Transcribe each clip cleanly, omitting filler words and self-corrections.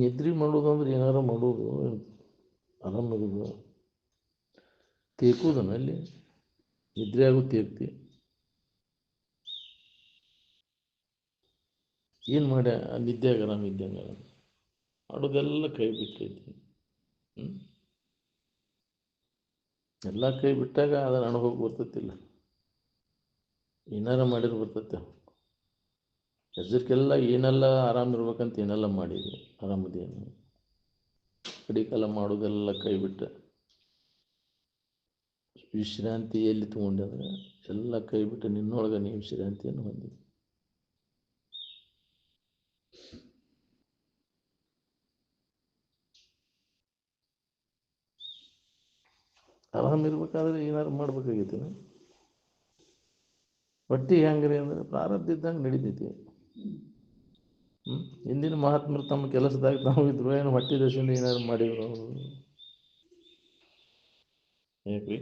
ನಿದ್ರೆ ಮಾಡೋದು ಅಂದ್ರೆ ಏನಾರ ಮಾಡೋದು, ಆರಾಮಾಗೋದು, ತೇಕೋದನ ಅಲ್ಲಿ ನಿದ್ರೆ ಆಗೋ ತೇಗ್ತಿ. ಏನು ಮಾಡ್ಯ ನಿದ್ದೆಯಾಗ ಆರಾಮ ಇದ್ದಂಗೆ ಮಾಡೋದೆಲ್ಲ ಕೈ ಬಿಟ್ಟೈತಿ. ಎಲ್ಲ ಕೈ ಬಿಟ್ಟಾಗ ಅದರ ಅನುಭವ ಬರ್ತೈತಿಲ್ಲ, ಏನಾರ ಮಾಡಿದ್ರೆ ಬರ್ತೈತೆ. ಹೆಸರಿಗೆಲ್ಲ ಏನೆಲ್ಲ ಆರಾಮಿರ್ಬೇಕಂತ ಏನೆಲ್ಲ ಮಾಡಿದ್ವಿ, ಆರಾಮದೇನು ಕಡಿಕಾಲ ಮಾಡೋದೆಲ್ಲ ಕೈ ಬಿಟ್ಟ ವಿಶ್ರಾಂತಿ ಎಲ್ಲಿ ತೊಗೊಂಡ್ರೆ ಎಲ್ಲ ಕೈ ಬಿಟ್ಟು ನಿನ್ನೊಳಗೆ ನೀವು ವಿಶ್ರಾಂತಿಯನ್ನು ಹೊಂದಿ. ಆರಾಮಿರ್ಬೇಕಾದ್ರೆ ಏನಾರು ಮಾಡ್ಬೇಕಾಗೈತಿ. ಹೊಟ್ಟೆ ಹೆಂಗ್ರಿ ಅಂದ್ರೆ ಪ್ರಾರಬ್ಧ ಇದ್ದಂಗೆ ನಡೀತೈತಿ. ಹಿಂದಿನ ಮಹಾತ್ಮರು ತಮ್ಮ ಕೆಲಸದಾಗ ನಾವು ಇದ್ರು ಏನು ಹೊಟ್ಟೆ ದಶೆಯಿಂದ ಏನಾದ್ರು ಮಾಡಿದ್ರು ಅವರು ಯಾಕ್ರಿ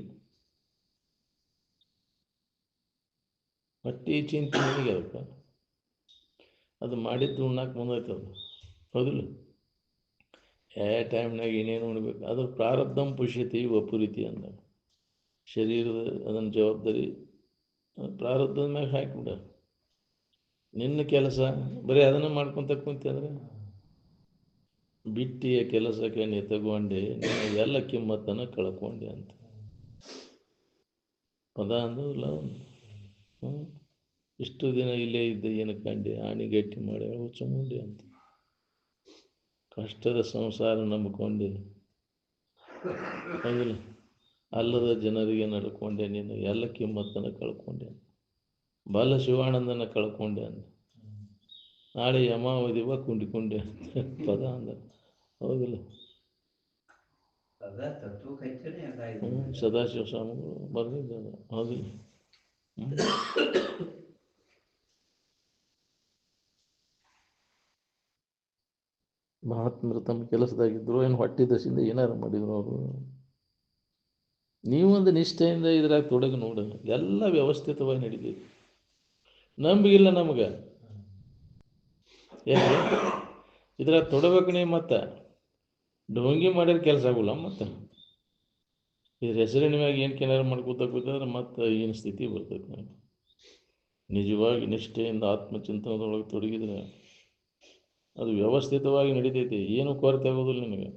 ಹೊಟ್ಟೆ ಚಿಂತೆ ನನಗೆ ಅದಕ್ಕೆ ಅದು ಮಾಡಿದ್ದು ಉಣ್ಣಾಕ ಮುಂದೈತದ, ಹೌದಿಲ್ಲ? ಟೈಮ್ನಾಗ ಏನೇನು ಉಣ್ಬೇಕು ಅದು ಪ್ರಾರಬ್ಧಂ ಪುಷ್ಯತಿ ವಪುರಿತಿ ಅಂದ. ಶರೀರದ ಅದನ್ನು ಜವಾಬ್ದಾರಿ ಪ್ರಾರಬ್ಧದ ಮ್ಯಾಗ ಹಾಕಿಬಿಡ. ನಿನ್ನ ಕೆಲಸ ಬರೀ ಅದನ್ನು ಮಾಡ್ಕೊತ ಕುಂತಿ ಅಂದ್ರೆ ಬಿಟ್ಟಿಯ ಕೆಲಸಕ್ಕೆ ನೀ ತಗೊಂಡೆ ನೀನು ಎಲ್ಲ ಕಿಮ್ಮತ್ತನ್ನು ಕಳ್ಕೊಂಡೆ ಅಂತ ಪದ ಅಂದಲ್ಲ. ಇಷ್ಟು ದಿನ ಇಲ್ಲೇ ಇದ್ದೆ ಏನು ಕಂಡೆ ಆಣಿ ಗಟ್ಟಿ ಮಾಡಿ ಹುಚ್ಚುಂಡೆ ಅಂತ ಕಷ್ಟದ ಸಂಸಾರ ನಂಬಿಕೊಂಡೆ, ಹೌದಿಲ್ಲ? ಅಲ್ಲದ ಜನರಿಗೆ ನಡ್ಕೊಂಡೆ, ನೀನು ಎಲ್ಲ ಕಿಮ್ಮತ್ತನ್ನು ಕಳ್ಕೊಂಡೆ, ಬಾಲ ಶಿವಾನಂದನ ಕಳ್ಕೊಂಡೆ ಅಂದ. ನಾಳೆ ಯಮಾವಧಿವ ಕುಂಡಿಕೊಂಡೆ ಪದ ಅಂದ, ಹೌದಿಲ್ಲ? ಸದಾಶಿವ ಸ್ವಾಮಿಗಳು ಬರೆದಿದ್ದಾರೆ, ಹೌದಿಲ್ಲ? ಮಹಾತ್ಮರು ತಮ್ಮ ಕೆಲಸದಾಗಿದ್ದರು ಏನು ಹೊಟ್ಟೆ ದಶೆಯಿಂದ ಏನಾರು ಮಾಡಿದ್ರು ಅವರು. ನೀವೊಂದು ನಿಷ್ಠೆಯಿಂದ ಇದ್ರಾಗ ತೊಡಗಿ ನೋಡ, ಎಲ್ಲ ವ್ಯವಸ್ಥಿತವಾಗಿ ನಡೀತೈತಿ. ನಂಬಿಗಿಲ್ಲ ನಮಗೆ, ಯಾಕೆ ಇದ್ರಾಗ ತೊಡಬೇಕು ನೀ. ಮತ್ತೆ ಡೋಂಗಿ ಮಾಡಿದ್ರೆ ಕೆಲಸ ಆಗೋಲ್ಲ. ಮತ್ತು ಇದ್ರ ಹೆಸರಿನ ಮ್ಯಾಗ ಏನು ಕೆನಾರು ಮಾಡ್ಕೋತ ಕೂತಾದ್ರೆ ಮತ್ತೆ ಏನು ಸ್ಥಿತಿ ಬರ್ತೈತೆ. ನಮಗೆ ನಿಜವಾಗಿ ನಿಷ್ಠೆಯಿಂದ ಆತ್ಮಚಿಂತನದೊಳಗೆ ತೊಡಗಿದ್ರೆ ಅದು ವ್ಯವಸ್ಥಿತವಾಗಿ ನಡೀತೈತಿ, ಏನೂ ಕೊರತೆ ಆಗೋದಿಲ್ಲ ನಿನಗೆ.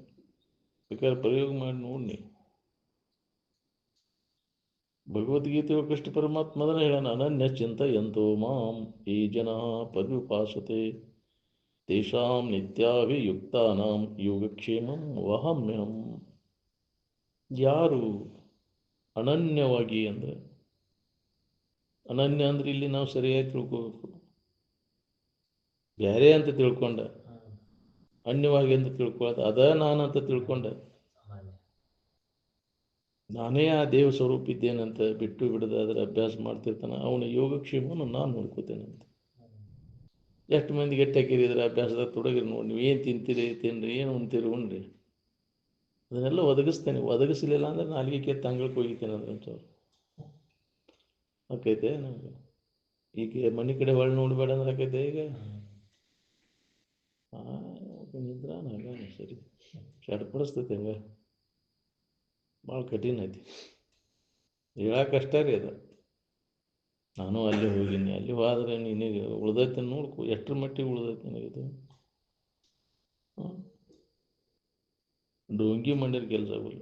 ಬೇಕಾದ್ರೆ ಪ್ರಯೋಗ ಮಾಡಿ ನೋಡಿ. ಭಗವದ್ಗೀತೆ ಕೃಷ್ಣ ಪರಮಾತ್ಮ ಅದನ್ನು ಹೇಳೋಣ, ಅನನ್ಯ ಚಿಂತಯಂತೋ ಮಾಂ ಈ ಜನ ಪರ್ಯುಪಾಸತೆ ತೇಷಾಂ ನಿತ್ಯಾಭಿಯುಕ್ತಾನಾಂ ಯೋಗಕ್ಷೇಮಂ ವಹಾಮ್ಯಹಂ. ಯಾರು ಅನನ್ಯವಾಗಿ ಅಂದರೆ, ಅನನ್ಯ ಅಂದ್ರೆ ಇಲ್ಲಿ ನಾವು ಸರಿಯಾಗಿ ತಿಳ್ಕೋಬೇಕು. ಬೇರೆ ಅಂತ ತಿಳ್ಕೊಂಡ, ಅನ್ಯವಾಗಿ ಅಂತ ತಿಳ್ಕೊಳ್ಳೋದು ಅದ ನಾನಂತ ತಿಳ್ಕೊಂಡ, ನಾನೇ ಆ ದೇವ ಸ್ವರೂಪ ಇದ್ದೇನಂತ ಬಿಟ್ಟು ಬಿಡದ ಅದರ ಅಭ್ಯಾಸ ಮಾಡ್ತಿರ್ತಾನೆ. ಅವನ ಯೋಗಕ್ಷೇಮವನ್ನು ನಾನು ನೋಡ್ಕೋತೇನೆ ಅಂತ. ಎಷ್ಟು ಮಂದಿ ಗಟ್ಟಿಯಾಕಿರಿದ್ರೆ ಅಭ್ಯಾಸದಾಗ ತೊಡಗಿರಿ ನೋಡಿ. ನೀವು ಏನು ತಿಂತೀರಿ ತಿನ್ನಿರಿ, ಏನು ಉಣ್ತೀರಿ ಉಣ್ರಿ, ಅದನ್ನೆಲ್ಲ ಒದಗಿಸ್ತೇನೆ. ಒದಗಿಸಲಿಲ್ಲ ಅಂದ್ರೆ ನಾಲ್ಗೆ ತಂಗಳಕ್ಕೆ ಹೋಗಿತೇನೆ ಅಂದ್ರೆ ಆಕೈತೆ ನಮ್ಗೆ. ಈಗ ಮನೆ ಕಡೆ ಹೊಳ್ಳಿ ನೋಡ್ಬೇಡ ಅಂದ್ರೆ ಆಕೈತೆ. ಈಗ ನಿದ್ರಾನ ಸರಿ ಚಡ್ಪಡಿಸ್ತೈತೆ, ಹಂಗೆ ಭಾಳ ಕಠಿಣ ಐತಿ. ಹೇಳಕ್ಕಷ್ಟೇ ರೀ ಅದು. ನಾನು ಅಲ್ಲಿ ಹೋಗಿನಿ, ಅಲ್ಲಿ ಹೋದ್ರೆ ನಿನಗೆ ಉಳ್ದೈತೆ ನೋಡ್ಕೊ, ಎಷ್ಟರ ಮಟ್ಟಿಗೆ ಉಳ್ದೈತೆ ನನಗಿದು. ಡೋಂಗಿ ಮಾಡಿದ ಕೆಲಸ ಆಗೋಲ್ಲ.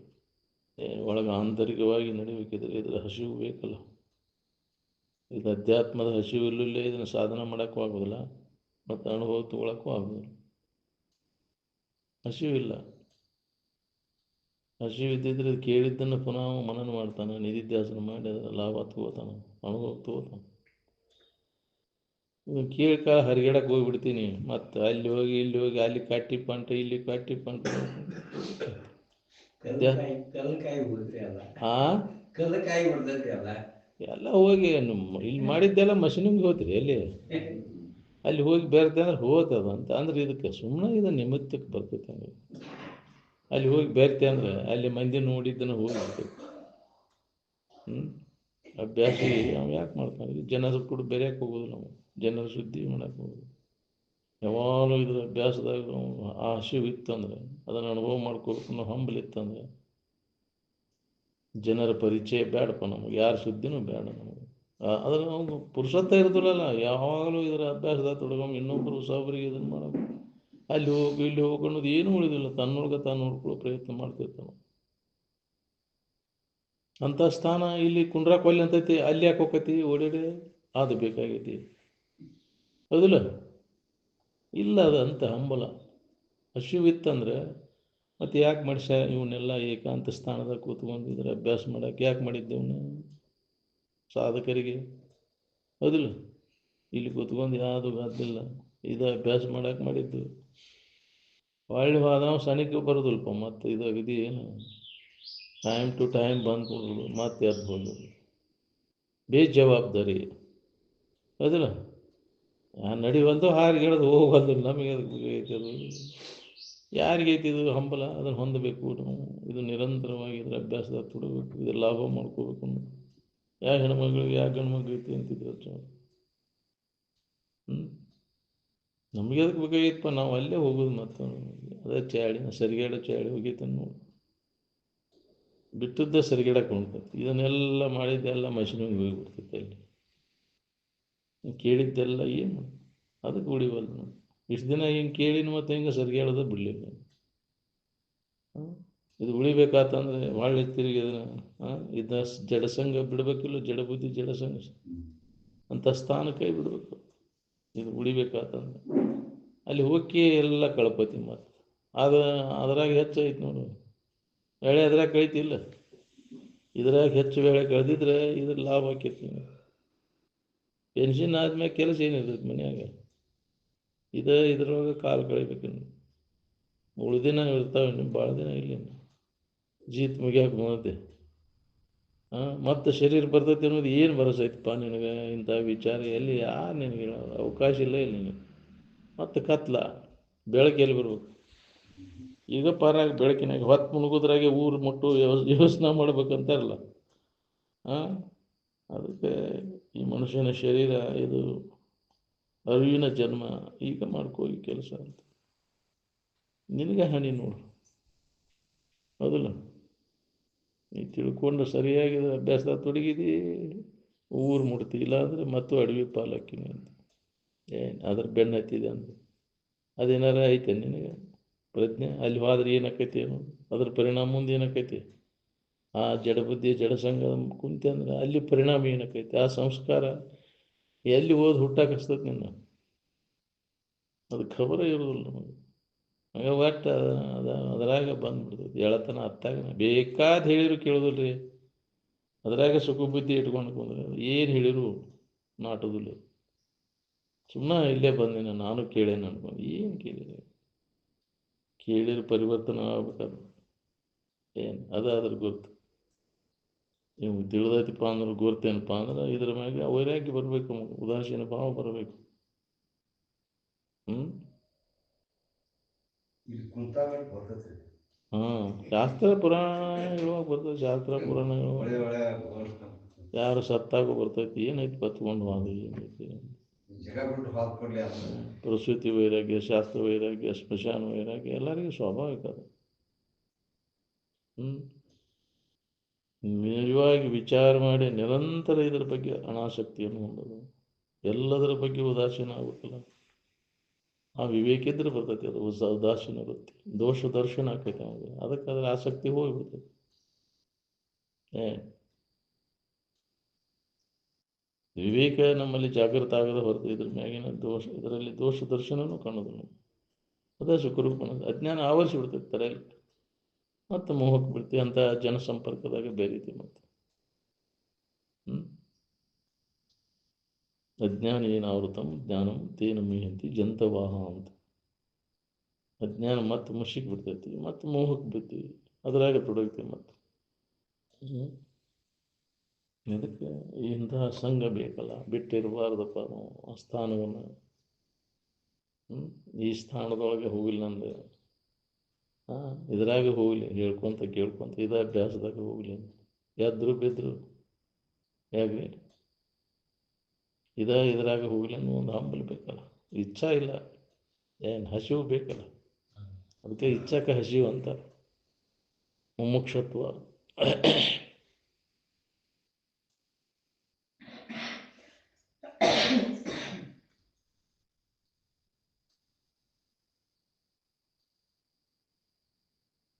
ಒಳಗೆ ಆಂತರಿಕವಾಗಿ ನಡಿಬೇಕಿದ್ರೆ ಇದ್ರ ಹಸಿವು ಬೇಕಲ್ಲ. ಇದು ಅಧ್ಯಾತ್ಮದ ಹಸಿವು ಇಲ್ಲೇ ಇದನ್ನು ಸಾಧನೆ ಮಾಡೋಕ್ಕೂ ಆಗೋದಿಲ್ಲ, ಮತ್ತು ಅನುಭವ ತಗೊಳಕ್ಕೂ ಆಗೋದಿಲ್ಲ. ಹಸಿವಿಲ್ಲ. ಹಸಿವು ಇದ್ದಿದ್ರೆ ಕೇಳಿದ್ದನ್ನು ಪುನಃ ಮನನ ಮಾಡ್ತಾನೆ, ನಿಧಿಧ್ಯಾಸನ ಮಾಡಿ ಅದರ ಲಾಭ ತಗೋತಾನೆ, ಅನುಭವ ತಗೋತಾನೆ. ಕೇಳ್ಕಾಲ ಹರಿಗಡಕ್ಕೆ ಹೋಗ್ಬಿಡ್ತೀನಿ, ಮತ್ತು ಅಲ್ಲಿ ಹೋಗಿ ಇಲ್ಲಿ ಹೋಗಿ ಅಲ್ಲಿ ಕಟ್ಟಿ ಪಂಟ ಇಲ್ಲಿ ಕಟ್ಟಿ ಪಂಟ ಎಲ್ಲ ಹೋಗಿ ಇಲ್ಲಿ ಮಾಡಿದ್ದೆಲ್ಲ ಮಷಿನಿಗೆ ಹೋಗ್ತೀರಿ. ಅಲ್ಲಿ ಹೋಗಿ ಬೇರೆ ಅಂದ್ರೆ ಹೋಗ್ತದ ಅಂತ ಅಂದ್ರೆ ಇದಕ್ಕೆ ಸುಮ್ಮನೆ ಇದು ನಿಮಿತ್ತಕ್ಕೆ ಬರ್ತೈತೆ. ಅಲ್ಲಿ ಹೋಗಿ ಬೇರ್ತೆ ಅಂದ್ರೆ ಅಲ್ಲಿ ಮಂದಿ ನೋಡಿದ್ದನ್ನು ಹೋಗ್ಬಿಡ್ತೈತೆ. ಅಭ್ಯಾಸ ನಾವು ಯಾಕೆ ಮಾಡ್ತಾನೆ? ಜನರು ಕೂಡ ಬೆರೆಯಕ್ಕೆ ಹೋಗೋದು, ನಾವು ಜನರ ಸುದ್ದಿ ಮಾಡಕ್ಕೆ ಹೋಗೋದು. ಯಾವಾಗಲೂ ಇದ್ರ ಅಭ್ಯಾಸದಾಗ ಆ ಹಸಿವು ಇತ್ತಂದ್ರೆ, ಅದನ್ನು ಅನುಭವ ಮಾಡ್ಕೋಬೇಕು ಅನ್ನೋ ಹಂಬಲಿತ್ತಂದ್ರೆ, ಜನರ ಪರಿಚಯ ಬೇಡಪ್ಪ ನಮಗೆ, ಯಾರ ಸುದ್ದಿನೂ ಬೇಡ ನಮಗೆ. ಅದ್ರ ನಾವು ಪುರುಷತ್ವ ಇರೋದಿಲ್ಲಲ್ಲ, ಯಾವಾಗಲೂ ಇದರ ಅಭ್ಯಾಸದಾಗ ತೊಡ್ಕೊಂಡು ಇನ್ನೊಬ್ಬರು ಹೊಸಬ್ರಿಗೆ ಇದನ್ನು ಮಾಡೋದು, ಅಲ್ಲಿ ಹೋಗಿ ಇಲ್ಲಿ ಹೋಗಿ ಅನ್ನೋದು ಏನೂ ಉಳಿದಿಲ್ಲ. ತನ್ನೊಳಗೆ ತಾನು ನೋಡ್ಕೊಳ್ಳೋ ಪ್ರಯತ್ನ ಮಾಡ್ತಿರ್ತಾನೆ. ಅಂಥ ಸ್ಥಾನ ಇಲ್ಲಿ ಕುಂಡ್ರಾಕೊಲ್ಲಿ ಅಂತೈತಿ, ಅಲ್ಲಿ ಯಾಕೆ ಹೋಗತಿ ಓಡಾಡಿ, ಅದು ಬೇಕಾಗೈತಿ. ಹೌದಿಲ್ಲ? ಇಲ್ಲ, ಅದು ಅಂತ ಹಂಬಲ ಹಸಿವಿತ್ತಂದ್ರೆ ಮತ್ತು ಯಾಕೆ ಮನುಷ್ಯ ಇವನ್ನೆಲ್ಲ ಏಕಾಂತ ಸ್ಥಾನದಾಗ ಕೂತ್ಕೊಂಡಿದ್ರೆ ಅಭ್ಯಾಸ ಮಾಡೋಕೆ ಯಾಕೆ ಮಾಡಿದ್ದೆವನ್ನ ಸಾಧಕರಿಗೆ? ಹೌದಿಲ್ಲ? ಇಲ್ಲಿ ಕೂತ್ಕೊಂಡು ಯಾವುದು ಗದ್ದಿಲ್ಲ, ಇದು ಅಭ್ಯಾಸ ಮಾಡೋಕೆ ಮಾಡಿದ್ದು. ಒಳ್ಳೆ ನಾವು ಸನಿಕೆ ಬರೋದಿಲ್ಪ, ಮತ್ತು ಇದು ಅಗದಿ ಏನು ಟೈಮ್ ಟು ಟೈಮ್ ಬಂದು ಮತ್ತೆ ಎದ್ದು ಬಂದು ಬೇಜವಾಬ್ದಾರಿ. ಹೌದಿಲ್ಲ? ನಡಿವಲ್ದು ಹಾರಿಗೆ ಹೇಳೋದು ಹೋಗಲ್ದು, ನಮಗೆ ಅದಕ್ಕೆ ಬೇಕಾಯ್ತದು. ಯಾರಿಗೈತಿ ಇದು ಹಂಬಲ? ಅದನ್ನು ಹೊಂದಬೇಕು ನಾವು. ಇದು ನಿರಂತರವಾಗಿ ಇದರ ಅಭ್ಯಾಸದಾಗ ತೊಡಬೇಕು, ಇದ್ರ ಲಾಭ ಮಾಡ್ಕೋಬೇಕು. ಯಾವ ಹೆಣ್ಮಗಳಿಗೆ ಯಾವ ಗಂಡು ಮಕ್ಳು ಅಂತಿದ್ರು ನಮಗೆ ಅದಕ್ಕೆ ಬೇಕಾಗಿತ್ತಪ್ಪ, ನಾವು ಅಲ್ಲೇ ಹೋಗೋದು. ಮತ್ತು ಅದೇ ಚಾಡಿ ಸರಿಗೇಡ ಚಾಡಿ ಹೋಗೈತೆ ನೋಡಿ, ಬಿಟ್ಟದ್ದೇ ಸರಿಗೇಡಕ್ಕೆ ಹೊಂಟೈತಿ. ಇದನ್ನೆಲ್ಲ ಮಾಡಿದ್ದೆಲ್ಲ ಮಷಿನಿಗೆ ಹೋಗಿಬಿಡ್ತೈತೆ. ಅಲ್ಲಿ ಕೇಳಿದ್ದೆಲ್ಲ ಏನು ಅದಕ್ಕೆ ಉಳಿವಲ್ಲ ನಾವು. ಇಷ್ಟು ದಿನ ಹಿಂಗೆ ಕೇಳಿನ ಮತ್ತು ಹಿಂಗೆ ಸರಿಗೇಳೋದು ಬಿಡಲಿಲ್ಲ. ಇದು ಉಳಿಬೇಕಾತಂದ್ರೆ ಒಳ್ಳೆ ತಿರುಗಿ ಇದನ್ನ ಜಡಸಂಗ ಬಿಡಬೇಕಿಲ್ಲ, ಜಡಬುದ್ಧಿ ಜಡಸಂಗ ಅಂತ ಸ್ಥಾನ ಕೈ ಬಿಡಬೇಕು. ಇದು ಉಳಿಬೇಕಾತಂದ್ರೆ ಅಲ್ಲಿ ಹೋಗಿ ಎಲ್ಲ ಕಳ್ಪತಿ. ಮತ್ತು ಅದ್ರಾಗ ಹೆಚ್ಚೈತಿ ನೋಡು, ಎಳೆ ಅದ್ರಾಗ ಕಳಿತಿಲ್ಲ. ಇದ್ರಾಗ ಹೆಚ್ಚು ವೇಳೆ ಕಳೆದಿದ್ರೆ ಇದ್ರ ಲಾಭ ಆಕೈತಿ. ಪೆನ್ಷನ್ ಆದ್ಮೇಲೆ ಕೆಲಸ ಏನಿರ್ತೈತಿ ಮನ್ಯಾಗ, ಇದ್ರೊಳಗೆ ಕಾಲು ಕಳಿಬೇಕು. ಉಳ್ದಿನ ಇರ್ತಾವೆ, ಭಾಳ ದಿನ ಇಲ್ಲ, ಜೀತ್ ಮುಗಿಯಾಕೆ ಬಂದೈತೆ. ಮತ್ತು ಶರೀರ ಬರ್ತೈತಿ ಅನ್ನೋದು ಏನು ಭರವಸೆ ಐತಪ್ಪ ನಿನಗೆ? ಇಂಥ ವಿಚಾರ ಎಲ್ಲಿ ಯಾರು ನಿನಗೆ ಅವಕಾಶ ಇಲ್ಲ ಇಲ್ಲಿ ನಿನಗೆ. ಮತ್ತು ಕತ್ಲ ಬೆಳಕು ಎಲ್ಲಿ ಬರ್ಬೇಕು? ಈಗ ಪಾರಾಗ ಬೆಳಕಿನಾಗ ಹೊತ್ತು ಮುಳುಗೋದ್ರಾಗೆ ಊರು ಮುಟ್ಟು ಯೋಚನೆ ಮಾಡ್ಬೇಕಂತಾರಲ್ಲ. ಅದಕ್ಕೆ ಈ ಮನುಷ್ಯನ ಶರೀರ ಇದು ಅರಿವಿನ ಜನ್ಮ, ಈಗ ಮಾಡ್ಕೋಗಿ ಕೆಲಸ ಅಂತ ನಿನಗೆ ಹಾನಿ ನೋಡು. ಹೌದಿಲ್ಲ? ನೀ ತಿಳ್ಕೊಂಡು ಸರಿಯಾಗಿ ಅಭ್ಯಾಸದಾಗ ತೊಡಗಿದಿ, ಊರು ಮುಟ್ತಿ. ಇಲ್ಲಾಂದ್ರೆ ಮತ್ತು ಅಡವಿ ಪಾಲಕ್ಕಿನಿ ಅಂತ ಏನು ಅದ್ರ ಬೆನ್ನು ಹತ್ತಿದೆ ಅಂತ ಅದೇನಾರ ಐತೆ ನಿನಗೆ ಪ್ರಜ್ಞೆ? ಅಲ್ಲಿ ಹೋದ್ರೆ ಏನಾಕೈತಿ ಅನ್ನೋದು, ಅದ್ರ ಪರಿಣಾಮ ಮುಂದೆ ಏನಾಕೈತಿ? ಆ ಜಡಬುದ್ಧಿ ಜಡಸಂಗ ಕುಂತೆ ಅಂದ್ರೆ ಅಲ್ಲಿ ಪರಿಣಾಮ ಏನಾಕೈತಿ? ಆ ಸಂಸ್ಕಾರ ಎಲ್ಲಿ ಓದಿ ಹುಟ್ಟಾಕಸ್ತದೆ ನಿನ್ನ? ಅದು ಖಬರ ಇರೋದಿಲ್ಲ ನಮಗೆ. ಹಂಗೆ ಒಟ್ಟು ಅದ್ರಾಗ ಬಂದ್ಬಿಡ್ತೈತಿ. ಎಳತನ ಅತ್ತಾಗ ಬೇಕಾದ ಹೇಳಿರು ಕೇಳೋದಿಲ್ಲ. ಅದ್ರಾಗ ಸುಖ ಬುದ್ಧಿ ಇಟ್ಕೊಂಡು ಬಂದ್ರೆ ಏನು ಹೇಳಿರು ನಾಟೋದಿಲ್ಲ. ಸುಮ್ಮನೆ ಇಲ್ಲೇ ಬಂದಿನ ನಾನು ಕೇಳೇನು ಅನ್ಕೊಂಡು ಏನು ಕೇಳಿದ್ರೆ ಪರಿವರ್ತನೆ ಆಗ್ಬೇಕಾದ್ರೆ ಏನು ಅದ್ರ ಗುರ್ತು. ನೀವು ತಿಳಿದೈತಿಪ್ಪ ಅಂದ್ರೆ ಗುರ್ತೇನಪ್ಪ ಅಂದ್ರೆ ಇದ್ರ ಮ್ಯಾಗೆ ವೈರಾಗ್ಯ ಬರಬೇಕು, ಉದಾಸೀನ ಭಾವ ಬರಬೇಕು. ಶಾಸ್ತ್ರ ಪುರಾಣ ಹೇಳುವಾಗ ಬರ್ತದೆ, ಶಾಸ್ತ್ರ ಪುರಾಣ ಯಾರು ಸತ್ತಾಗೂ ಬರ್ತೈತಿ. ಏನೈತಿ ಬತ್ಕೊಂಡು ಅದು ಏನೈತಿ? ಪ್ರಸೂತಿ ವೈರಾಗ್ಯ, ಶಾಸ್ತ್ರ ವೈರಾಗ್ಯ, ಸ್ಮಶಾನ ವೈರಾಗ್ಯ ಎಲ್ಲರಿಗೂ ಸ್ವಾಭಾವಿಕ ಅದು. ನಿಜವಾಗಿ ವಿಚಾರ ಮಾಡಿ ನಿರಂತರ ಇದರ ಬಗ್ಗೆ ಅನಾಸಕ್ತಿಯನ್ನು ಹೊಂದೋದು, ಎಲ್ಲದರ ಬಗ್ಗೆ ಉದಾಸೀನ ಆಗ್ಬೇಕಲ್ಲ. ಆ ವಿವೇಕ ಇದ್ರೆ ಬರ್ತೈತಿ ಅದು ಉದಾಸೀನ ವೃತ್ತಿ, ದೋಷ ದರ್ಶನ ಆಕೈತೆ ನಮಗೆ. ಅದಕ್ಕೆ ಅದ್ರ ಆಸಕ್ತಿ ಹೋಗ್ಬಿಡ್ತೈತಿ. ವಿವೇಕ ನಮ್ಮಲ್ಲಿ ಜಾಗೃತ ಆಗದ ಹೊರತು ಇದ್ರ ಮ್ಯಾಗಿನ ದೋಷ, ಇದರಲ್ಲಿ ದೋಷ ದರ್ಶನೂ ಕಾಣೋದು ನಾವು. ಅದೇ ಸುಖರೂಪ ಅನ್ನೋದು ಅಜ್ಞಾನ ಆವರಿಸಿ ಬಿಡ್ತೈತೆ ತಲೆಯಲ್ಲಿ, ಮತ್ತು ಮೋಹಕ್ಕೆ ಬಿಡ್ತೀವಿ. ಅಂತ ಜನಸಂಪರ್ಕದಾಗ ಬೇರೀತಿ. ಮತ್ತು ಅಜ್ಞಾನ ಏನಾವೃತಂ ಜ್ಞಾನಂ ತೇನ ಮೀಹಂತಿ ಜಂತವಾಹ ಅಂತ. ಅಜ್ಞಾನ ಮತ್ತು ಮುಷಿಕ್ ಬಿಡ್ತೈತಿ, ಮತ್ತು ಮೋಹಕ್ಕೆ ಬಿಡ್ತೀವಿ, ಅದರಾಗ ತೊಡಗ್ತೀವಿ. ಮತ್ತು ಇದಕ್ಕೆ ಇಂತಹ ಸಂಘ ಬೇಕಲ್ಲ, ಬಿಟ್ಟಿರಬಾರ್ದಪ್ಪ ನಾವು ಆ ಸ್ಥಾನವನ್ನು. ಈ ಸ್ಥಾನದೊಳಗೆ ಹೋಗಿಲ್ಲ ಅಂದ್ರೆ ಇದ್ರಾಗ ಹೋಗಲಿ, ಹೇಳ್ಕೊಂತ ಕೇಳ್ಕೊಂತ ಇದ ಅಭ್ಯಾಸದಾಗ ಹೋಗ್ಲಿ ಅಂತ ಎದ್ರು ಬಿದ್ರು ಹೇಗೆ ಇದ್ರಾಗ ಹೋಗ್ಲಿ ಅನ್ನೋ ಒಂದು ಹಂಬಲ ಬೇಕಲ್ಲ, ಇಚ್ಛಾ ಇಲ್ಲ. ಏನು ಹಸಿವು ಬೇಕಲ್ಲ, ಅದಕ್ಕೆ ಇಚ್ಛಾಕ ಹಸಿವು ಅಂತಾರೆ, ಮುಮುಕ್ಷತ್ವ.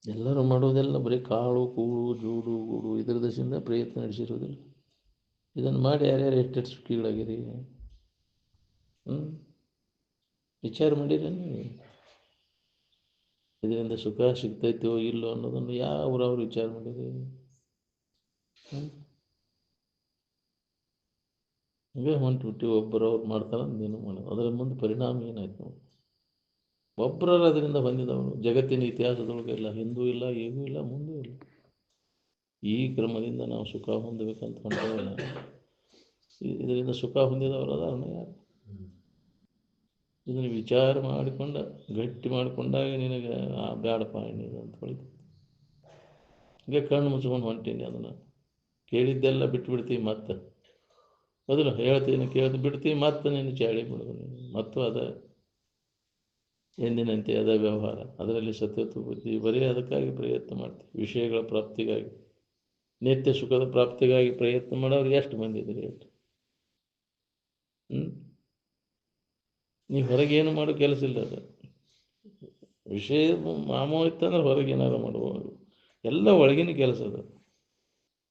ಎಲ್ಲರೂ ಮಾಡೋದೆಲ್ಲ ಬರೀ ಕಾಳು ಕೂಳು ಜೂಡು ಗೂಡು ಇದರ ದಶೆಯಿಂದ ಪ್ರಯತ್ನ ನಡೆಸಿರೋದಿಲ್ಲ. ಇದನ್ನು ಮಾಡಿ ಯಾರ್ಯಾರು ಎಷ್ಟೆಷ್ಟು ಸುಖಿಗಳಾಗಿರಿ. ವಿಚಾರ ಮಾಡಿರ ನೀವು ಇದರಿಂದ ಸುಖ ಸಿಗ್ತೈತೋ ಇಲ್ಲೋ ಅನ್ನೋದನ್ನು ಯಾವ್ರವ್ರು ವಿಚಾರ ಮಾಡಿರಿ. ಹಂಗೆ ಹೊಂಟ್ಬಿಟ್ಟು ಒಬ್ಬರವ್ರು ಮಾಡ್ತಾರೆ, ನೀನು ಮಾಡೋದು, ಅದರ ಮುಂದೆ ಪರಿಣಾಮ ಏನಾಯ್ತು ನೋಡಿ. ಒಬ್ಬರವ್ರು ಅದರಿಂದ ಹೊಂದಿದವನು ಜಗತ್ತಿನ ಇತಿಹಾಸದೊಳಗೆ ಇಲ್ಲ, ಹಿಂದೂ ಇಲ್ಲ, ಏನೂ ಇಲ್ಲ, ಮುಂದೂ ಇಲ್ಲ. ಈ ಕ್ರಮದಿಂದ ನಾವು ಸುಖ ಹೊಂದಬೇಕಂತ ಹೊಂಟವಲ್ಲ, ಇದರಿಂದ ಸುಖ ಹೊಂದಿದವರು ಅದಾರಣ ಯಾರು? ಇದನ್ನು ವಿಚಾರ ಮಾಡಿಕೊಂಡ ಗಟ್ಟಿ ಮಾಡಿಕೊಂಡಾಗ ನಿನಗೆ ಬ್ಯಾಡಪ್ಪ ಎಣ್ಣೀದು ಅಂತ ಹೊಳಿತು. ಹೀಗೆ ಕಣ್ಣು ಮುಚ್ಕೊಂಡು ಹೊಂಟೀನಿ, ಅದನ್ನು ಕೇಳಿದ್ದೆಲ್ಲ ಬಿಟ್ಬಿಡ್ತೀವಿ. ಮತ್ತೆ ಮೊದಲು ಹೇಳ್ತೀನಿ ಕೇಳ್ದು ಬಿಡ್ತೀವಿ, ಮತ್ತೆ ನೀನು ಚಾಳಿ ಬಿಡೋದು. ನೀನು ಮತ್ತು ಅದ ಎಂದಿನಂತೆ ಅದ ವ್ಯವಹಾರ, ಅದರಲ್ಲಿ ಸತ್ಯತ್ವ ಬುದ್ಧಿ, ಬರೀ ಅದಕ್ಕಾಗಿ ಪ್ರಯತ್ನ ಮಾಡ್ತೀವಿ, ವಿಷಯಗಳ ಪ್ರಾಪ್ತಿಗಾಗಿ, ನಿತ್ಯ ಸುಖದ ಪ್ರಾಪ್ತಿಗಾಗಿ ಪ್ರಯತ್ನ ಮಾಡೋರು ಎಷ್ಟು ಮಂದಿ ಇದ್ರಿ? ಎಷ್ಟು ನೀವು ಹೊರಗೇನು ಮಾಡೋ ಕೆಲಸ ಇಲ್ಲ. ಅದು ವಿಷಯ ಮಾಮೂಲು ಇತ್ತಂದ್ರೆ ಹೊರಗೆ ಏನಾರು ಮಾಡ್ಬೋದು, ಎಲ್ಲ ಒಳಗಿನ ಕೆಲಸ ಅದು.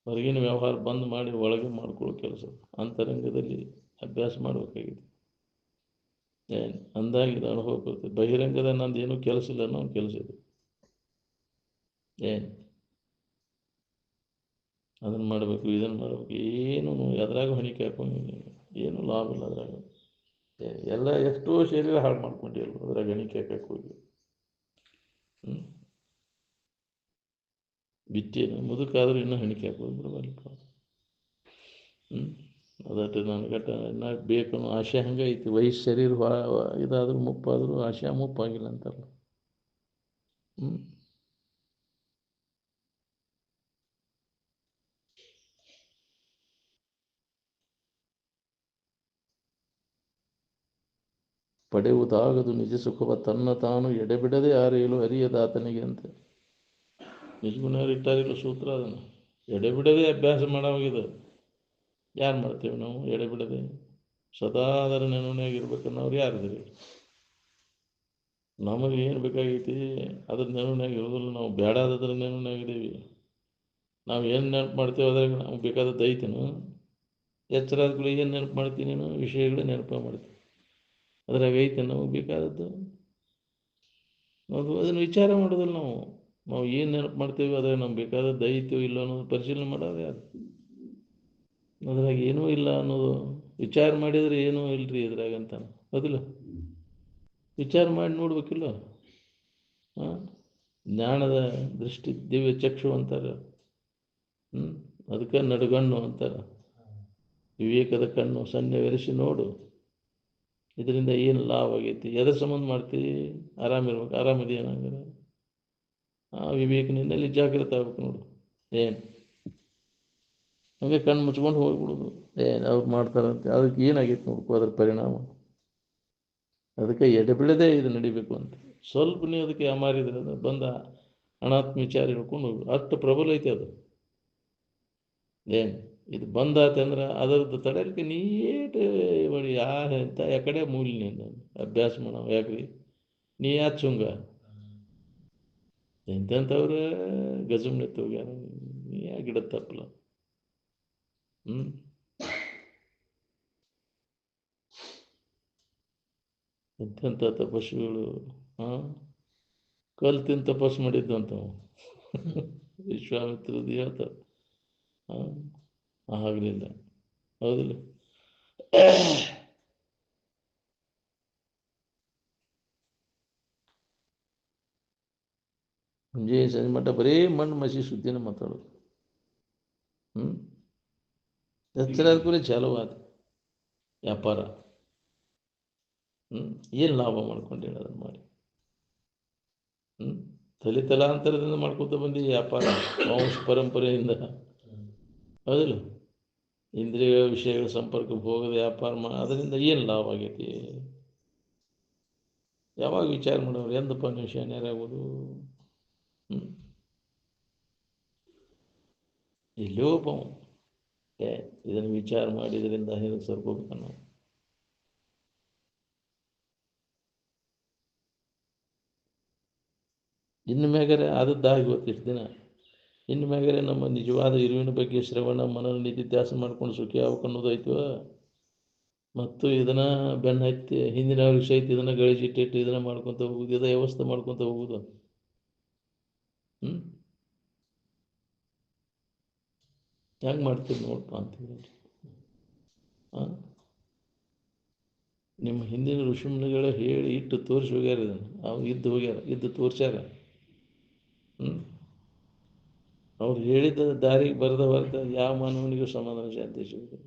ಹೊರಗಿನ ವ್ಯವಹಾರ ಬಂದ್ ಮಾಡಿ ಒಳಗೆ ಮಾಡ್ಕೊಳ್ಳೋ ಕೆಲಸ, ಅಂತರಂಗದಲ್ಲಿ ಅಭ್ಯಾಸ ಮಾಡಬೇಕಾಗಿದೆ. ಏನು ಅಂದಾಗಿದೆ ಅನುಭವ ಬರ್ತದೆ. ಬಹಿರಂಗದ ನಂದು ಏನೂ ಕೆಲಸ ಇಲ್ಲ ಅನ್ನೋ ಒಂದು ಕೆಲಸ ಇದೆ. ಏನು ಅದನ್ನು ಮಾಡಬೇಕು, ಇದನ್ನು ಮಾಡಬೇಕು, ಏನು ಎದ್ರಾಗ ಹೊಣಿಕೆ ಹಾಕೊಂಡು ಏನು ಲಾಭ ಇಲ್ಲ ಅದ್ರಾಗ. ಎಲ್ಲ ಎಷ್ಟೋ ಶರೀರ ಹಾಳು ಮಾಡ್ಕೊಂಡಿಲ್ಲ ಅದ್ರಾಗ ಹೊಣಿಕೆ ಹಾಕಕ್ಕೆ ಹೋಗಿ. ಬಿಟ್ಟೇನು ಮುದುಕಾದ್ರೂ ಇನ್ನೂ ಹೆಣಿಕೆ ಹಾಕೋದು ಬಿಡಬಲ್ಪ. ಅದಟ್ಟು ನನಗಟ್ಟ ಇನ್ನ ಬೇಕು ಅನ್ನೋ ಆಶೆ ಹಂಗೆ ಐತಿ. ವಯಸ್ಸು ಶರೀರ ಇದಾದ್ರೂ ಮುಪ್ಪಾದರೂ ಆಶೆ ಮುಪ್ಪಾಗಿಲ್ಲ ಅಂತಾರಲ್ಲ. ಪಡೆಯುವುದಾಗದು ನಿಜ ಸುಖವ ತನ್ನ ತಾನು ಎಡೆಬಿಡದೆ ಆರೇಲು ಅರಿಯದಾತನಿಗೆ ಅಂತ ನಿಜಗುಣವ್ರು ಇಟ್ಟಾರಿಲ್ಲ ಸೂತ್ರ. ಅದನ್ನು ಎಡೆಬಿಡದೆ ಅಭ್ಯಾಸ ಮಾಡೋವಾಗಿದೆ. ಯಾರು ಮಾಡ್ತೇವೆ ನಾವು ಎಡೆಬಿಡದೆ? ಸದಾ ಅದರ ನೆನವನಾಗಿರ್ಬೇಕನ್ನೋರು ಯಾರಿದ್ದೀರಿ? ನಮಗೆ ಏನು ಬೇಕಾಗೈತಿ ಅದ್ರ ನೆನವನಾಗಿ ಇರೋದಿಲ್ಲ. ನಾವು ಬೇಡಾದದ್ರ ನೆನವನಾಗಿದ್ದೀವಿ. ನಾವು ಏನು ನೆನಪು ಮಾಡ್ತೇವೆ ಅದ್ರಾಗ ನಮ್ಗೆ ಬೇಕಾದದ್ದು ಐತೇನು? ಎಚ್ಚರಾದ್ಗಳು ಏನು ನೆನಪು ಮಾಡ್ತೀನಿ ನೀನು? ವಿಷಯಗಳೇ ನೆನಪು ಮಾಡ್ತೀನಿ. ಅದ್ರಾಗ ಐತೆ ನಮಗೆ ಬೇಕಾದದ್ದು? ಅದು ಅದನ್ನು ವಿಚಾರ ಮಾಡೋದಿಲ್ಲ ನಾವು. ನಾವು ಏನು ನೆನಪು ಮಾಡ್ತೇವೆ ಅದ್ರಾಗ ನಮ್ಗೆ ಬೇಕಾದದ್ದು ಐತೋ ಇಲ್ಲ ಅನ್ನೋದು ಪರಿಶೀಲನೆ ಮಾಡೋದು ಯಾರು? ಅದ್ರಾಗ ಏನೂ ಇಲ್ಲ ಅನ್ನೋದು ವಿಚಾರ ಮಾಡಿದರೆ ಏನೂ ಇಲ್ರಿ ಇದ್ರಾಗ ಅಂತ ಹೌದಿಲ್ಲ? ವಿಚಾರ ಮಾಡಿ ನೋಡ್ಬೇಕಿಲ್ಲ. ಜ್ಞಾನದ ದೃಷ್ಟಿ ದಿವ್ಯ ಚಕ್ಷು ಅಂತಾರೆ. ಅದಕ್ಕೆ ನಡುಗಣ್ಣು ಅಂತಾರೆ. ವಿವೇಕದ ಕಣ್ಣು ಸನ್ನೆವೆರೆಸಿ ನೋಡು. ಇದರಿಂದ ಏನು ಲಾಭ ಆಗೈತಿ? ಎದ್ರ ಸಂಬಂಧ ಮಾಡ್ತೀವಿ? ಆರಾಮಿರ್ಬೇಕು. ಆರಾಮಿದೆಯಾ ನಂಗೆ? ವಿವೇಕನಿಂದಲ್ಲಿ ಜಾಗೃತ ಆಗ್ಬೇಕು ನೋಡು. ಏನು ಹಂಗೆ ಕಣ್ಣು ಮುಚ್ಕೊಂಡು ಹೋಗ್ಬಿಡೋದು. ಏನು ಅವ್ರು ಮಾಡ್ತಾರಂತೆ, ಅದಕ್ಕೆ ಏನಾಗೈತೆ ನೋಡ್ಕೋ ಅದ್ರ ಪರಿಣಾಮ. ಅದಕ್ಕೆ ಎಡೆಬಿಡದೆ ಇದು ನಡಿಬೇಕು ಅಂತ. ಸ್ವಲ್ಪ ನೀವು ಅದಕ್ಕೆ ಅಮಾರಿದ್ರೆ ಅದು ಬಂದ ಅನಾತ್ಮ ವಿಚಾರ ಹಿಡ್ಕೊಂಡು ಹೋಗಿ ಅಷ್ಟು ಪ್ರಬಲ ಐತೆ ಅದು. ಏನು ಇದು ಬಂದಾತಂದ್ರೆ ಅದರದ್ದು ತಡೆಯಲಿಕ್ಕೆ ನೀಟು ಬಡಿ ಎಂತ ಯಾಕಡೆ ಮೂಲಿನಿಂದ ಅಭ್ಯಾಸ ಮಾಡೋ ಯಾಕ್ರಿ ನೀ ಚುಂಗ ಎಂತೆಂಥವ್ರ ಗಜಮ್ನೆತ್ತು ಹೋಗ್ಯಾರ. ನೀ ಗಿಡ ತಪ್ಪಲ್ಲ. ಎಂತೆಂಥ ತಪಸ್ಸುಗಳು ಕಲ್ ತಿಂದು ತಪಸ್ಸು ಮಾಡಿದ್ದು ಅಂತ ವಿಶ್ವಾಮಿತ್ರದ್ದು ಹೇಳ್ತಾರೆ. ಆಗಲಿಲ್ಲ ಹೌದಿಲ್ಲ? ಮುಂಜೆ ಸಂಜೆ ಮಟ್ಟ ಬರೀ ಮಣ್ಣು ಮಸಿ ಸುದ್ದಿನ ಮಾತಾಡೋದು. ಎಚ್ಚರ ಕೂಡ ಚಾಲು ಆದ ವ್ಯಾಪಾರ. ಏನು ಲಾಭ ಮಾಡ್ಕೊಂಡೇಳಿ ಅದನ್ನು ಮಾಡಿ? ತಲಾಂತರದಿಂದ ಮಾಡ್ಕೊತ ಬಂದು ವ್ಯಾಪಾರ ವಂಶ ಪರಂಪರೆಯಿಂದ ಹೌದಿಲ್ಲ? ಇಂದ್ರಿಯ ವಿಷಯಗಳ ಸಂಪರ್ಕಕ್ಕೆ ಹೋಗದೆ ವ್ಯಾಪಾರ ಅದರಿಂದ ಏನು ಲಾಭ ಆಗೈತಿ? ಯಾವಾಗ ವಿಚಾರ ಮಾಡೋರು ಎಂದಪ್ಪ ನೀವು ಶಾನ್ಯರಾಗೋದು? ಇಲ್ಲೋಪ ಇದನ್ನು ವಿಚಾರ ಮಾಡಿದ್ರಿಂದ ಹೇಗೆ ಸರ್ಕೋಬೇಕ ನಾವು? ಇನ್ನು ಮ್ಯಾಗರೆ ಆದದ್ದಾಗಿ ಗೊತ್ತಿಷ್ಟು ದಿನ. ಇನ್ನು ಮ್ಯಾಗರೆ ನಮ್ಮ ನಿಜವಾದ ಇರುವಿನ ಬಗ್ಗೆ ಶ್ರವಣ ಮನನ ನಿಧಿಧ್ಯಾಸ ಮಾಡ್ಕೊಂಡು ಸುಖಿ ಆಗ್ಬೇಕು ಅನ್ನೋದು ಐತವ. ಮತ್ತು ಇದನ್ನು ಬೆನ್ನು ಹತ್ತಿ ಹಿಂದಿನವ್ರಿಗೆ ಸಹಿತ ಇದನ್ನು ಗಳಿಸಿಟ್ಟಿಟ್ಟು ಇದನ್ನು ಮಾಡ್ಕೊತ ಹೋಗುದು, ಇದೇ ವ್ಯವಸ್ಥೆ ಮಾಡ್ಕೊತ ಹೋಗುದು. ಹೆಂಗೆ ಮಾಡ್ತೀರಿ ನೋಡಪ್ಪ ಅಂತೀವಿ. ಹಾಂ, ನಿಮ್ಮ ಹಿಂದಿನ ಋಷಿಮುನಿಗಳೇ ಹೇಳಿ ಇಟ್ಟು ತೋರಿಸಿ ಹೋಗ್ಯಾರ. ಇದನ್ನು ಅವ್ರು ಇದ್ದು ಹೋಗ್ಯಾರ, ಇದ್ದು ತೋರಿಸ್ಯಾರ. ಅವ್ರು ಹೇಳಿದ ದಾರಿಗೆ ಬರೆದ ಯಾವ ಮಾನವನಿಗೂ ಸಮಾಧಾನ ಶಾಂತಿ ಸಿಗುತ್ತದೆ.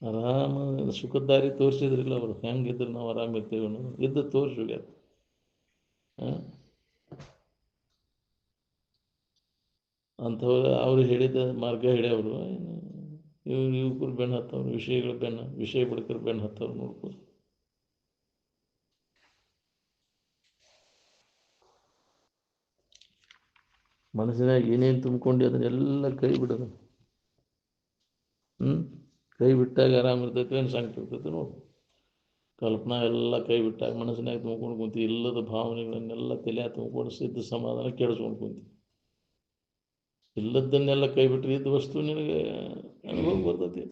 ಆರಾಮ ಸುಖದ ದಾರಿ ತೋರಿಸಿದ್ರಿಲ್ಲ ಅವರು. ಹೆಂಗಿದ್ರು ನಾವು ಆರಾಮಿರ್ತೀವಿ ಅನ್ನೋದು ಇದ್ದು ತೋರಿಸಿ ಹೋಗ್ಯಾರ. ಅಂಥವ್ರು ಅವ್ರು ಹೇಳಿದ ಮಾರ್ಗ ಹಿಡಿಯವರು ಇವ್ರು ಬೆನ್ನು ಹತ್ತವ್ರು, ವಿಷಯ ಬಡ್ಕರು ಬೆನ್ನು ಹತ್ತವ್ರು ನೋಡ್ಬೋದು. ಮನಸ್ಸಿನಾಗ ಏನೇನು ತುಂಬ್ಕೊಂಡು ಅದನ್ನೆಲ್ಲ ಕೈ ಬಿಡೋದು. ಕೈ ಬಿಟ್ಟಾಗ ಆರಾಮಿರ್ತೈತೆ, ಏನು ಸಂಕಟ ಇರ್ತೈತೆ ನೋಡು. ಕಲ್ಪನಾ ಎಲ್ಲ ಕೈ ಬಿಟ್ಟಾಗ ಮನಸ್ಸಿನಾಗ ತುಂಬ್ಕೊಂಡು ಕುಂತಿ, ಇಲ್ಲದ ಭಾವನೆಗಳನ್ನೆಲ್ಲ ತಲೆ ತುಂಬ್ಕೊಂಡು ಸಿದ್ಧ ಸಮಾಧಾನ ಕೆಡಿಸ್ಕೊಂಡು ಕುಂತಿ. ಇಲ್ಲದನ್ನೆಲ್ಲ ಕೈ ಬಿಟ್ಟರೆ ಇದ್ದ ವಸ್ತು ನಿನಗೆ ಅನುಭವ ಬರ್ತೈತಿ.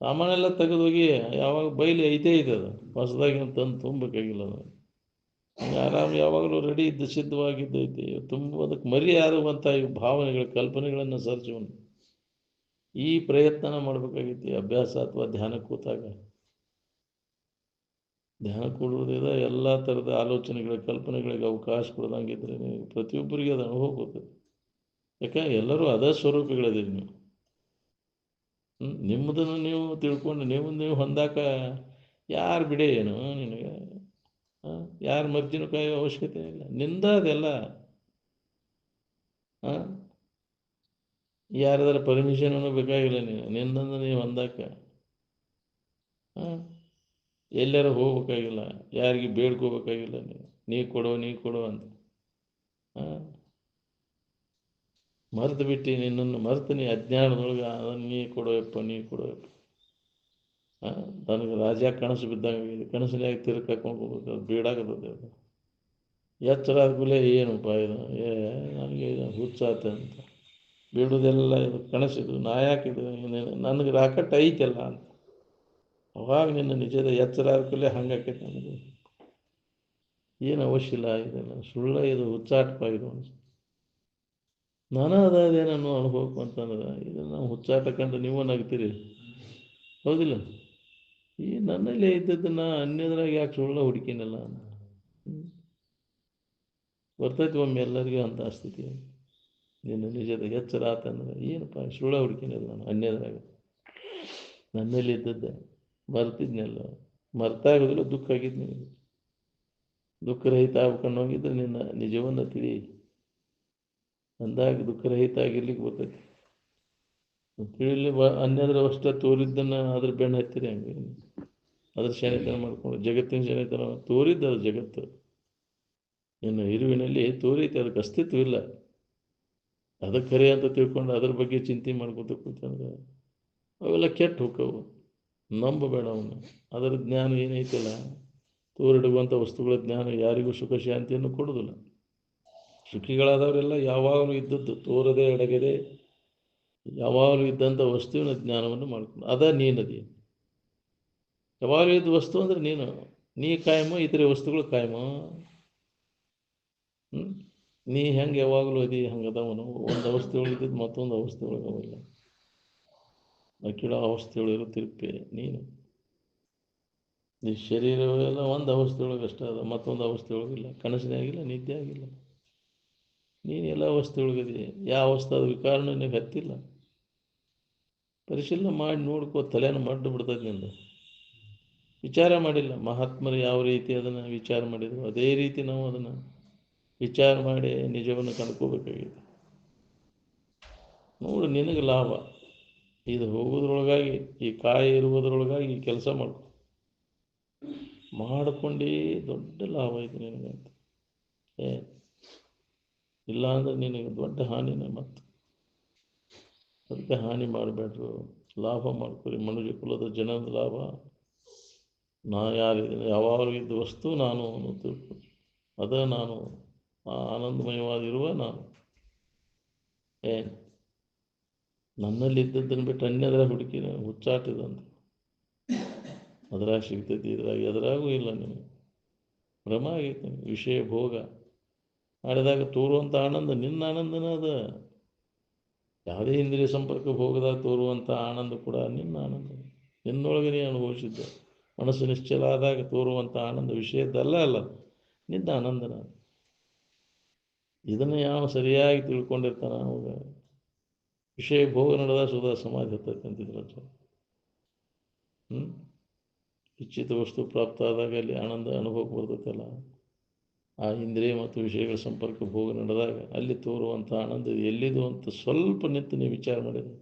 ಸಾಮಾನೆಲ್ಲ ತೆಗೆದೋಗಿ ಯಾವಾಗ ಬೈಲಿ ಐತೆ ಅದು ಹೊಸದಾಗಿ ತಂದು ತುಂಬಬೇಕಾಗಿಲ್ಲ. ಅದು ಆರಾಮ ಯಾವಾಗಲೂ ರೆಡಿ ಇದ್ದು ಸಿದ್ಧವಾಗಿದ್ದೈತಿ. ತುಂಬ ಅದಕ್ಕೆ ಮರಿಯಾಗುವಂಥ ಈ ಭಾವನೆಗಳ ಕಲ್ಪನೆಗಳನ್ನು ಸರ್ಜುವನು ಈ ಪ್ರಯತ್ನ ಮಾಡಬೇಕಾಗೈತಿ. ಅಭ್ಯಾಸ ಅಥವಾ ಧ್ಯಾನ ಕೂತಾಗ ಧ್ಯಾನ ಕೊಡುವುದಿದೆ. ಎಲ್ಲ ಥರದ ಆಲೋಚನೆಗಳ ಕಲ್ಪನೆಗಳಿಗೆ ಅವಕಾಶ ಕೊಡ್ದಂಗಿದ್ರೆ ಪ್ರತಿಯೊಬ್ಬರಿಗೆ ಅದು ಅನುಭವ ಬರ್ತದೆ. ಯಾಕಂದ್ರೆ ಎಲ್ಲರೂ ಅದೇ ಸ್ವರೂಪಗಳದೀರಿ ನೀವು. ನಿಮ್ಮದನ್ನು ನೀವು ತಿಳ್ಕೊಂಡು ನೀವು ಹೊಂದಾಕ ಯಾರು ಬಿಡೇ ಏನು ನಿನಗೆ? ಯಾರ ಮರ್ಜಿನೂ ಕಾಯೋ ಅವಶ್ಯಕತೆ ಇಲ್ಲ. ನಿಂದ ಅದೆಲ್ಲ. ಯಾರದಾರ ಪರ್ಮಿಷನೂ ಬೇಕಾಗಿಲ್ಲ. ನಿನ್ನಂದು ನೀವು ಹೊಂದಾಕ ಎಲ್ಲರೂ ಹೋಗ್ಬೇಕಾಗಿಲ್ಲ, ಯಾರಿಗೆ ಬೇಡ್ಕೋಬೇಕಾಗಿಲ್ಲ. ನೀ ಕೊಡೋ ಅಂತ ಮರೆತು ಬಿಟ್ಟು ನಿನ್ನನ್ನು ಮರೆತು ನೀ ಅಜ್ಞಾನದೊಳಗೆ ಅದನ್ನು ನೀ ಕೊಡೋಯಪ್ಪ. ನನಗೆ ರಾಜ ಕನಸು ಬಿದ್ದಂಗೆ ಕನಸಿನಾಗ ತಿರ್ಕಾಕೊಂಡು ಹೋಗ್ಬೇಕು. ಬೇಡಾಗತ್ತದೆ ಅದು. ಎಚ್ಚರ ಆದ್ಮೇಲೆ ಏನಪ್ಪ ಇದು ನನಗೆ ಹುಚ್ಚಾತ ಅಂತ ಬೇಡುವುದೆಲ್ಲ ಇದು ಕನಸಿದು. ನಾ ಯಾಕಿದು ನನಗೆ ರಾಕಟ್ ಐತಲ್ಲ ಅಂತ ಅವಾಗ ನಿನ್ನ ನಿಜದ ಎಚ್ಚರ ಆದ್ಮೇಲೆ ಹಂಗಾಕೈತೆ. ನನಗೆ ಏನು ಅವಶ್ಯ ಇಲ್ಲ ಇದೆಲ್ಲ ಸುಳ್ಳ, ಇದು ಹುಚ್ಚಾಟಪ್ಪ ಇದು ನಾನಾ ಅದೇನೋ ಅನುಭವಕ್ಕೆ ಅಂತಂದ್ರೆ ಇದನ್ನು ನಾವು ಹುಚ್ಚಾಟ ಕಂಡು ನೀವು ನಗ್ತೀರಿ, ಹೌದಿಲ್ಲ? ಈ ನನ್ನಲ್ಲೇ ಇದ್ದದ್ದನ್ನು ಅನ್ಯದ್ರಾಗ ಯಾಕೆ ಸುಳ್ಳ ಹುಡುಕಿನಲ್ಲ ಅಂತ ಬರ್ತೈತಿ ಒಮ್ಮೆ ಎಲ್ಲರಿಗೂ ಅಂತ ಸ್ಥಿತಿ. ನಿನ್ನ ನಿಜದ ಎಚ್ಚರ ಆತಂದ್ರೆ ಏನಪ್ಪ ಸುಳ್ಳ ಹುಡುಕಿನಲ್ಲ ನಾನು ಅನ್ಯದ್ರಾಗ, ನನ್ನಲ್ಲಿ ಇದ್ದದ್ದೆ ಮರ್ತಿದ್ನೆಲ್ಲ. ಮರ್ತಾಗೋದಿಲ್ಲ, ದುಃಖ ಆಗಿದ್ದು ನಿನಗೆ. ದುಃಖರಹಿತ ಆಗ್ಬೇಕನ್ನೋ ಹೋಗಿದ್ರೆ ನಿನ್ನ ನಿಜವನ್ನು ತಿಳಿ ಅಂದಾಗ ದುಃಖರಹಿತ ಆಗಿರ್ಲಿಕ್ಕೆ ಬರ್ತೈತಿ. ತಿಳಿಲಿ ಅನ್ಯದ್ರ ಅಷ್ಟೇ ತೋರಿದ್ದನ್ನು ಅದ್ರ ಬೆನ್ನು ಹತ್ತಿರಿ. ಹಂಗೆ ಅದ್ರ ಶನಿತನ ಮಾಡ್ಕೊಂಡು ಜಗತ್ತಿನ ಶನಿತನ ತೋರಿದ್ದು ಅದು ಜಗತ್ತು. ಇನ್ನು ಇರುವಿನಲ್ಲಿ ತೋರೈತೆ, ಅದಕ್ಕೆ ಅಸ್ತಿತ್ವ ಇಲ್ಲ. ಅದಕ್ಕೆ ಕರೆ ಅಂತ ತಿಳ್ಕೊಂಡು ಅದ್ರ ಬಗ್ಗೆ ಚಿಂತೆ ಮಾಡ್ಕೊತ ಕೂತಂದ್ರೆ ಅವೆಲ್ಲ ಕೆಟ್ಟು ಹೋಕ್ಕವು. ನಂಬಬೇಡ ಅವನು. ಅದರ ಜ್ಞಾನ ಏನೈತಲ್ಲ, ತೋರಿಡುವಂಥ ವಸ್ತುಗಳ ಜ್ಞಾನ ಯಾರಿಗೂ ಸುಖ ಶಾಂತಿಯನ್ನು ಕೊಡೋದಿಲ್ಲ. ಸುಖಿಗಳಾದವರೆಲ್ಲ ಯಾವಾಗಲೂ ಇದ್ದದ್ದು ತೋರದೆ ಅಡಗದೆ ಯಾವಾಗಲೂ ಇದ್ದಂಥ ವಸ್ತುವಿನ ಜ್ಞಾನವನ್ನು ಮಾಡ್ಕೊಂಡು ಅದ ನೀನದಿ. ಯಾವಾಗಲೂ ಇದ್ದ ವಸ್ತು ಅಂದರೆ ನೀ ಕಾಯಮೋ, ಇತರೆ ವಸ್ತುಗಳು ಕಾಯಮೋ. ನೀ ಹೆಂಗೆ ಯಾವಾಗಲೂ ಅದಿ ಹಂಗದವನು. ಒಂದು ಅವಸ್ಥೆ ಒಳಗಿದ್ದು ಮತ್ತೊಂದು ಅವಸ್ಥೆ ಒಳಗವಲ್ಲ. ಅಖಿಳ ಅವಸ್ಥೆಯೊಳಗಿರೋ ತಿರುಪೆ ನೀನು. ಈ ಶರೀರವೆಲ್ಲ ಒಂದು ಅವಸ್ಥೆ ಒಳಗೆ ಅಷ್ಟೇ ಅದ, ಮತ್ತೊಂದು ಅವಸ್ಥೆ ಒಳಗಿಲ್ಲ. ಕನಸಿನೇ ಆಗಿಲ್ಲ, ನಿದ್ದೆ ಆಗಿಲ್ಲ. ನೀನು ಎಲ್ಲ ಅವಸ್ಥೆ ಒಳಗಿದೆ. ಯಾವ ಅವಸ್ಥೆ ಅದು ವಿಕಾರ ನಿನಗೆ ಹತ್ತಿಲ್ಲ. ಪರಿಶೀಲನೆ ಮಾಡಿ ನೋಡ್ಕೋ, ತಲೆಯನ್ನು ಮಡ್ಡು ಬಿಡ್ತದೆ ನಿಂದು. ವಿಚಾರ ಮಾಡಿಲ್ಲ. ಮಹಾತ್ಮರು ಯಾವ ರೀತಿ ಅದನ್ನು ವಿಚಾರ ಮಾಡಿದ್ರು ಅದೇ ರೀತಿ ನಾವು ಅದನ್ನು ವಿಚಾರ ಮಾಡಿ ನಿಜವನ್ನು ಕಂಡ್ಕೋಬೇಕಾಗಿದೆ. ನೋಡು, ನಿನಗೆ ಲಾಭ. ಇದು ಹೋಗೋದ್ರೊಳಗಾಗಿ ಈ ಕಾಯಿ ಇರುವುದರೊಳಗಾಗಿ ಈ ಕೆಲಸ ಮಾಡಿಕೊಂಡೇ ದೊಡ್ಡ ಲಾಭ ಐತೆ ನಿನಗಂತ. ಏ ಇಲ್ಲ ಅಂದ್ರೆ ನಿನಗೆ ದೊಡ್ಡ ಹಾನಿನೇ. ಮತ್ತು ಅದಕ್ಕೆ ಹಾನಿ ಮಾಡಬೇಡ್ರು, ಲಾಭ ಮಾಡ್ಕೊರಿ. ಮನುಷ್ಯ ಕುಲದ ಜನದ ಲಾಭ. ನಾ ಯಾರಿದ್ದೀನಿ, ಯಾವಾಗಲೂ ಇದ್ದ ವಸ್ತು ನಾನು ತಿಳ್ಕೊ. ಅದ ನಾನು, ಆನಂದಮಯವಾಗಿರುವ ನಾನು. ಏನು ನನ್ನಲ್ಲಿ ಇದ್ದದ್ದನ್ನು ಬಿಟ್ಟು ಅನ್ಯದ್ರ ಹುಡುಕಿನ ಹುಚ್ಚಾಟಿದಂತ. ಅದ್ರಾಗ ಸಿಗ್ತೈತಿ, ಇದ್ರಾಗ ಎದ್ರಾಗೂ ಇಲ್ಲ. ನಿನಗೆ ಭ್ರಮ ಆಗೈತೆ. ವಿಷಯ ಭೋಗ ಮಾಡಿದಾಗ ತೋರುವಂಥ ಆನಂದ ನಿನ್ನ ಆನಂದನ ಅದ. ಯಾವುದೇ ಇಂದ್ರಿಯ ಸಂಪರ್ಕ ಭೋಗದಾಗ ತೋರುವಂಥ ಆನಂದ ಕೂಡ ನಿನ್ನ ಆನಂದ, ನಿನ್ನೊಳಗೆ ನೀ ಅನುಭವಿಸಿದ್ದ. ಮನಸ್ಸು ನಿಶ್ಚಲ ಆದಾಗ ತೋರುವಂಥ ಆನಂದ ವಿಷಯದ್ದಲ್ಲ, ಅಲ್ಲ ನಿನ್ನ ಆನಂದನ. ಇದನ್ನು ಯಾವ ಸರಿಯಾಗಿ ತಿಳ್ಕೊಂಡಿರ್ತಾನ ಅವಾಗ ವಿಷಯ ಭೋಗ ನಡೆದ ಸುಧಾ ಸಮಾಧಿ ಹತ್ತೈತೆ ಅಂತಿದ್ರು. ಇಚ್ಛಿತ ವಸ್ತು ಪ್ರಾಪ್ತ ಆದಾಗ ಅಲ್ಲಿ ಆನಂದ ಅನುಭವಕ್ಕೆ ಬರ್ತೈತಲ್ಲ, ಆ ಇಂದ್ರಿಯ ಮತ್ತು ವಿಷಯಗಳ ಸಂಪರ್ಕ ಭೋಗ ನಡೆದಾಗ ಅಲ್ಲಿ ತೋರುವಂಥ ಆನಂದ ಎಲ್ಲಿದು ಅಂತ ಸ್ವಲ್ಪ ನಿಂತು ನೀವು ವಿಚಾರ ಮಾಡಿದ್ರೆ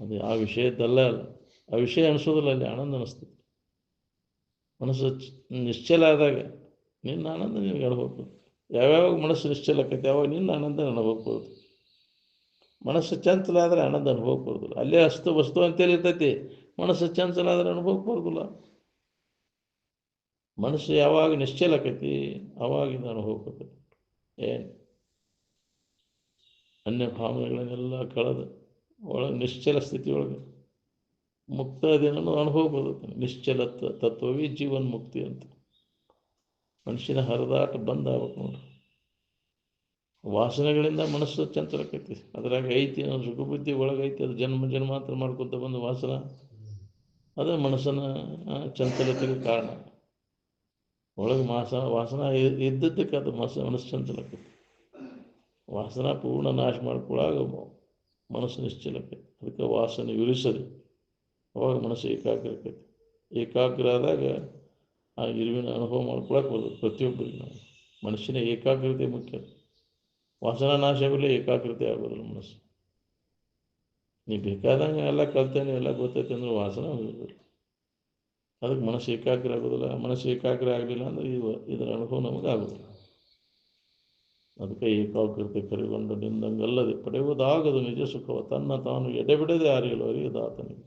ಅದು ಆ ವಿಷಯದ್ದಲ್ಲ, ಅಲ್ಲ. ಆ ವಿಷಯ ಅನಿಸೋದಿಲ್ಲ, ಅಲ್ಲಿ ಆನಂದ ಅನಿಸ್ತದೆ. ಮನಸ್ಸು ನಿಶ್ಚಲ ಆದಾಗ ನಿನ್ನ ಆನಂದ ನಿನಗೆ ಅನುಭವ. ಯಾವ್ಯಾವಾಗ ಮನಸ್ಸು ನಿಶ್ಚಲ ಆಕೈತೆ ಯಾವಾಗ ನಿನ್ನ ಆನಂದ ಅನುಭವಕ್ಕೆ ಬರುತ್ತೆ. ಮನಸ್ಸು ಚಂಚಲ ಆದರೆ ಆನಂದ ಅನುಭವಕ್ಕೆ ಬರೋದಿಲ್ಲ. ಅಲ್ಲೇ ವಸ್ತು ಅಂತೇಳಿ ಇರ್ತೈತಿ, ಮನಸ್ಸು ಚಂಚಲ ಆದರೆ ಅನುಭವಕ್ಕೆ ಬರೋದಿಲ್ಲ. ಮನಸ್ಸು ಯಾವಾಗ ನಿಶ್ಚಲ ಆಕೈತಿ ಅವಾಗಿಂದ ಅನುಭವಕ್ಕೆ ಬರ್ತೈತಿ. ಏನು ಅನ್ಯ ಭಾವನೆಗಳನ್ನೆಲ್ಲ ಕಳೆದು ಒಳಗೆ ನಿಶ್ಚಲ ಸ್ಥಿತಿಯೊಳಗೆ ಮುಕ್ತ ಅದೇನೋ ಅನುಭವ ಬರುತ್ತೆ. ನಿಶ್ಚಲ ತತ್ವವೇ ಜೀವನ್ ಮುಕ್ತಿ ಅಂತ. ಮನುಷ್ಯನ ಹರಿದಾಟ ಬಂದ್ ಆಗ್ಬೇಕು ನೋಡ್ರಿ. ವಾಸನೆಗಳಿಂದ ಮನಸ್ಸು ಚಂಚಲಕ್ಕೈತಿ. ಅದ್ರಾಗ ಐತಿ ಸುಖಬುದ್ಧಿ ಒಳಗೈತಿ, ಅದು ಜನ್ಮ ಜನ್ಮಾಂತರ ಮಾಡ್ಕೊತ ಬಂದು ವಾಸನ, ಅದು ಮನಸ್ಸನ್ನ ಚಂಚಲತೆಗೆ ಕಾರಣ. ಒಳಗೆ ವಾಸನ ಇದ್ದದ್ದಕ್ಕೆ ಅದು ಮನಸ್ಸು ಚಂಚಲಕ್ಕೈತಿ. ವಾಸನ ಪೂರ್ಣ ನಾಶ ಮಾಡ್ಕೊಳ್ಳಾಗ ಮನಸ್ಸು ನಿಶ್ಚಲಕ್ಕೈತಿ. ಅದಕ್ಕೆ ವಾಸನೆ ವಿರಿಸದೆ ಅವಾಗ ಮನಸ್ಸು ಏಕಾಗ್ರ ಆಕೈತಿ. ಏಕಾಗ್ರ ಆದಾಗ ಆ ಇರುವಿನ ಅನುಭವ ಮಾಡ್ಕೊಳಕ್ಕೆ ಬರೋದು ಪ್ರತಿಯೊಬ್ಬರಿಗೆ. ನಾವು ಮನುಷ್ಯನ ಏಕಾಗ್ರತೆ ಮುಖ್ಯ. ವಾಸನ ನಾಶ ಆಗಲಿ, ಏಕಾಗ್ರತೆ ಆಗೋದಿಲ್ಲ ಮನಸ್ಸು. ನೀ ಬೇಕಾದಂಗೆ ಎಲ್ಲ ಕಲ್ತೇನೆ ಎಲ್ಲ ಗೊತ್ತೈತೆ ಅಂದ್ರೆ ವಾಸನ ಹೋಗೋದಿಲ್ಲ. ಅದಕ್ಕೆ ಮನಸ್ಸು ಏಕಾಗ್ರ ಆಗೋದಿಲ್ಲ. ಮನಸ್ಸು ಏಕಾಗ್ರ ಆಗಲಿಲ್ಲ ಅಂದರೆ ಇದರ ಅನುಭವ ನಮಗೆ ಆಗೋದಿಲ್ಲ. ಅದಕ್ಕೆ ಏಕಾಗ್ರತೆ ಕರೆಗೊಂಡು ನಿಂದಂಗಲ್ಲದೆ ಪಡೆಯುವುದಾಗದು ನಿಜ ಸುಖವ ತನ್ನ ತಾನು ಎಡೆಬಿಡದೆ ಯಾರಿಗಲೋ ಅರಿಯದಾತನಿಗೆ.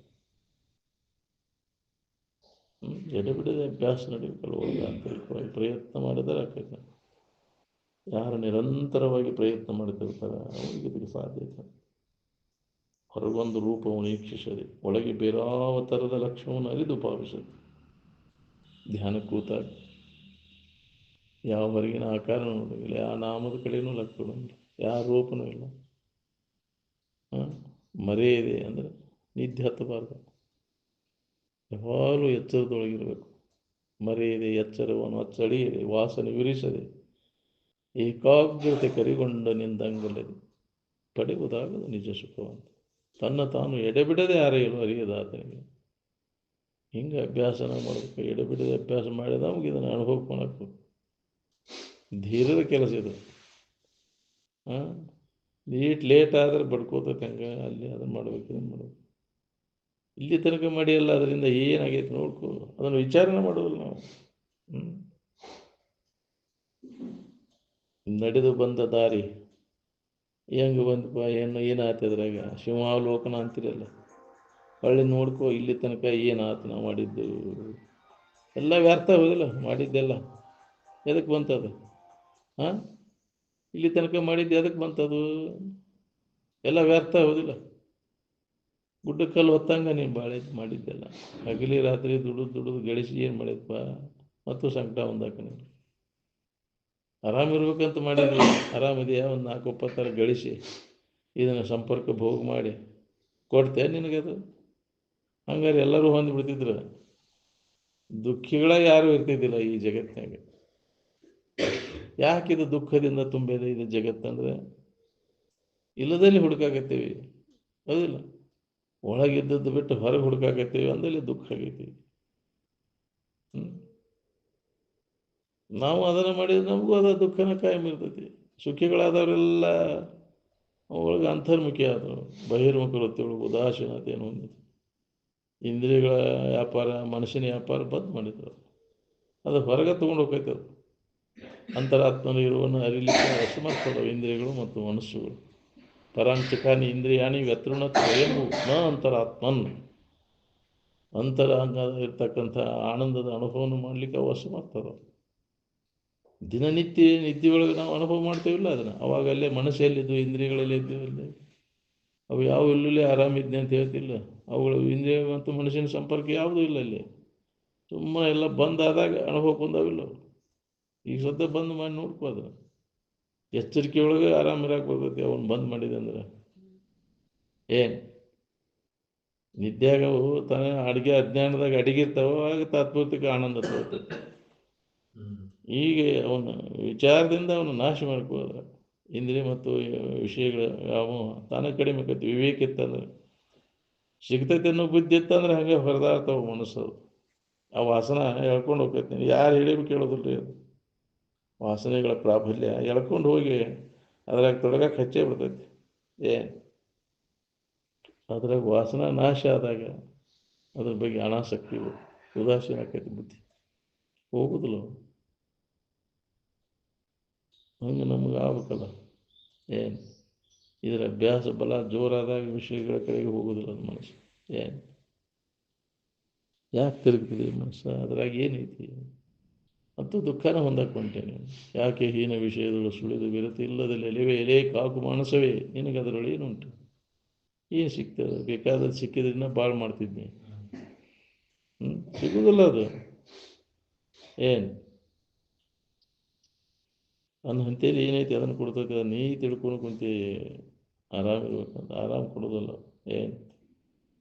ಎಡೆಬಿಡದೆ ಅಭ್ಯಾಸ ನಡೆಯಬೇಕಲ್ಲ. ಆಂತರಿಕವಾಗಿ ಪ್ರಯತ್ನ ಮಾಡಿದರೆ ಆಕೈತೆ. ಯಾರು ನಿರಂತರವಾಗಿ ಪ್ರಯತ್ನ ಮಾಡ್ತಿರ್ತಾರೆ ಅವರಿಗೆ ಇದಕ್ಕೆ ಸಾಧ್ಯತೆ. ಹೊರಗೊಂದು ರೂಪವನ್ನು ವೀಕ್ಷಿಸದೆ ಒಳಗೆ ಬೇರಾವ ಥರದ ಲಕ್ಷ್ಯವನ್ನು ಅರಿದು ಭಾವಿಸದೆ ಧ್ಯಾನ ಕೂತಾಗ ಯಾವ ಹೊರಗಿನ ಆಕಾರ ನೋಡೋದಿಲ್ಲ, ಯಾವ ನಾಮದ ಕಡೆಯೂ ಲಕ್ಷ್ಯ ಕೊಡೋಂಗಿಲ್ಲ, ಯಾವ ರೂಪನೂ ಇಲ್ಲ. ಮರೆಯಿದೆ ಅಂದರೆ ನಿದ್ದೆ ಹತ್ತಬಾರ್ದು. ಯಾವಾಗಲೂ ಎಚ್ಚರದೊಳಗಿರಬೇಕು. ಮರೆಯಿದೆ ಎಚ್ಚರವನ್ನು ಅಚ್ಚಳಿಯದೆ ವಾಸನೆ ವಿರಿಸದೆ ಏಕಾಗ್ರತೆ ಕರಿಗೊಂಡ ನಿಂದಂಗಲ್ಲದೆ ಪಡೆಯುವುದಾಗದು ನಿಜ ಸುಖವಂತ ತನ್ನ ತಾನು ಎಡೆಬಿಡದೆ ಯಾರೇನು ಅರಿಯದಾತನಿಗೆ. ಹಿಂಗೆ ಅಭ್ಯಾಸನ ಮಾಡಬೇಕು. ಎಡೆಬಿಡದೆ ಅಭ್ಯಾಸ ಮಾಡಿದ ನಮಗೆ ಇದನ್ನು ಅನುಭವಕ್ಕೆ ಮಾಡಬೇಕು. ಧೀರದ ಕೆಲಸ ಇದು. ಲೇಟ್ ಆದರೆ ಬಡ್ಕೋತೈತೆ. ಹಂಗೆ ಅಲ್ಲಿ ಅದನ್ನು ಮಾಡ್ಬೇಕು, ಇದನ್ನು ಮಾಡ್ಬೇಕು. ಇಲ್ಲಿ ತನಕ ಮಾಡಿಯಲ್ಲ, ಅದರಿಂದ ಏನಾಗೈತೆ ನೋಡ್ಕೊ. ಅದನ್ನು ವಿಚಾರಣೆ ಮಾಡೋದಿಲ್ಲ ನಾವು. ನಡೆದು ಬಂದ ದಾರಿ ಹೆಂಗೆ ಬಂದಪ್ಪ, ಏನಾಯ್ತು ಅದ್ರಾಗ ಶಿವಾವಲೋಕನ ಅಂತಿರಲ್ಲ. ಹೊಳ್ಳಿ ನೋಡ್ಕೊ, ಇಲ್ಲಿ ತನಕ ಏನಾಯ್ತು ನಾವು ಮಾಡಿದ್ದು ಎಲ್ಲ ವ್ಯರ್ಥ ಹೋದಿಲ್ಲ. ಮಾಡಿದ್ದೆಲ್ಲ ಎದಕ್ಕೆ ಬಂತದು? ಇಲ್ಲಿ ತನಕ ಮಾಡಿದ್ದು ಎದಕ್ಕೆ ಬಂತದು? ಎಲ್ಲ ವ್ಯರ್ಥ ಹೋದಿಲ್ಲ. ಗುಡ್ಡಕ್ಕಲ್ಲಿ ಹೊತ್ತಂಗ ನೀನು ಬಾಳೆ ಮಾಡಿದ್ದೆಲ್ಲ ಹಗಲಿ ರಾತ್ರಿ ದುಡಿದು ಗಳಿಸಿ ಏನು ಮಾಡಿದಪ್ಪ? ಮತ್ತು ಸಂಕಟ ಒಂದಾಕ ನೀನು ಆರಾಮಿರ್ಬೇಕಂತ ಮಾಡಿದ್ವಿ. ಆರಾಮಿದೆಯಾ? ಒಂದು 4-20 ಗಳಿಸಿ ಇದನ್ನು ಸಂಪರ್ಕ ಭೋಗ ಮಾಡಿ ಕೊಡ್ತೇ ನಿನಗದು? ಹಂಗಾರೆ ಎಲ್ಲರೂ ಹೊಂದ್ಬಿಡ್ತಿದ್ರು. ದುಃಖಿಗಳ ಯಾರೂ ಇರ್ತಿದ್ದಿಲ್ಲ ಈ ಜಗತ್ತಿನಾಗ. ಯಾಕಿದು ದುಃಖದಿಂದ ತುಂಬಿದೆ ಇದು ಜಗತ್ತಂದ್ರೆ? ಇಲ್ಲದಲ್ಲಿ ಹುಡುಕಾಕತ್ತೀವಿ, ಹೌದಿಲ್ಲ? ಒಳಗಿದ್ದದ್ದು ಬಿಟ್ಟು ಹೊರಗೆ ಹುಡುಕಾಕತ್ತೀವಿ ಅಂದಲ್ಲಿ ದುಃಖ ಆಗೈತಿ. ನಾವು ಅದನ್ನು ಮಾಡಿದ್ರೆ ನಮಗೂ ಅದ ದುಃಖನ ಕಾಯಂ ಇರ್ತೈತಿ. ಸುಖಿಗಳಾದವರೆಲ್ಲ ಅವುಗಳಿಗೆ ಅಂತರ್ಮುಖಿ ಆದವು. ಬಹಿರ್ಮುಖ ವೃತ್ತಿಯೊಳಗೆ ಉದಾಸೀನತೆಯನ್ನು ಹೊಂದಿತು. ಇಂದ್ರಿಯಗಳ ವ್ಯಾಪಾರ, ಮನಸ್ಸಿನ ವ್ಯಾಪಾರ ಬಂದ್ ಮಾಡಿದ್ರು. ಅದು ಹೊರಗೆ ತೊಗೊಂಡು ಹೋಗ್ತೈತೆ. ಅದು ಅಂತರಾತ್ಮನ ಇರುವನ್ನು ಅರಿಲಿಕ್ಕೆ ಅಸಮರ್ಥದವು ಇಂದ್ರಿಯಗಳು ಮತ್ತು ಮನಸ್ಸುಗಳು. ಪರಾಂಚಕಾನಿ ಇಂದ್ರಿಯಾಣಿ ವ್ಯತೃಣ ತ್ರಯಮು ನ ಅಂತರಾತ್ಮನ್. ಅಂತರಾಂಗ ಇರ್ತಕ್ಕಂಥ ಆನಂದದ ಅನುಭವವನ್ನು ಮಾಡಲಿಕ್ಕೆ ಅವು ಅಸಮರ್ಥದವು. ದಿನನಿತ್ಯ ನಿದ್ದೆಯೊಳಗೆ ನಾವು ಅನುಭವ ಮಾಡ್ತೇವಿಲ್ಲ ಅದನ್ನು. ಅವಾಗ ಅಲ್ಲೇ ಮನಸ್ಸಲ್ಲಿದ್ದು ಇಂದ್ರಿಯಗಳಲ್ಲಿ ಇದ್ದೀವಿ. ಅಲ್ಲೇ ಅವು ಯಾವ ಎಲ್ಲೇ ಆರಾಮಿದ್ದೆ ಅಂತ ಹೇಳ್ತಿಲ್ಲ. ಅವುಗಳು ಇಂದ್ರಿಯ ಮತ್ತು ಮನಸ್ಸಿನ ಸಂಪರ್ಕ ಯಾವುದೂ ಇಲ್ಲ ಅಲ್ಲಿ. ಸುಮ್ಮನೆ ಎಲ್ಲ ಬಂದಾದಾಗ ಅನುಭವ ಬಂದಾವಿಲ್ಲ. ಈಗ ಸದ್ಯ ಬಂದ್ ಮಾಡಿ ನೋಡ್ಕೋ. ಅದು ಎಚ್ಚರಿಕೆ ಒಳಗೆ ಆರಾಮಿರಾಕ್ ಬರ್ತೈತಿ. ಅವನು ಬಂದ್ ಮಾಡಿದೆ ಅಂದ್ರೆ ಏನು ನಿದ್ಯಾಗ ತಾನೇ ಅಡುಗೆ ಅಜ್ಞಾನದಾಗ ಅಡಿಗಿರ್ತಾವ. ಆಗ ತಾತ್ಪೂರ್ತಿಕ ಆನಂದ ತಗೋತೈತಿ. ಈಗ ಅವನ ವಿಚಾರದಿಂದ ಅವನು ನಾಶ ಮಾಡ್ಕೋದ್ರ ಇಂದ್ರಿಯ ಮತ್ತು ವಿಷಯಗಳ ಯಾವ ತಾನೇ ಕಡಿಮೆ ಆಕೈತಿ. ವಿವೇಕ ಇತ್ತಂದ್ರೆ ಸಿಗ್ತೈತೆ ಅನ್ನೋ ಬುದ್ಧಿ ಇತ್ತಂದ್ರೆ ಹಂಗೆ ಹೊರದಾಡ್ತಾವ ಮನಸ್ಸು. ಆ ವಾಸನ ಎಳ್ಕೊಂಡು ಹೋಗ್ತೈತಿ. ಯಾರು ಹೇಳಿದ್ರು ಕೇಳೋದಿಲ್ಲ. ಅದು ವಾಸನೆಗಳ ಪ್ರಾಬಲ್ಯ ಎಳ್ಕೊಂಡು ಹೋಗಿ ಅದ್ರಾಗ ತೊಡಗಕ್ಕೆ ಹಚ್ಚೇ ಬಿಡ್ತೈತಿ. ಏನು ಅದ್ರಾಗ ವಾಸನ ನಾಶ ಆದಾಗ ಅದ್ರ ಬಗ್ಗೆ ಅನಾಸಕ್ತಿ ಉದಾಸೀನ ಆಕೈತಿ. ಬುದ್ಧಿ ಹೋಗುದಿಲ್ಲ. ಹಂಗೆ ನಮಗೆ ಆಗ್ಬೇಕಲ್ಲ. ಏನು ಇದರ ಅಭ್ಯಾಸ ಬಲ ಜೋರಾದಾಗ ವಿಷಯಗಳ ಕಡೆಗೆ ಹೋಗೋದಿಲ್ಲ ಅದು ಮನಸ್ಸು. ಏನು ಯಾಕೆ ತಿರುಗ್ತದೆ ಮನಸ್ಸು? ಅದ್ರಾಗ ಏನೈತಿ? ಮತ್ತು ದುಃಖನ ಹೊಂದಕ್ಕೆ ಹೊಂಟೇನೆ. ಯಾಕೆ ಹೀನ ವಿಷಯಗಳು ಸುಳಿದು ವಿರತಿ ಇಲ್ಲದಲ್ಲಿ ಎಲೆವೇ ಎಲೆ ಕಾಕು ಮಾನಸವೇ ನಿನಗೆ ಅದರೊಳಗೆ ಏನುಂಟು? ಏನು ಸಿಗ್ತದೆ? ಬೇಕಾದ್ರೆ ಸಿಕ್ಕಿದ್ರನ್ನ ಭಾಳ ಮಾಡ್ತಿದ್ನಿ. ಸಿಗುವುದಿಲ್ಲ ಅದು. ಏನು ನನ್ನ ಹಂತೇಲಿ ಏನೈತಿ ಅದನ್ನು ಕೊಡ್ತೈತೆ. ನೀ ತಿಳ್ಕೊಂಡು ಕುಂತು ಆರಾಮಿರ್ಬೇಕಂತ ಆರಾಮ್ ಕೊಡೋದಿಲ್ಲ. ಏನು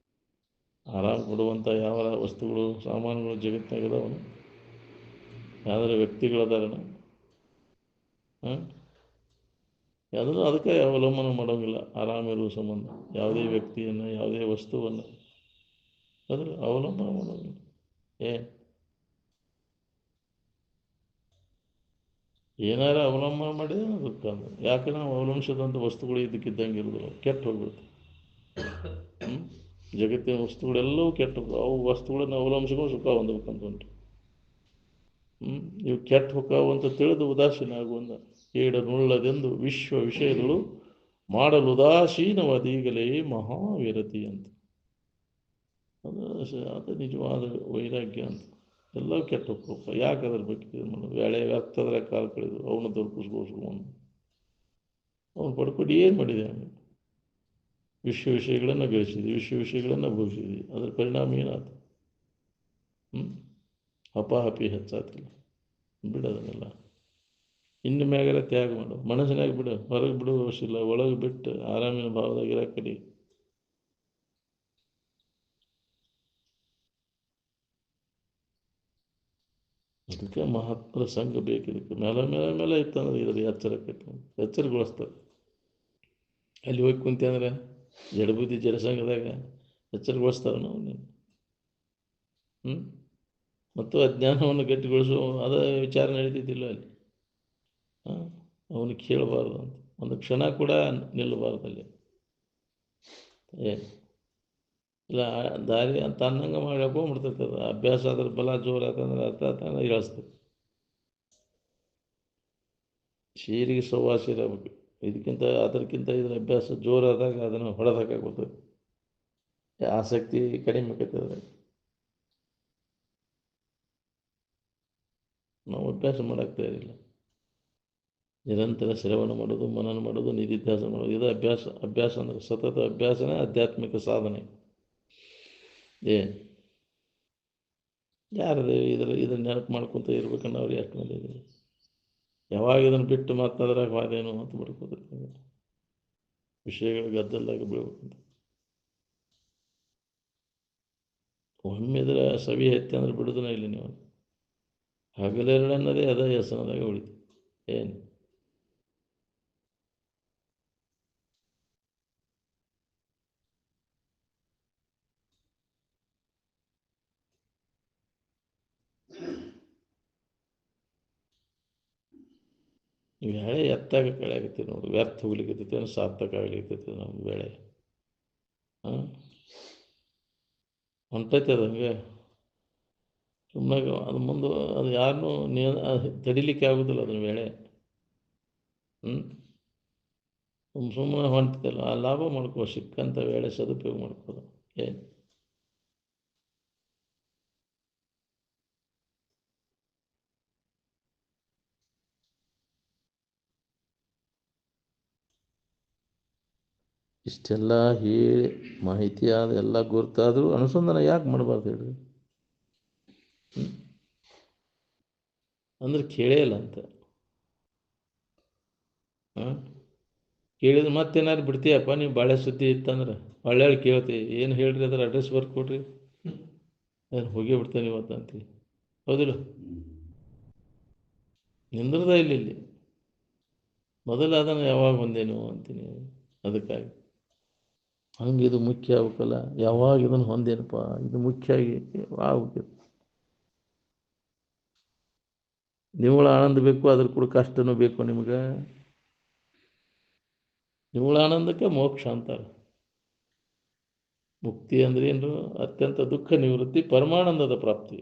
ಆರಾಮ್ ಕೊಡುವಂಥ ಯಾವ ವಸ್ತುಗಳು ಸಾಮಾನುಗಳು ಜಗತ್ತಿನಾಗದವನು? ಯಾವ್ದಾರ ವ್ಯಕ್ತಿಗಳದಾರಣ? ಯಾವುದೂ ಅದಕ್ಕೆ ಅವಲಂಬನೆ ಮಾಡೋಂಗಿಲ್ಲ. ಆರಾಮಿರುವ ಸಂಬಂಧ ಯಾವುದೇ ವ್ಯಕ್ತಿಯನ್ನು ಯಾವುದೇ ವಸ್ತುವನ್ನು ಅದ್ರ ಅವಲಂಬನೆ ಮಾಡೋಂಗಿಲ್ಲ. ಏನು ಏನಾರ ಅವಲಂಬನೆ ಮಾಡಿದ್ರೆ ದುಃಖ. ಅಂದ್ರೆ ಯಾಕೆ ನಾವು ಅವಲಂಬಿಸಿದಂಥ ವಸ್ತುಗಳು ಇದಕ್ಕಿದ್ದಂಗೆ ಇರೋದಿಲ್ಲ, ಕೆಟ್ಟು ಹೋಗ್ಬೇಕು. ಜಗತ್ತಿನ ವಸ್ತುಗಳೆಲ್ಲವೂ ಕೆಟ್ಟು ಅವು ವಸ್ತುಗಳನ್ನು ಅವಲಂಬಿಸಿಕೊಂಡು ಸುಖ ಹೊಂದಬೇಕಂತ ಉಂಟು. ಇವು ಕೆಟ್ಟ ಹೊಕ್ಕಾವು ಅಂತ ತಿಳಿದು ಉದಾಸೀನ ಆಗುವಂದ ಕೇಡನುಳ್ಳದೆಂದು ವಿಶ್ವ ವಿಷಯಗಳು ಮಾಡಲು ಉದಾಸೀನವಾದೀಗಲೇ ಮಹಾವಿರತಿ ಅಂತ. ಅದು ನಿಜವಾದ ವೈರಾಗ್ಯ ಅಂತ. ಎಲ್ಲವೂ ಕೆಟ್ಟ ಹೋಗ್ಬೇಕು. ಯಾಕೆ ಅದ್ರ ಬಗ್ಗೆ ಇದು ಮಾಡೋದು? ವ್ಯಾಳೆ ವ್ಯರ್ಥದ್ರ ಕಾಲ ಕಳೆದು ಅವನು ದೊರಕಿಸ್ಕೊಂಡು ಅವನು ಪಡ್ಕೊಂಡು ಏನು ಮಾಡಿದೆ? ವಿಶ್ವ ವಿಷಯಗಳನ್ನು ಗಳಿಸಿದ್ವಿ, ವಿಶ್ವ ವಿಷಯಗಳನ್ನು ಭೋಗಿಸಿದ್ವಿ. ಅದರ ಪರಿಣಾಮ ಏನಾಯ್ತು? ಹಪಾಹಪಿ ಹೆಚ್ಚಾತಿಲ್ಲ. ಬಿಡೋದನ್ನೆಲ್ಲ ಇನ್ನು ಮ್ಯಾಗೆಲ್ಲ ತ್ಯಾಗ ಮಾಡು. ಮನಸ್ಸಿನಾಗ ಬಿಡು, ಹೊರಗೆ ಬಿಡು ಅವಶ್ಯಿಲ್ಲ. ಒಳಗೆ ಬಿಟ್ಟು ಆರಾಮಿನ ಭಾವದಾಗಿರ ಕಡೆ. ಅದಕ್ಕೆ ಮಹಾತ್ಮರ ಸಂಘ ಬೇಕು. ಇದಕ್ಕೆ ಮೇಲೆ ಮೇಲೆ ಮೇಲೆ ಇತ್ತಂದ್ರೆ ಇದ್ರ ಎಚ್ಚರಕ್ಕೈತೆ, ಎಚ್ಚರಗೊಳಿಸ್ತದೆ. ಅಲ್ಲಿ ಹೋಗಿ ಕುಂತೆ ಅಂದ್ರೆ ಜಡಬುದ್ಧಿ ಜನಸಂಘದಾಗ ಎಚ್ಚರಗೊಳಿಸ್ತಾರೆ ನಾವು ನೀನು. ಮತ್ತು ಅಜ್ಞಾನವನ್ನು ಗಟ್ಟಿಗೊಳಿಸುವ ಅದ ವಿಚಾರ ನಡೀತಿದ್ದಿಲ್ಲ ಅಲ್ಲಿ. ಅವನು ಕೇಳಬಾರ್ದು ಅಂತ ಒಂದು ಕ್ಷಣ ಕೂಡ ನಿಲ್ಲಬಾರ್ದಲ್ಲಿ. ಏನು ಇಲ್ಲ ದಾರಿ ಅಂತ ಅನ್ನಂಗೆ ಮಾಡಿ ಹಾಕೊಂಡ್ಬಿಡ್ತೈತೆ. ಅದು ಅಭ್ಯಾಸ ಅದ್ರ ಬಲ ಜೋರು ಆತಂದ್ರೆ ಅರ್ಥ ಹೇಳಿಸ್ತದೆ. ಶೀರಿಗೆ ಸವಾಸ ಇರಬೇಕು. ಇದಕ್ಕಿಂತ ಅದಕ್ಕಿಂತ ಇದ್ರ ಅಭ್ಯಾಸ ಜೋರಾದಾಗ ಅದನ್ನು ಹೊಡೆದಾಕಬೇಕು. ಆಸಕ್ತಿ ಕಡಿಮೆ ಆಕೈತೆ ಅದ್ರಾಗ. ನಾವು ಅಭ್ಯಾಸ ಮಾಡೋಕ್ಕೆ ತಯಾರಿಲ್ಲ. ನಿರಂತರ ಶ್ರವಣ ಮಾಡೋದು, ಮನನ ಮಾಡೋದು, ನಿಧಿಧ್ಯಾಸ ಮಾಡೋದು, ಇದು ಅಭ್ಯಾಸ. ಅಭ್ಯಾಸ ಅಂದರೆ ಸತತ ಅಭ್ಯಾಸನೇ ಆಧ್ಯಾತ್ಮಿಕ ಸಾಧನೆ. ಏನು ಯಾರದು ಇದನ್ನು ನೆನಪು ಮಾಡ್ಕೊತ ಇರ್ಬೇಕನ್ನ ಅವ್ರು ಎಷ್ಟು ಮಂದಿ ಇದ್ದಾರೆ? ಯಾವಾಗ ಇದನ್ನು ಬಿಟ್ಟು ಮಾತನಾದ್ರಾಗ ವಾದೇನು ಅಂತ ಬಿಡ್ಕೋಬೇಕು. ವಿಷಯಗಳು ಗದ್ದಲ್ದಾಗ ಬೀಳ್ಬೇಕಂತ ಒಮ್ಮೆದ್ರ ಸವಿ ಎತ್ತಿ ಅಂದ್ರೆ ಬಿಡುದನ ಇಲ್ಲಿ ನೀವು. ಹಗಲೆರಡನ್ನದೇ ಅದ ಹೆಸನದಾಗ ಉಳಿತು. ಏನು ವೇಳೆ ಎತ್ತಾಗ ಕಳೆಯಾಗತ್ತೀವಿ ನೋಡಿ, ವ್ಯರ್ಥ ಹೋಗ್ಲಿಕ್ಕತ್ತೈತಿ ಅಂದ್ರೆ ಸಾರ್ಥಕ ಆಗ್ಲಿಕ್ಕತ್ತೈತಿ ನಮ್ಗೆ ವೇಳೆ. ಹಾಂ, ಹೊಂಟೈತೆ ಅದು ಹಂಗೆ ಸುಮ್ಮನೆ. ಅದು ಮುಂದೆ ಅದು ಯಾರನ್ನೂ ತಡಿಲಿಕ್ಕೆ ಆಗೋದಿಲ್ಲ ಅದನ್ನ ವೇಳೆ. ಹ್ಞೂ, ಸುಮ್ಮನೆ ಹೊಂಟಿದ್ದಲ್ಲ, ಆ ಲಾಭ ಮಾಡ್ಕೋ, ಸಿಕ್ಕಂಥ ವೇಳೆ ಸದುಪಯೋಗ ಮಾಡ್ಕೋದು. ಏನು ಇಷ್ಟೆಲ್ಲ ಹೇಳಿ ಮಾಹಿತಿ ಆದ ಎಲ್ಲ ಗುರ್ತಾದರೂ ಅನುಸಂಧಾನ ಯಾಕೆ ಮಾಡಬಾರ್ದು ಹೇಳ್ರಿ? ಅಂದ್ರೆ ಕೇಳೇ ಇಲ್ಲ ಅಂತ. ಹಾಂ, ಕೇಳಿದ್ರೆ ಮತ್ತೇನಾದ್ರು ಬಿಡ್ತೀಯಪ್ಪ ನೀವು? ಬಾಳೆ ಸುದ್ದಿ ಇತ್ತಂದ್ರೆ ಒಳ್ಳೆ ಕೇಳ್ತಿ, ಏನು ಹೇಳ್ರಿ ಅದ್ರ ಅಡ್ರೆಸ್ ಬರ್ಕೊಡ್ರಿ, ಅದನ್ನು ಹೋಗಿ ಬಿಡ್ತೇನೆ ಇವತ್ತು ಅಂತೀವಿ. ಹೌದಿಲ್ಲ? ನಿಂದ್ರದ ಇಲ್ಲಿ ಮೊದಲು ಅದನ್ನು ಯಾವಾಗ ಹೊಂದೇನು ಅಂತೀನಿ. ಅದಕ್ಕಾಗಿ ಹಂಗೆ ಇದು ಮುಖ್ಯ ಆಗ್ಬೇಕಲ್ಲ, ಯಾವಾಗ ಇದನ್ನು ಹೊಂದೇನಪ್ಪ, ಇದು ಮುಖ್ಯ ಆಗಿ ಆಗ್ಬೇಕು. ನಿವ್ವಳ ಆನಂದ ಬೇಕು, ಅದ್ರ ಕೂಡ ಕಷ್ಟನೂ ಬೇಕು ನಿಮ್ಗೆ. ನಿವ್ವಳ ಆನಂದಕ್ಕೆ ಮೋಕ್ಷ ಅಂತಾರೆ. ಮುಕ್ತಿ ಅಂದ್ರೆ ಏನು? ಅತ್ಯಂತ ದುಃಖ ನಿವೃತ್ತಿ, ಪರಮಾನಂದದ ಪ್ರಾಪ್ತಿ.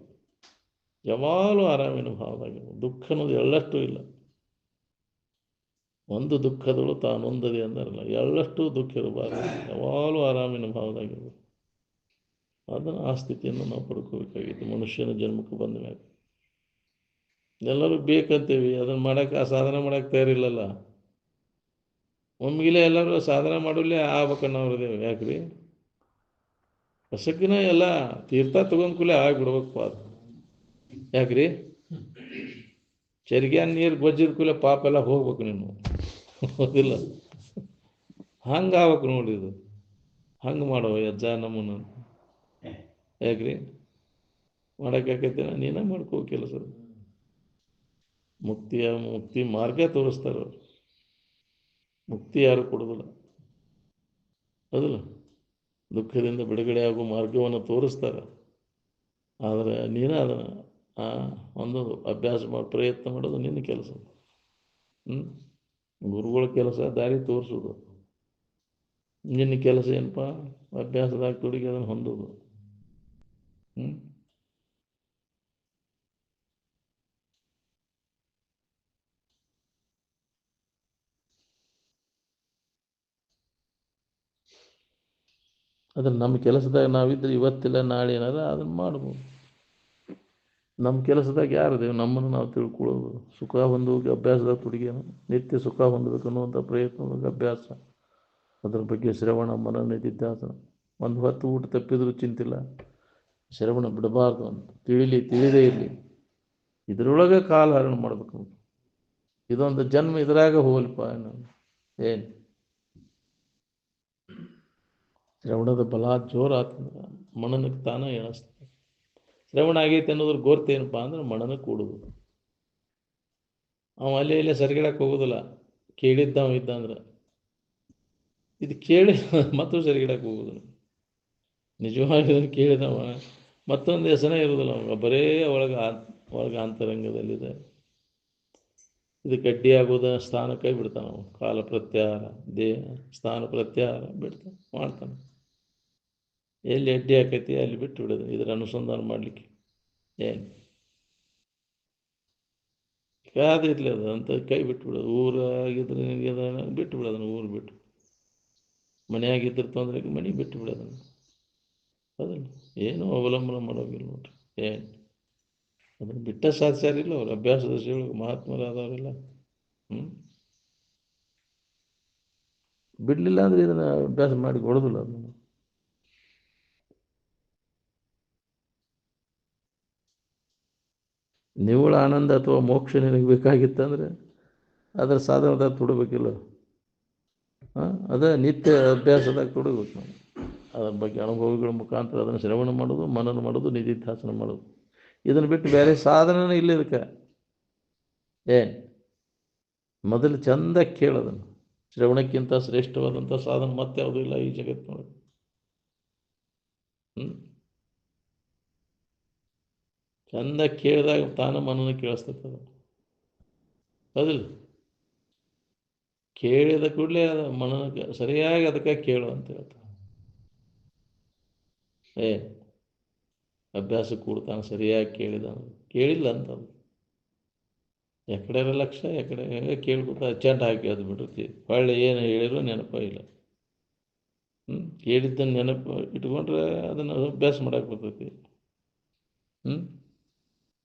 ಯಾವಾಗಲೂ ಆರಾಮಿನ ಭಾವದಾಗ, ದುಃಖ ಅನ್ನೋದು ಎಳ್ಳಷ್ಟು ಇಲ್ಲ. ಒಂದು ದುಃಖದಳು ತಾನೊಂದದೆ ಅಂದಾರಲ್ಲ, ಎಳ್ಳಷ್ಟು ದುಃಖ ಇರಬಾರ್ದು, ಯಾವಾಗಲೂ ಆರಾಮಿನ ಭಾವದಾಗಿರ್ಬೇಕು. ಅದನ್ನು ಆ ಸ್ಥಿತಿಯನ್ನು ನಾವು ಪಡ್ಕೋಬೇಕಾಗಿತ್ತು ಮನುಷ್ಯನ ಜನ್ಮಕ್ಕೆ ಬಂದ ಮೇಲೆ. ಎಲ್ಲರೂ ಬೇಕಂತೀವಿ, ಅದನ್ನು ಮಾಡೋಕ್ಕೆ, ಆ ಸಾಧನೆ ಮಾಡೋಕ್ಕೆ ತಯಾರಿಲ್ಲಲ್ಲ. ಒಮ್ಮಿಗಿಲೆ ಎಲ್ಲರೂ ಸಾಧನೆ ಮಾಡಲೇ ಆಗ್ಬೇಕನ್ನೋರದೇವು ಯಾಕ್ರಿ? ಹೊಸಕಿನ ಎಲ್ಲ ತೀರ್ಥ ತಗೊಂಡ್ ಕೂಲೆ ಆಗಿಬಿಡ್ಬೇಕು ಅದು. ಯಾಕ್ರಿ? ಚರಿಗ್ಯಾನ ನೀರು ಗೊಜ್ಜಿದ ಕೂಲೆ ಪಾಪ ಎಲ್ಲ ಹೋಗ್ಬೇಕು ನೀನು. ಹೋದಿಲ್ಲ? ಹಂಗೆ ಆಗ್ಬೇಕು ನೋಡಿ ಇದು. ಹಂಗೆ ಮಾಡೋ ಅಜ್ಜ ನಮ್ಮನ್ನು. ಯಾಕ್ರಿ? ಮಾಡೋಕ್ಕಾಕೈತೆ? ನೀನೇ ಮಾಡ್ಕೋ ಕೆಲಸ. ಮುಕ್ತಿ ಮಾರ್ಗ ತೋರಿಸ್ತಾರೆ. ಮುಕ್ತಿ ಯಾರು ಕೊಡೋದಿಲ್ಲ. ಹೌದಿಲ್ಲ? ದುಃಖದಿಂದ ಬಿಡುಗಡೆ ಆಗೋ ಮಾರ್ಗವನ್ನು ತೋರಿಸ್ತಾರೆ. ಆದರೆ ನೀನು ಅದನ್ನು ಒಂದು ಅಭ್ಯಾಸ ಮಾಡಿ ಪ್ರಯತ್ನ ಮಾಡೋದು ನಿನ್ನ ಕೆಲಸ. ಗುರುಗಳ ಕೆಲಸ ದಾರಿ ತೋರಿಸೋದು. ನಿನ್ನ ಕೆಲಸ ಏನಪ್ಪ? ಅಭ್ಯಾಸದಾಗ ತೊಡಗಿ ಅದನ್ನು ಹೊಂದೋದು. ಅದ್ರ ನಮ್ಮ ಕೆಲಸದಾಗ ನಾವಿದ್ರೆ ಇವತ್ತಿಲ್ಲ ನಾಳೆ ಏನಾರ ಅದನ್ನು ಮಾಡ್ಬೋದು. ನಮ್ಮ ಕೆಲಸದಾಗ ಯಾರದೇವು? ನಮ್ಮನ್ನು ನಾವು ತಿಳ್ಕೊಳ್ಳೋದು, ಸುಖ ಹೊಂದೋಗಿ ಅಭ್ಯಾಸದಾಗ ತೊಡಗೇನು, ನಿತ್ಯ ಸುಖ ಹೊಂದಬೇಕು ಅನ್ನುವಂಥ ಪ್ರಯತ್ನದಾಗ ಅಭ್ಯಾಸ, ಅದ್ರ ಬಗ್ಗೆ ಶ್ರವಣ ಮನನ ನಿಧಿಧ್ಯಾಸನ. ಒಂದು ಹೊತ್ತು ಊಟ ತಪ್ಪಿದ್ರೂ ಚಿಂತಿಲ್ಲ, ಶ್ರವಣ ಬಿಡಬಾರ್ದು ಅಂತ ತಿಳಿದೇ ಇರಲಿ, ಇದರೊಳಗೆ ಕಾಲ ಹರಣ ಮಾಡ್ಬೇಕು. ಇದೊಂದು ಜನ್ಮ ಇದ್ರಾಗ ಹೋಗಲ್ಪ ಏನು? ಶ್ರವಣದ ಬಲ ಜೋರು ಆತಂದ್ರೆ ಮನನಕ್ಕೆ ತಾನೇ ಎಣಿಸ್ತದೆ. ಶ್ರವಣ ಆಗೈತೆ ಅನ್ನೋದ್ರ ಗೊತ್ತೇನಪ್ಪ ಅಂದ್ರೆ ಮನನ ಕೂಡುದು. ಅವ ಅಲ್ಲೇ ಇಲ್ಲೇ ಸರಿಗಿಡಕ್ಕೆ ಹೋಗೋದಿಲ್ಲ, ಕೇಳಿದ್ದವ ಇದ್ದಂದ್ರೆ. ಇದು ಕೇಳಿ ಮತ್ತೊಂದು ಸರಿಗಿಡಕ್ಕೆ ಹೋಗೋದು. ನಿಜವಾಗಿ ಕೇಳಿದವ ಮತ್ತೊಂದು ಹೆಸರೇ ಇರೋದಿಲ್ಲ ಅವಾಗ, ಬರೇ ಒಳಗೆ ಅಂತರಂಗದಲ್ಲಿದೆ. ಇದು ಗಡ್ಡಿ ಆಗೋದ ಸ್ಥಾನ ಕೈ ಬಿಡ್ತಾನೆ ಅವನು. ಕಾಲ ಪ್ರತ್ಯಾಹಾರ, ದೇಹ ಸ್ಥಾನ ಪ್ರತ್ಯಾಹಾರ ಬಿಡ್ತಾನೆ, ಮಾಡ್ತಾನೆ. ಎಲ್ಲಿ ಅಡ್ಡಿ ಆಕೈತಿ ಅಲ್ಲಿ ಬಿಟ್ಟು ಬಿಡೋದು, ಇದರ ಅನುಸಂಧಾನ ಮಾಡಲಿಕ್ಕೆ. ಏನು ಕಾದಿರ್ಲಿ ಅದು ಅಂತ ಕೈ ಬಿಟ್ಟು ಬಿಡೋದು. ಊರಾಗಿದ್ರೆ ನಿನಗೆ ಬಿಟ್ಟು ಬಿಡೋದನ್ನು, ಊರು ಬಿಟ್ಟು. ಮನೆಯಾಗಿದ್ದರೆ ತೊಂದರೆ, ಮನೆ ಬಿಟ್ಟು ಬಿಡೋದನ್ನು. ಅದನ್ನು ಏನೂ ಅವಲಂಬನೆ ಮಾಡೋಗಿಲ್ಲ ನೋಡ್ರಿ. ಏನು ಅದನ್ನು ಬಿಟ್ಟ ಸಾಧ್ಯಾರಿಲ್ಲ ಅವ್ರು, ಅಭ್ಯಾಸದ ಶಿವಳಿಗೆ ಮಹಾತ್ಮರಾದವರೆಲ್ಲ. ಬಿಡಲಿಲ್ಲ ಅಂದರೆ ಇದನ್ನು ಅಭ್ಯಾಸ ಮಾಡಿ ಕೊಡೋದಿಲ್ಲ ಅದನ್ನು. ನಿವ್ವಳ ಆನಂದ ಅಥವಾ ಮೋಕ್ಷ ನಿನಗೆ ಬೇಕಾಗಿತ್ತಂದರೆ ಅದರ ಸಾಧನದಾಗ ತೊಡಬೇಕಿಲ್ಲ. ಅದೇ ನಿತ್ಯ ಅಭ್ಯಾಸದಾಗ ತೊಡಬೇಕು ನಾವು. ಅದರ ಬಗ್ಗೆ ಅನುಭವಗಳ ಮುಖಾಂತರ ಅದನ್ನು ಶ್ರವಣ ಮಾಡೋದು, ಮನನ ಮಾಡೋದು, ನಿಧಿಧ್ಯಾಸನ ಮಾಡೋದು. ಇದನ್ನು ಬಿಟ್ಟು ಬೇರೆ ಸಾಧನನೇ ಇಲ್ಲ ಇದಕ್ಕೆ. ಏನು ಮೊದಲು ಚಂದ ಕೇಳೋದನ್ನು. ಶ್ರವಣಕ್ಕಿಂತ ಶ್ರೇಷ್ಠವಾದಂಥ ಸಾಧನ ಮತ್ತೆ ಯಾವುದೂ ಇಲ್ಲ ಈ ಜಗತ್ತಿನೊಳಗೆ. ಚಂದ ಕೇಳಿದಾಗ ತಾನು ಮನನ ಕೇಳಿಸ್ತದೆ. ಹೌದಿಲ್ಲ? ಕೇಳಿದ ಕೂಡಲೇ ಅದು ಸರಿಯಾಗಿ ಅದಕ್ಕೆ ಕೇಳು ಅಂತ ಹೇಳ್ತಾನೆ. ಅಭ್ಯಾಸ ಕೂಡ್ತಾನೆ ಸರಿಯಾಗಿ ಕೇಳಿದ ಕೇಳಿಲ್ಲ ಅಂತ ಎಕಡೆ ಲಕ್ಷ ಎಕಡೆ ಕೇಳ್ಕೊತ ಅಚ್ಚಂಟ ಹಾಕಿ ಅದು ಬಿಡುತ್ತೆ. ಹೊಳ್ಳಿ ಏನು ಹೇಳಿದ್ರು ನೆನಪ ಇಲ್ಲ. ಕೇಳಿದ್ದನ್ನು ನೆನಪು ಇಟ್ಕೊಂಡ್ರೆ ಅದನ್ನು ಅಭ್ಯಾಸ ಮಾಡಕ್ಕೆ ಬರ್ತೈತಿ.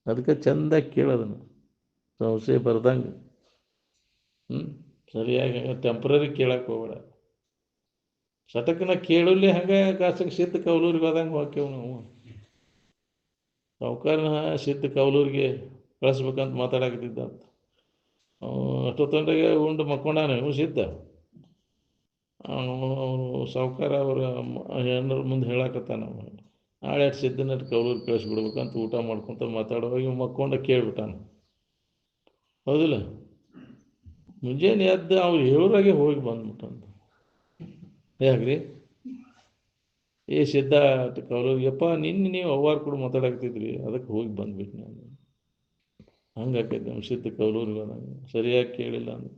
ಅದಕ್ಕೆ ಚೆಂದಾಗಿ ಕೇಳೋದನ್ನು ಸಂಶಯ ಬರ್ದಂಗೆ. ಸರಿಯಾಗಿ ಟೆಂಪ್ರರಿ ಕೇಳಕ್ಕೆ ಹೋಗ್ಬೇಡ. ಸಟಕ್ನ ಕೇಳಲಿ ಹಂಗೆ ಕಾಸಕ್ಕೆ ಸಿದ್ಧ ಕೌಲೂರಿಗೆ ಹೋದಂಗೆ ಹೋಗ್ತೇವೆ ನಾವು. ಸಾವುಕಾರನ ಸಿದ್ಧ ಕೌಲೂರಿಗೆ ಕಳಿಸ್ಬೇಕಂತ ಮಾತಾಡಕತ್ತಿದ್ದ ಅಂತ. ಅಷ್ಟೊತ್ತೊಂದಿಗೆ ಉಂಡು ಮಕ್ಕೊಂಡಾನೆ ಇವು ಸಿದ್ಧ. ಅವನು ಸಾವುಕಾರ ಅವರ ಹೆಣ್ಣರ ಮುಂದೆ ಹೇಳಕತ್ತಾನ. ನಾಳೆ ಸಿದ್ಧನ ಕೌಲೂರಿಗೆ ಕಳಿಸ್ಬಿಡ್ಬೇಕಂತ ಊಟ ಮಾಡ್ಕೊತ ಮಾತಾಡುವಾಗ ಇವ್ ಮಕ್ಕೊಂಡ ಕೇಳ್ಬಿಟ್ಟಾನ. ಹೌದಿಲ್ಲ? ಮುಂಜಾನೆ ಎದ್ದು ಅವ್ರು ಹೇಳೋರಾಗೆ ಹೋಗಿ ಬಂದ್ಬಿಟ್ಟಂತ. ಯಾಕ್ರಿ ಸಿದ್ಧ ಕೌಲೂರಿಗೆಪ್ಪ ನಿನ್ನೆ ನೀವು ಅವ್ವಾರು ಕೂಡ ಮಾತಾಡಕತ್ತಿದ್ರಿ, ಅದಕ್ಕೆ ಹೋಗಿ ಬಂದ್ಬಿಟ್ಟು ನಾನು. ಹಂಗಾಕೈತಿ ನಾವು ಸಿದ್ಧ ಕೌಲೂರಿಗೆ ಹೋದಂಗೆ ಸರಿಯಾಗಿ ಕೇಳಿಲ್ಲ ಅಂದ್ರೆ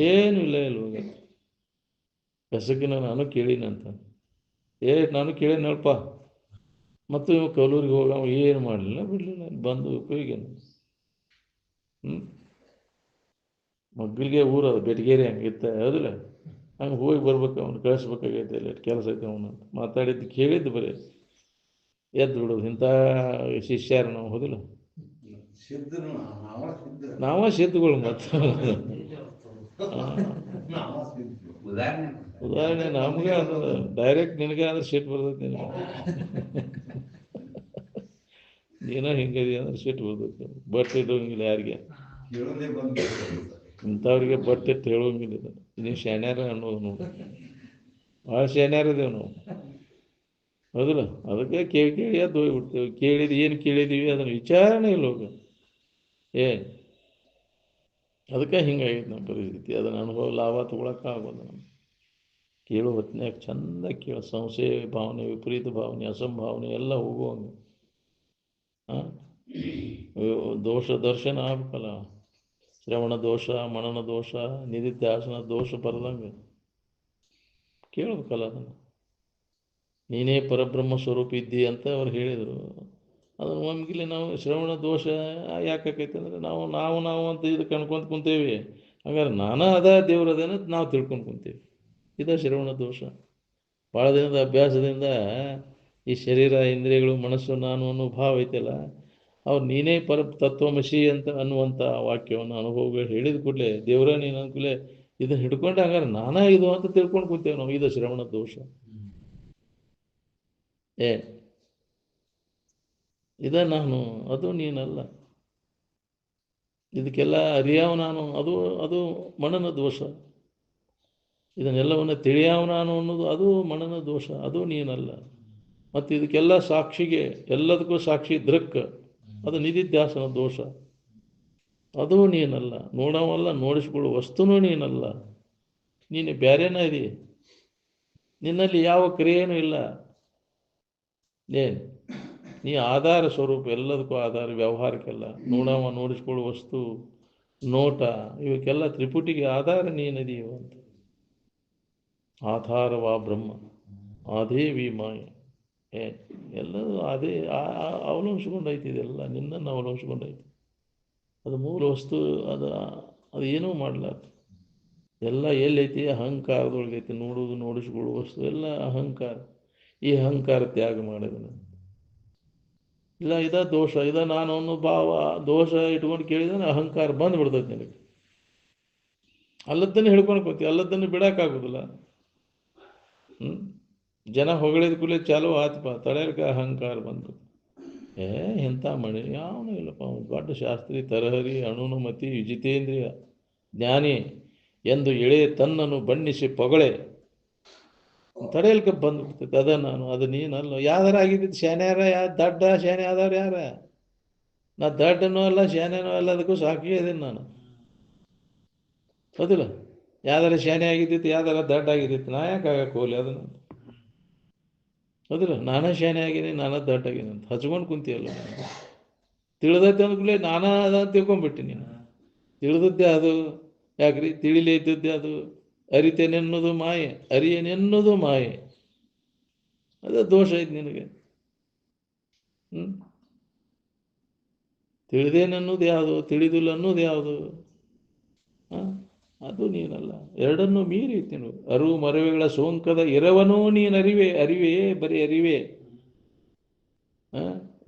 ಏನು ಇಲ್ಲ ಹೋಗ ಕಸಕಿನ ನಾನು ಕೇಳಿನಂತ. ನಾನು ಕೇಳೀನಿ ನೋಡಪ್ಪ. ಮತ್ತು ಇವು ಕೌಲೂರಿಗೆ ಹೋಗ ಏನು ಮಾಡಲಿಲ್ಲ ಬಿಡಲಿಲ್ಲ ಬಂದು ಉಪಯೋಗ. ಮಗ್ಗಲಿಗೆ ಊರು ಅದು ಬೆಟಗೇರಿ ಹಂಗಿತ್ತ ಹೌದಿಲ್ಲ? ಹಂಗೆ ಹೋಗಿ ಬರ್ಬೇಕು, ಅವ್ನು ಕಳಿಸ್ಬೇಕಾಗೈತೆ ಇಲ್ಲ ಕೆಲಸ ಐತೆ ಅವನು ಅಂತ ಮಾತಾಡಿದ್ದು ಕೇಳಿದ್ದು ಬರೀ ಎದ್ದು ಬಿಡೋದು. ಇಂಥ ಶಿಷ್ಯರು ನಾವು ಹೌದಿಲ್ಲ? ನಾವ ಸಿದ್ಧಗಳು ಮತ್ತು ಉದಾಹರಣೆ ನಮ್ಗೆ ಅಂದ್ರೆ ಡೈರೆಕ್ಟ್ ನಿನಗೆ ಅಂದ್ರೆ ಸಿಟ್ಟು ಬರ್ತೈತಿ. ನೀನ ಹಿಂಗದಿ ಅಂದ್ರೆ ಸಿಟ್ಟು ಬರ್ತೈತಿ. ಬಟ್ಟೆ ಇಡೋಂಗಿಲ್ಲ ಯಾರಿಗೆ, ಇಂಥವ್ರಿಗೆ ಬಟ್ಟೆ ಹೇಳೋಂಗಿಲ್ಲ. ನೀವು ಶಾನ್ಯಾರ ಅನ್ನೋದು ನೋಡಿ, ಭಾಳ ಶಾನ್ಯಾರದೇವು ನಾವು ಹೌದಿಲ್ಲ? ಅದಕ್ಕೆ ಕೇಳಿ ಅದು ಹೋಗ್ಬಿಡ್ತೇವೆ. ಏನು ಕೇಳಿದೀವಿ ಅದನ್ನು ವಿಚಾರಣೆ ಇಲ್ಲ ಹೋಗ. ಅದಕ್ಕೆ ಹಿಂಗಾಗೈತೆ ನಮ್ಮ ಪರಿಸ್ಥಿತಿ. ಅದನ್ನು ಅನುಭವ ಲಾಭ ತೊಗೊಳಕ್ಕೆ ಆಗೋದು. ನಮ್ಗೆ ಕೇಳೋ ಹೊತ್ತಿನಾಗ ಚಂದ ಕೇಳೋ. ಸಂಶಯ ಭಾವನೆ, ವಿಪರೀತ ಭಾವನೆ, ಅಸಂಭಾವನೆ ಎಲ್ಲ ಹೋಗುವಂಗೆ. ದೋಷ ದರ್ಶನ ಆಗ್ಬೇಕಲ್ಲ. ಶ್ರವಣ ದೋಷ, ಮನನ ದೋಷ, ನಿಧಿಧ್ಯಾಸನ ದೋಷ ಬರದಂಗೆ ಕೇಳಬೇಕಲ್ಲ. ಅದನ್ನು ನೀನೇ ಪರಬ್ರಹ್ಮ ಸ್ವರೂಪ ಇದ್ದಿ ಅಂತ ಅವ್ರು ಹೇಳಿದರು. ಅದನ್ನು ಒಮ್ಗಿಲೆ ನಾವು ಶ್ರವಣ ದೋಷ ಯಾಕಾಕೈತೆ ಅಂದರೆ ನಾವು ಅಂತ ಇದಕ್ಕೆ ಅನ್ಕೊಂತ ಕುಂತೇವಿ. ಹಾಗಾದ್ರೆ ನಾನಾ ಅದ ದೇವ್ರದೇನ ನಾವು ತಿಳ್ಕೊಂಡು ಕುಂತೇವಿ. ಇದ ಶ್ರವಣ ದೋಷ. ಭಾಳ ದಿನದ ಅಭ್ಯಾಸದಿಂದ ಈ ಶರೀರ, ಇಂದ್ರಿಯಗಳು, ಮನಸ್ಸು, ನಾನು ಅನ್ನೋ ಭಾವ ಐತಲ್ಲ, ಅವ್ರು ನೀನೇ ತತ್ವಮಸಿ ಅಂತ ಅನ್ನುವಂಥ ವಾಕ್ಯವನ್ನು ಅನುಭವಗಳು ಹೇಳಿದ ಕೂಡಲೇ ದೇವರ ನೀನು ಅನ್ಕೂಲೆ ಇದನ್ನು ಹಿಡ್ಕೊಂಡೆ ಹಂಗಾರೆ ನಾನಾ ಇದು ಅಂತ ತಿಳ್ಕೊಂಡು ಕುಂತೇವೆ ನಾವು. ಇದು ಶ್ರವಣ ದೋಷ. ಇದ ನಾನು, ಅದು ನೀನಲ್ಲ. ಇದಕ್ಕೆಲ್ಲ ಅರಿಯಾವ ನಾನು, ಅದು ಮನನ ದೋಷ. ಇದನ್ನೆಲ್ಲವನ್ನು ತಿಳಿಯಾವ ನಾನು ಅನ್ನೋದು ಅದು ಮನನ ದೋಷ, ಅದು ನೀನಲ್ಲ. ಮತ್ತು ಇದಕ್ಕೆಲ್ಲ ಸಾಕ್ಷಿಗೆ, ಎಲ್ಲದಕ್ಕೂ ಸಾಕ್ಷಿ ದೃಕ್, ಅದು ನಿಧಿಧ್ಯಾಸನ ದೋಷ, ಅದು ನೀನಲ್ಲ. ನೋಡವಲ್ಲ, ನೋಡಿಸ್ಕೊಳ್ಳೋ ವಸ್ತುನೂ ನೀನಲ್ಲ. ನೀನು ಬ್ಯಾರೇನ ಇದಿ. ನಿನ್ನಲ್ಲಿ ಯಾವ ಕ್ರಿಯೆನೂ ಇಲ್ಲ. ನೀ ಆಧಾರ ಸ್ವರೂಪ, ಎಲ್ಲದಕ್ಕೂ ಆಧಾರ, ವ್ಯವಹಾರಕ್ಕೆಲ್ಲ. ನೋಡವ, ನೋಡಿಸ್ಕೊಳ್ಳೋ ವಸ್ತು, ನೋಟ, ಇವಕ್ಕೆಲ್ಲ ತ್ರಿಪುಟಿಗೆ ಆಧಾರ ನೀನದೀವ ಅಂತ. ಆಧಾರವಾ ಬ್ರಹ್ಮ, ಆದೇವಿ ಮಾಯ. ಎಲ್ಲರೂ ಅದೇ ಅವಲಂಬಿಸ್ಕೊಂಡೈತಿ. ಇದೆಲ್ಲ ನಿನ್ನನ್ನು ಅವಲಂಬಿಸ್ಕೊಂಡೈತಿ. ಅದು ಮೂಲ ವಸ್ತು. ಅದು ಏನೂ ಮಾಡಲಾರ್ದು ಎಲ್ಲ ಎಲ್ಲೈತಿ? ಅಹಂಕಾರದೊಳಗೈತಿ. ನೋಡುವುದು, ನೋಡಿಸ್ಕೊಳ್ಳುವ ವಸ್ತು ಎಲ್ಲ ಅಹಂಕಾರ. ಈ ಅಹಂಕಾರ ತ್ಯಾಗ ಮಾಡಿದನು. ಇಲ್ಲ ಇದ ದೋಷ, ಇದ ನಾನು ಅನ್ನೋ ಭಾವ ದೋಷ ಇಟ್ಕೊಂಡು ಕೇಳಿದ್ರೆ ಅಹಂಕಾರ ಬಂದು ಬಿಡ್ತೈತೆ ನಿನಗೆ. ಅಲ್ಲದನ್ನು ಹಿಡ್ಕೊಂಡು ಕೂತಿ, ಅಲ್ಲದನ್ನು ಬಿಡೋಕ್ಕಾಗೋದಿಲ್ಲ. ಜನ ಹೊಗಳಿದ ಕೂಡಲೇ ಚಾಲು ಆತ್ಪ ತಡೆಯಲಿಕ್ಕೆ ಅಹಂಕಾರ ಬಂತು. ಎಂಥ ಮಣಿ ಯಾವನು ಇಲ್ಲಪ್ಪ. ಅವನು ದೊಡ್ಡ ಶಾಸ್ತ್ರಿ, ತರಹರಿ, ಅಣುನುಮತಿ, ವಿಜಿತೇಂದ್ರಿಯ, ಜ್ಞಾನಿ ಎಂದು ಎಳೆ ತನ್ನನ್ನು ಬಣ್ಣಿಸಿ ಪೊಗಳೆ ತಡೆಯಲಿಕ್ಕೆ ಬಂದ್ಬಿಡ್ತೈತೆ. ಅದ ನಾನು, ಅದು ನೀನಲ್ಲ. ಯಾವ್ದಾರ ಆಗಿದ್ದಿದ್ದು ಶಾನ್ಯಾರ, ದಡ್ಡ ಶಾನೆ ಆದವ್ರು ಯಾರ? ನಾ ದಡ್ಡನೂ ಅಲ್ಲ, ಶಾನ್ಯನೂ ಅಲ್ಲ, ಅದಕ್ಕೂ ಸಾಕ್ಷಿ ಇದೀನಿ ನಾನು. ಹೌದಿಲ್ಲ? ಯಾವ್ದಾರ ಶಾನೆ ಆಗಿದ್ದಿತ್ತು, ಯಾವ್ದಾರ ದಡ್ಡ ಆಗಿದ್ದಿತ್ತು, ನಾ ಯಾಕೆ ಆಗಕ್ಕೆ ಹೋಗ್ಲಿ ಅದನ್ನು? ಹೌದಿಲ್ಲ? ನಾನಾ ಶಾನೆ ಆಗೀನಿ, ನಾನಾ ದಡ್ಡ ಆಗೀನಿ ಅಂತ ಹಚ್ಕೊಂಡು ಕುಂತೀಯಲ್ಲ. ತಿಳಿದೈತೆ ಅಂದ್ಕೂಲೆ ನಾನಾ ಅದ ಅಂತ ತಿಳ್ಕೊಂಡ್ಬಿಟ್ಟು ನೀನು ತಿಳಿದದ್ದೇ ಅದು. ಯಾಕ್ರಿ ತಿಳಿಲೇ ಇದ್ದದ್ದೇ ಅದು. ಅರಿತೇನೆನ್ನೋದು ಮಾಯೆ, ಅರಿಯನೆನ್ನೋದು ಮಾಯೆ. ಅದ ದೋಷ ಐತಿ ನಿನಗೆ. ತಿಳಿದೇನನ್ನೋದು ಯಾವುದು, ತಿಳಿದಿಲ್ಲ ಅನ್ನೋದು ಯಾವುದು? ಅದು ನೀನಲ್ಲ. ಎರಡನ್ನೂ ಮೀರಿ ಐತಿ ನೀನು. ಅರಿವು ಮರವೆಗಳ ಸೋಂಕದ ಇರವನೂ ನೀನು ಅರಿವೆ, ಅರಿವೇ ಬರೀ ಅರಿವೇ.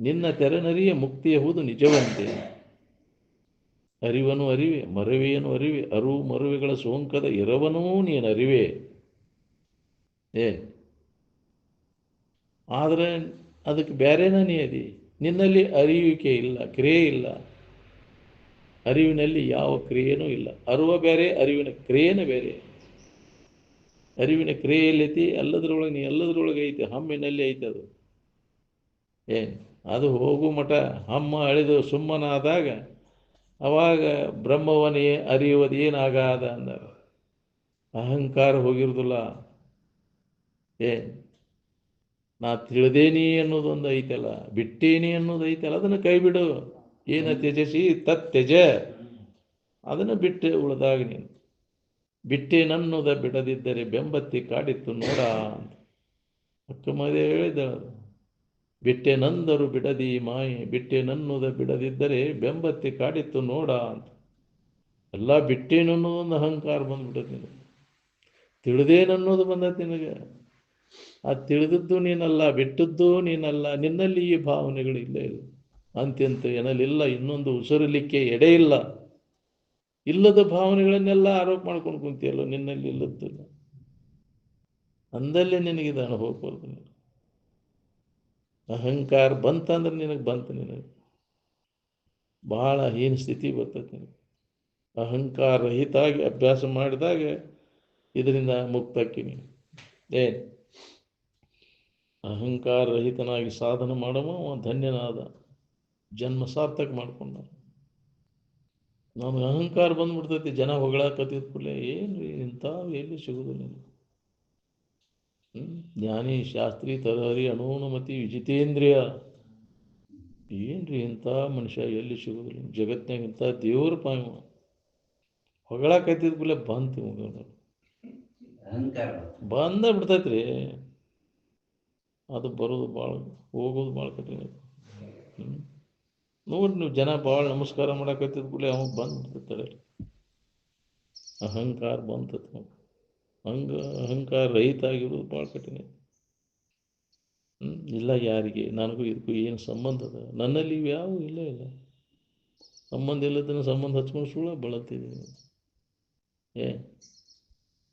ನಿನ್ನ ತೆರನರಿಯೇ ಮುಕ್ತಿಯಹುದು ನಿಜವಂತೆ. ಅರಿವನು ಅರಿವೆ, ಮರವೆಯನು ಅರಿವೆ, ಅರಿವು ಮರವೆಗಳ ಸೋಂಕದ ಇರವನೂ ನೀನು ಅರಿವೆ. ಆದರೆ ಅದಕ್ಕೆ ಬೇರೆನ ನೀ ಅದಿ. ನಿನ್ನಲ್ಲಿ ಅರಿಯುವಿಕೆ ಇಲ್ಲ, ಕ್ರಿಯೆ ಇಲ್ಲ. ಅರಿವಿನಲ್ಲಿ ಯಾವ ಕ್ರಿಯೆನೂ ಇಲ್ಲ. ಅರಿವ ಬೇರೆ, ಅರಿವಿನ ಕ್ರಿಯೆನೇ ಬೇರೆ. ಅರಿವಿನ ಕ್ರಿಯೆಯಲ್ಲೈತಿ, ಎಲ್ಲದರೊಳಗೆ ನೀ ಎಲ್ಲದರೊಳಗೆ ಐತಿ. ಹಮ್ಮಿನಲ್ಲಿ ಐತಿ ಅದು. ಅದು ಹೋಗು ಮಠ ಹಮ್ಮ ಅಳಿದು ಸುಮ್ಮನಾದಾಗ ಅವಾಗ ಬ್ರಹ್ಮವನೇ ಅರಿಯುವುದು ಏನಾಗಾದ ಅಂದಾಗ ಅಹಂಕಾರ ಹೋಗಿರುದಿಲ್ಲ. ನಾ ತಿಳಿದೇನಿ ಅನ್ನೋದೊಂದು ಐತಲ್ಲ, ಬಿಟ್ಟೇನಿ ಅನ್ನೋದು ಐತಲ್ಲ, ಅದನ್ನು ಕೈ ಬಿಡು. ಏನ ತ್ಯಜಸಿ ತತ್ ತ್ಯಜ. ಅದನ್ನು ಬಿಟ್ಟು ಉಳಿದಾಗ ನೀನು ಬಿಟ್ಟೇನನ್ನೋದ ಬಿಡದಿದ್ದರೆ ಬೆಂಬತ್ತಿ ಕಾಡಿತ್ತು ನೋಡ ಅಂತ ಅಕ್ಕ ಮದೆ ಹೇಳಿದ. ಬಿಟ್ಟೆನಂದರು ಬಿಡದಿ ಮಾಯೆ, ಬಿಟ್ಟೆನನ್ನೋದ ಬಿಡದಿದ್ದರೆ ಬೆಂಬತ್ತಿ ಕಾಡಿತ್ತು ನೋಡ ಅಂತ. ಎಲ್ಲ ಬಿಟ್ಟೇನನ್ನೋದೊಂದು ಅಹಂಕಾರ ಬಂದ್ಬಿಟ್ಟದ ನಿನಗೆ. ತಿಳಿದೇನನ್ನೋದು ಬಂದೈತಿ ನಿನಗೆ. ಆ ತಿಳಿದದ್ದು ನೀನಲ್ಲ, ಬಿಟ್ಟದ್ದು ನೀನಲ್ಲ. ನಿನ್ನಲ್ಲಿ ಈ ಭಾವನೆಗಳು ಇಲ್ಲೇ ಇಲ್ಲ. ಅಂತ್ಯಂತ ಏನಲಿಲ್ಲ, ಇನ್ನೊಂದು ಉಸಿರಲಿಕ್ಕೆ ಎಡೆ ಇಲ್ಲ. ಇಲ್ಲದ ಭಾವನೆಗಳನ್ನೆಲ್ಲ ಆರೋಪ ಮಾಡ್ಕೊಂಡು ಕುಂತಿಯಲ್ಲ, ನಿನ್ನಲ್ಲಿ ಇಲ್ಲದ್ದಿಲ್ಲ. ಅಂದಲ್ಲೇ ನಿನಗಿದೆ ಅನುಭವ ಬರ್ತದೆ. ಅಹಂಕಾರ ಬಂತಂದ್ರೆ ನಿನಗೆ ಬಂತು. ನಿನಗೆ ಬಹಳ ಹೀನ ಸ್ಥಿತಿ ಬರ್ತದೆ ನಿನಗೆ. ಅಹಂಕಾರ ರಹಿತಾಗಿ ಅಭ್ಯಾಸ ಮಾಡಿದಾಗ ಇದರಿಂದ ಮುಕ್ತಕ್ಕೆ ನೀನು. ಅಹಂಕಾರ ರಹಿತನಾಗಿ ಸಾಧನೆ ಮಾಡವ ಧನ್ಯನಾದ, ಜನ್ಮ ಸಾರ್ಥಕ ಮಾಡ್ಕೊಂಡ. ನಮ್ಗೆ ಅಹಂಕಾರ ಬಂದ್ಬಿಡ್ತೈತಿ. ಜನ ಹೊಗಳಾಕತ್ತಿದ ಕೂಡಲೇ ಏನ್ರಿ ಇಂಥವು ಎಲ್ಲಿ ಸಿಗುದಿಲ್ಲ. ಜ್ಞಾನಿ ಶಾಸ್ತ್ರಿ ತರಹರಿ ಅಣೋನುಮತಿ ವಿಜಿತೇಂದ್ರಿಯ. ಏನ್ರಿ ಇಂಥ ಮನುಷ್ಯ ಎಲ್ಲಿ ಸಿಗುದಿಲ್ಲ ಜಗತ್ನಾಗ. ಇಂಥ ದೇವ್ರ ಪಾಯ ಹೊಗಳಾಕತ್ತಿದ ಕೂಡಲೇ ಬಂತು ಬಂದ ಬಿಡ್ತೈತ್ರಿ. ಅದು ಬರೋದು ಭಾಳ, ಹೋಗೋದು ಭಾಳ ಕಠಿಣ. ನೋಡಿ ನೀವು ಜನ ಭಾಳ ನಮಸ್ಕಾರ ಮಾಡಕತ್ತಿದ ಕೂಡಲೇ ಅವಾಗ ಬಂದ್ಬಿಡ್ತಾರೆ. ಅಹಂಕಾರ ಬಂತತ್. ಅಹಂಕಾರ ರಹಿತ ಆಗಿರೋದು ಭಾಳ ಕಠಿಣ. ಇಲ್ಲ ಯಾರಿಗೆ ನನಗೂ ಇದಕ್ಕೂ ಏನು ಸಂಬಂಧ ಅದ? ನನ್ನಲ್ಲಿ ಇವು ಯಾವ ಇಲ್ಲ ಇಲ್ಲ. ಸಂಬಂಧ ಇಲ್ಲದನ್ನು ಸಂಬಂಧ ಹಚ್ಕೊಂಡು ಸುಳ್ಳ ಬಳಲ್ತಿದ್ದೀನಿ.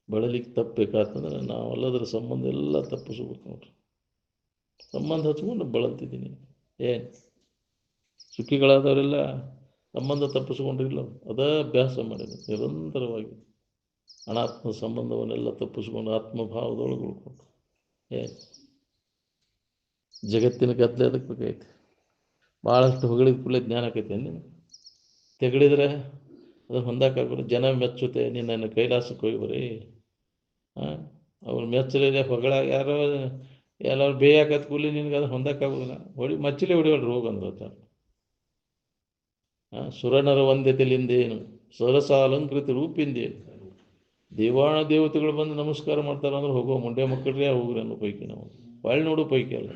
ಬಳಲಿಕ್ಕೆ ತಪ್ಪಬೇಕಾತಂದ್ರೆ ನಾವೆಲ್ಲದರ ಸಂಬಂಧ ಎಲ್ಲ ತಪ್ಪಿಸ್ಬೇಕು ನೋಡ್ರಿ. ಸಂಬಂಧ ಹಚ್ಕೊಂಡು ಬಳಲ್ತಿದ್ದೀನಿ. ಸುಖಿಗಳಾದವರೆಲ್ಲ ಸಂಬಂಧ ತಪ್ಪಿಸ್ಕೊಂಡಿಲ್ಲ, ಅದ ಅಭ್ಯಾಸ ಮಾಡಿದ್ರು ನಿರಂತರವಾಗಿ. ಅನಾತ್ಮ ಸಂಬಂಧವನ್ನೆಲ್ಲ ತಪ್ಪಿಸ್ಕೊಂಡು ಆತ್ಮಭಾವದೊಳಗೆ ಉಳ್ಕೊಂಡು. ಜಗತ್ತಿನ ಗದ್ದಲೆ ಅದಕ್ಕೆ ಬೇಕೈತಿ. ಭಾಳಷ್ಟು ಹೊಗಳಿದ ಕೂಡಲೇ ಜ್ಞಾನ ಆಕೈತೆ. ನೀನು ತೆಗಳಿದ್ರೆ ಅದು ಹೊಂದಾಕಾಗ್ಬೋದು. ಜನ ಮೆಚ್ಚುತ್ತೆ. ನಿನ್ನನ್ನು ಕೈಲಾಸಕ್ಕೆ ಹೋಗಿ ಬರೀ ಅವ್ರು ಮೆಚ್ಚಲಿದೆ ಹೊಗಳ ಯಾರೋ ಎಲ್ಲರೂ ಬೇಯಾಕತ್ ಕೂಲಿ ನಿನ್ಗೆ ಅದು ಹೊಂದಾಕಾಗೋದಿಲ್ಲ. ಮಚ್ಚಲಿ ಹೊಡಿವಲ್ರಿ ಹೋಗಂದ್ರೆ. ಸುರನರ ವಂದ್ಯತೆಲಿಂದೇನು ಸರಸ ಅಲಂಕೃತ ರೂಪಿಂದೇನು. ದೇವಾಣ ದೇವತೆಗಳು ಬಂದು ನಮಸ್ಕಾರ ಮಾಡ್ತಾರೆ ಅಂದ್ರೆ ಹೋಗೋ ಮುಂಡೆ ಮಕ್ಕಳ್ರೆ ಹೋಗ್ರಿ ಅನ್ನೋ ಪೈಕಿ ನಾವು ಬಾಳ್ ನೋಡೋ ಪೈಕಿ ಅಲ್ಲ.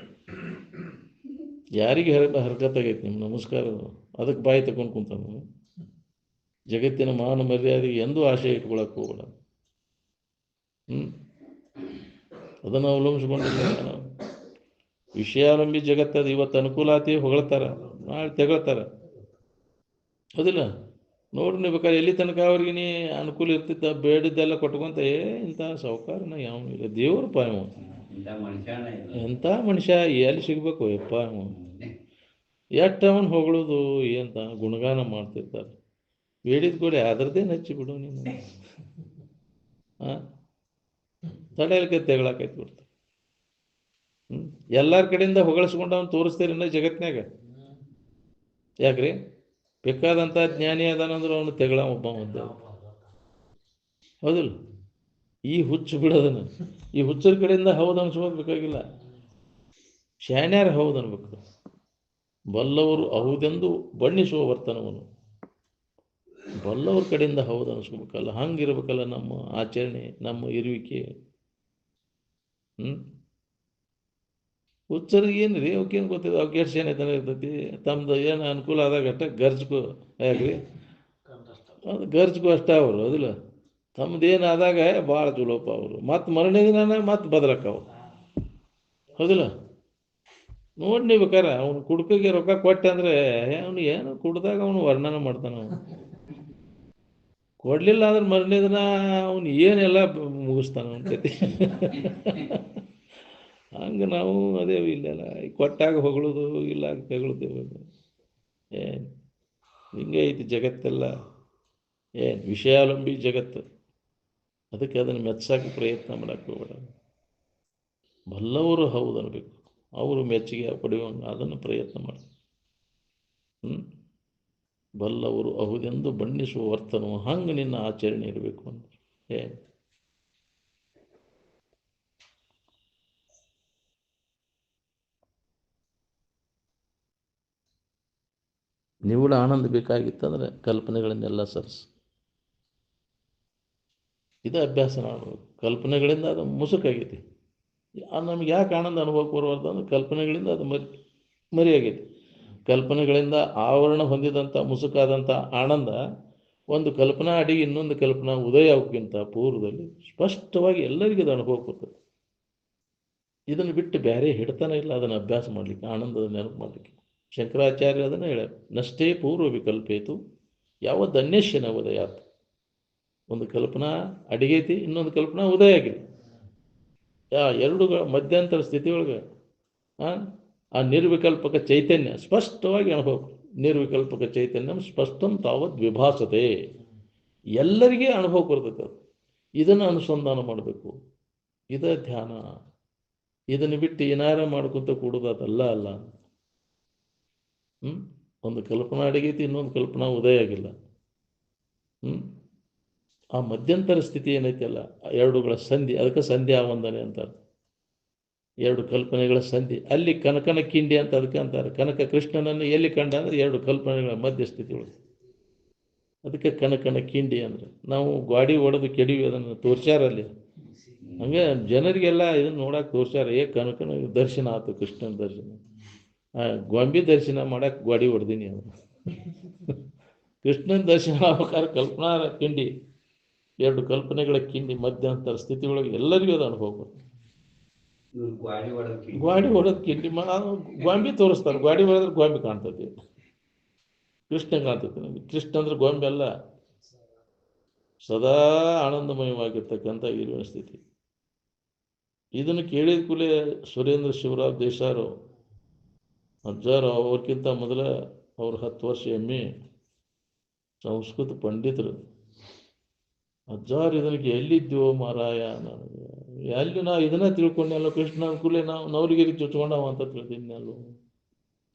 ಯಾರಿಗೆ ಹರ್ಕತ್ತಾಗೈತಿ ನಿಮ್ಮ ನಮಸ್ಕಾರ? ಅದಕ್ಕೆ ಬಾಯಿ ತಗೊಂಡು ಕುಂತಾನು. ಜಗತ್ತಿನ ಮಾನ ಮರ್ಯಾದೆಗೆ ಎಂದೂ ಆಶೆ ಇಟ್ಕೊಳಕ್ಕೆ ಹೋಗಬೇಡ. ಅದನ್ನು ಅವಲಂಬಿಸ್ಕೊಂಡಿಲ್ಲ ನಾವು. ವಿಷಯಾವಲಂಬಿ ಜಗತ್ತದ. ಇವತ್ತು ಅನುಕೂಲ ಆತಿ ಹೊಗಳ್ತಾರ, ನಾಳೆ ತೆಗಳ್ತಾರ. ಹೌದಿಲ್ಲ? ನೋಡ್ರಿ ನೀವು ಬೇಕಾದ್ರೆ ಎಲ್ಲಿ ತನಕ ಅವ್ರಿಗೆ ನೀ ಅನುಕೂಲ ಇರ್ತಿದ್ದ ಬೇಡಿದ್ದೆಲ್ಲ ಕೊಟ್ಕೊಂತ ಇಂಥ ಸಾವುಕಾರನ ಯಾವನು ಇಲ್ಲ. ದೇವ್ರ ಪಾಯ ಎಂಥ ಮನುಷ್ಯ ಎಲ್ಲಿ ಸಿಗ್ಬೇಕು ಯಪ್ಪ. ಎಷ್ಟು ಅವನು ಹೊಗಳೋದು ಅಂತ ಗುಣಗಾನ ಮಾಡ್ತಿರ್ತಾರೆ. ಬೇಡಿದ ಕೂಡ ಅದ್ರದ್ದೇನು ಹಚ್ಚಿ ಬಿಡು ನೀನು. ತಡೆಯಲಿಕ್ಕೆ ತೆಗಳಾಕೈತಿ ಬಿಡ್ತಾರೆ. ಎಲ್ಲರ ಕಡೆಯಿಂದ ಹೊಗಳಿಸ್ಕೊಂಡು ಅವ್ನು ತೋರಿಸ್ತೀರನ್ನ ಜಗತ್ನಾಗ. ಯಾಕ್ರಿ? ಬೇಕಾದಂಥ ಜ್ಞಾನಿ ಅದಾನಂದ್ರೆ ಅವನು ತೆಗಳ ಒಬ್ಬ ಮುದ್ದೆ. ಹೌದಿಲ್ಲ? ಈ ಹುಚ್ಚು ಬಿಡೋದನ್ನು ಈ ಹುಚ್ಚರ ಕಡೆಯಿಂದ ಹೌದು ಅನ್ಸ್ಕೋಬೇಕಾಗಿಲ್ಲ. ಶಾಣ್ಯಾರ ಹೌದು ಅನ್ಬೇಕು. ಬಲ್ಲವರು ಹೌದೆಂದು ಬಣ್ಣಿಸುವ ವರ್ತನವನು. ಬಲ್ಲವ್ರ ಕಡೆಯಿಂದ ಹೌದು ಅನಿಸ್ಕೋಬೇಕಲ್ಲ. ಹಂಗಿರ್ಬೇಕಲ್ಲ ನಮ್ಮ ಆಚರಣೆ, ನಮ್ಮ ಇರುವಿಕೆ. ಹುಚ್ಚರಿಗೆ ಏನು ರೀ, ಅವಕ್ಕೇನು ಗೊತ್ತಿದೆ, ಅವಕ್ಕೆ ಎಷ್ಟು ಏನಾಯ್ತಾನೆ ಇರ್ತೈತಿ. ತಮ್ಮದು ಏನು ಅನುಕೂಲ ಆದಾಗ ಅಷ್ಟ ಗರ್ಜ್ಕೋ ಯಾಕ್ರಿ, ಅದು ಗರ್ಜ್ಕೋ ಅಷ್ಟ ಅವರು. ಅದಿಲ್ಲ ತಮ್ಮದೇನು ಆದಾಗ ಭಾಳ ಚಲೋಪ ಅವರು, ಮತ್ತು ಮರನೇ ದಿನ ಮತ್ತೆ ಬದಲಾಕವು. ಹೌದಿಲ್ಲ, ನೋಡಿ ನೀವು ಬೇಕಾರೆ ಅವ್ನು ಕುಡ್ಕಿಗೆ ರೊಕ್ಕ ಕೊಟ್ಟೆ ಅಂದರೆ ಅವನು ಏನು ಕುಡ್ದಾಗ ಅವನು ವರ್ಣನೆ ಮಾಡ್ತಾನೆ. ಅವನು ಕೊಡಲಿಲ್ಲ ಅಂದ್ರೆ ಮರನೇ ದಿನ ಅವನು ಏನೆಲ್ಲ ಮುಗಿಸ್ತಾನೆ ಅವನ ಕತೆ. ಹಂಗೆ ನಾವು ಅದೇವು ಇಲ್ಲೆಲ್ಲ ಕೊಟ್ಟಾಗ ಹೊಗಳೋದು, ಇಲ್ಲ ತೆಗೊಳ್ತೇವೆ. ಏನು ಹಿಂಗೆ ಐತಿ ಜಗತ್ತೆಲ್ಲ, ಏನು ವಿಷಯಾವಲಂಬಿ ಜಗತ್ತು. ಅದಕ್ಕೆ ಅದನ್ನು ಮೆಚ್ಚಕ್ಕೆ ಪ್ರಯತ್ನ ಮಾಡಕ್ಕೆ ಹೋಗ್ಬೇಡ. ಬಲ್ಲವರು ಹೌದು ಅನ್ಬೇಕು, ಅವರು ಮೆಚ್ಚುಗೆ ಪಡೆಯುವಂಗೆ ಅದನ್ನು ಪ್ರಯತ್ನ ಮಾಡಿ. ಬಲ್ಲವರು ಹೌದೆಂದು ಬಣ್ಣಿಸುವ ವರ್ತನವು ಹಂಗೆ ನಿನ್ನ ಆಚರಣೆ ಇರಬೇಕು ಅಂದ್ರೆ ಏನು. ನಿವುಡ ಆನಂದ ಬೇಕಾಗಿತ್ತಂದ್ರೆ ಕಲ್ಪನೆಗಳನ್ನೆಲ್ಲ ಸರಿಸಿ ಇದೇ ಅಭ್ಯಾಸ ಮಾಡಬೇಕು. ಕಲ್ಪನೆಗಳಿಂದ ಅದು ಮುಸುಕಾಗೈತಿ. ನಮ್ಗೆ ಯಾಕೆ ಆನಂದ ಅನುಭವಕ್ಕೆ ಬರುವರ್ದು ಅಂದ್ರೆ ಕಲ್ಪನೆಗಳಿಂದ ಅದು ಮರಿಯಾಗೈತಿ. ಕಲ್ಪನೆಗಳಿಂದ ಆವರಣ ಹೊಂದಿದಂಥ ಮುಸುಕಾದಂಥ ಆನಂದ ಒಂದು ಕಲ್ಪನಾ ಅಡಿಗೆ ಇನ್ನೊಂದು ಕಲ್ಪನಾ ಉದಯ ಆಗೋಕ್ಕಿಂತ ಪೂರ್ವದಲ್ಲಿ ಸ್ಪಷ್ಟವಾಗಿ ಎಲ್ಲರಿಗೂ ಅದು ಅನುಭವ ಕೊಡ್ತದೆ. ಇದನ್ನು ಬಿಟ್ಟು ಬೇರೆ ಹಿಡ್ತಾನೆ ಇಲ್ಲ ಅದನ್ನು ಅಭ್ಯಾಸ ಮಾಡಲಿಕ್ಕೆ, ಆನಂದದ ನೆನಪು ಮಾಡಲಿಕ್ಕೆ. ಶಂಕರಾಚಾರ್ಯ ಅದನ್ನು ಹೇಳ್ಯಾರ, ನಷ್ಟೇ ಪೂರ್ವ ವಿಕಲ್ಪೇತು ಯಾವತ್ತು ಅನ್ವೇಷಣ ಉದಯಾತ್. ಒಂದು ಕಲ್ಪನಾ ಅಡಿಗೈತಿ, ಇನ್ನೊಂದು ಕಲ್ಪನಾ ಉದಯ ಆಗಿದೆ. ಎರಡು ಮಧ್ಯಂತರ ಸ್ಥಿತಿಯೊಳಗೆ ಆ ನಿರ್ವಿಕಲ್ಪಕ ಚೈತನ್ಯ ಸ್ಪಷ್ಟವಾಗಿ ಅನುಭವ. ನಿರ್ವಿಕಲ್ಪಕ ಚೈತನ್ಯ ಸ್ಪಷ್ಟಂ ತಾವತ್ ವಿಭಾಸತೆ, ಎಲ್ಲರಿಗೆ ಅನುಭವ ಬರ್ತೈತೆ ಅದು. ಇದನ್ನು ಅನುಸಂಧಾನ ಮಾಡಬೇಕು, ಇದೇ ಧ್ಯಾನ. ಇದನ್ನು ಬಿಟ್ಟು ಏನಾರ ಮಾಡ್ಕೊತ ಕೂಡೋದಲ್ಲ ಅಲ್ಲ. ಒಂದು ಕಲ್ಪನಾ ಅಡಿಗೈತಿ, ಇನ್ನೊಂದು ಕಲ್ಪನಾ ಉದಯ ಆಗಿಲ್ಲ. ಆ ಮಧ್ಯಂತರ ಸ್ಥಿತಿ ಏನೈತಿ ಅಲ್ಲ, ಎರಡುಗಳ ಸಂಧಿ, ಅದಕ್ಕೆ ಸಂಧ್ಯಾ ವಂದನೆ ಅಂತಾರೆ. ಎರಡು ಕಲ್ಪನೆಗಳ ಸಂಧಿ, ಅಲ್ಲಿ ಕನಕನ ಕಿಂಡಿ ಅಂತ ಅದಕ್ಕೆ ಅಂತಾರೆ. ಕನಕ ಕೃಷ್ಣನನ್ನು ಎಲ್ಲಿ ಕಂಡ ಅಂದರೆ ಎರಡು ಕಲ್ಪನೆಗಳ ಮಧ್ಯಸ್ಥಿತಿ ಒಳಗೆ, ಅದಕ್ಕೆ ಕನಕನ ಕಿಂಡಿ ಅಂದರೆ. ನಾವು ಗಾಡಿ ಹೊಡೆದು ಕೆಡಿವಿ, ಅದನ್ನು ತೋರ್ಸ್ಯಾರಲ್ಲಿ. ಹಂಗೆ ಜನರಿಗೆಲ್ಲ ಇದನ್ನು ನೋಡಕ್ಕೆ ತೋರ್ಸ್ಯಾರ. ಕನಕನ ದರ್ಶನ ಆಯ್ತು, ಕೃಷ್ಣನ ದರ್ಶನ. ಗೊಂಬೆ ದರ್ಶನ ಮಾಡಕ್ಕೆ ಗಾಡಿ ಹೊಡೆದೀನಿ ಅದು. ಕೃಷ್ಣನ ದರ್ಶನ ಆಗ್ಬೇಕಾದ್ರೆ ಕಲ್ಪನಾ ಕಿಂಡಿ, ಎರಡು ಕಲ್ಪನೆಗಳ ಕಿಂಡಿ ಮಧ್ಯಂತರ ಸ್ಥಿತಿಯೊಳಗೆ ಎಲ್ಲರಿಗೂ ಅದು ಅನುಭವ ಬರ್ತದೆ. ಗಾಡಿ ಹೊಡೆದು ಕಿಂಡಿ ಗೊಂಬೆ ತೋರಿಸ್ತಾರೆ. ಗಾಡಿ ಹೊಡೆದ್ರೆ ಗೊಂಬೆ ಕಾಣ್ತದೆ, ಕೃಷ್ಣ ಕಾಣ್ತದೆ. ನಮಗೆ ಕೃಷ್ಣ ಅಂದ್ರೆ ಗೊಂಬೆ ಅಲ್ಲ, ಸದಾ ಆನಂದಮಯವಾಗಿರ್ತಕ್ಕಂಥ ಇರುವ ಸ್ಥಿತಿ. ಇದನ್ನು ಕೇಳಿದ ಕೂಡಲೇ ಸುರೇಂದ್ರ ಶಿವರಾವ್ ದೇಸಾರು ಅಜ್ಜಾರು, ಅವ್ರಿಗಿಂತ ಮೊದಲ ಅವ್ರು 10 ವರ್ಷ ಎಮ್ಮೆ ಸಂಸ್ಕೃತ ಪಂಡಿತರು. ಅಜ್ಜಾರು ಇದಕ್ಕೆ ಎಲ್ಲಿದ್ದೀವೋ ಮಾರಾಯ, ನನಗೆ ಎಲ್ಲಿ ನಾವು ಇದನ್ನ ತಿಳ್ಕೊಂಡೆಲ್ಲ. ಕೃಷ್ಣ ಅನ್ಕೂಲೆ ನಾವು ನವಲಿಗಿರಿ ಚುಚ್ಕೊಂಡವ ಅಂತ ತಿಳ್ದಿದ್ನಲ್ಲೋ.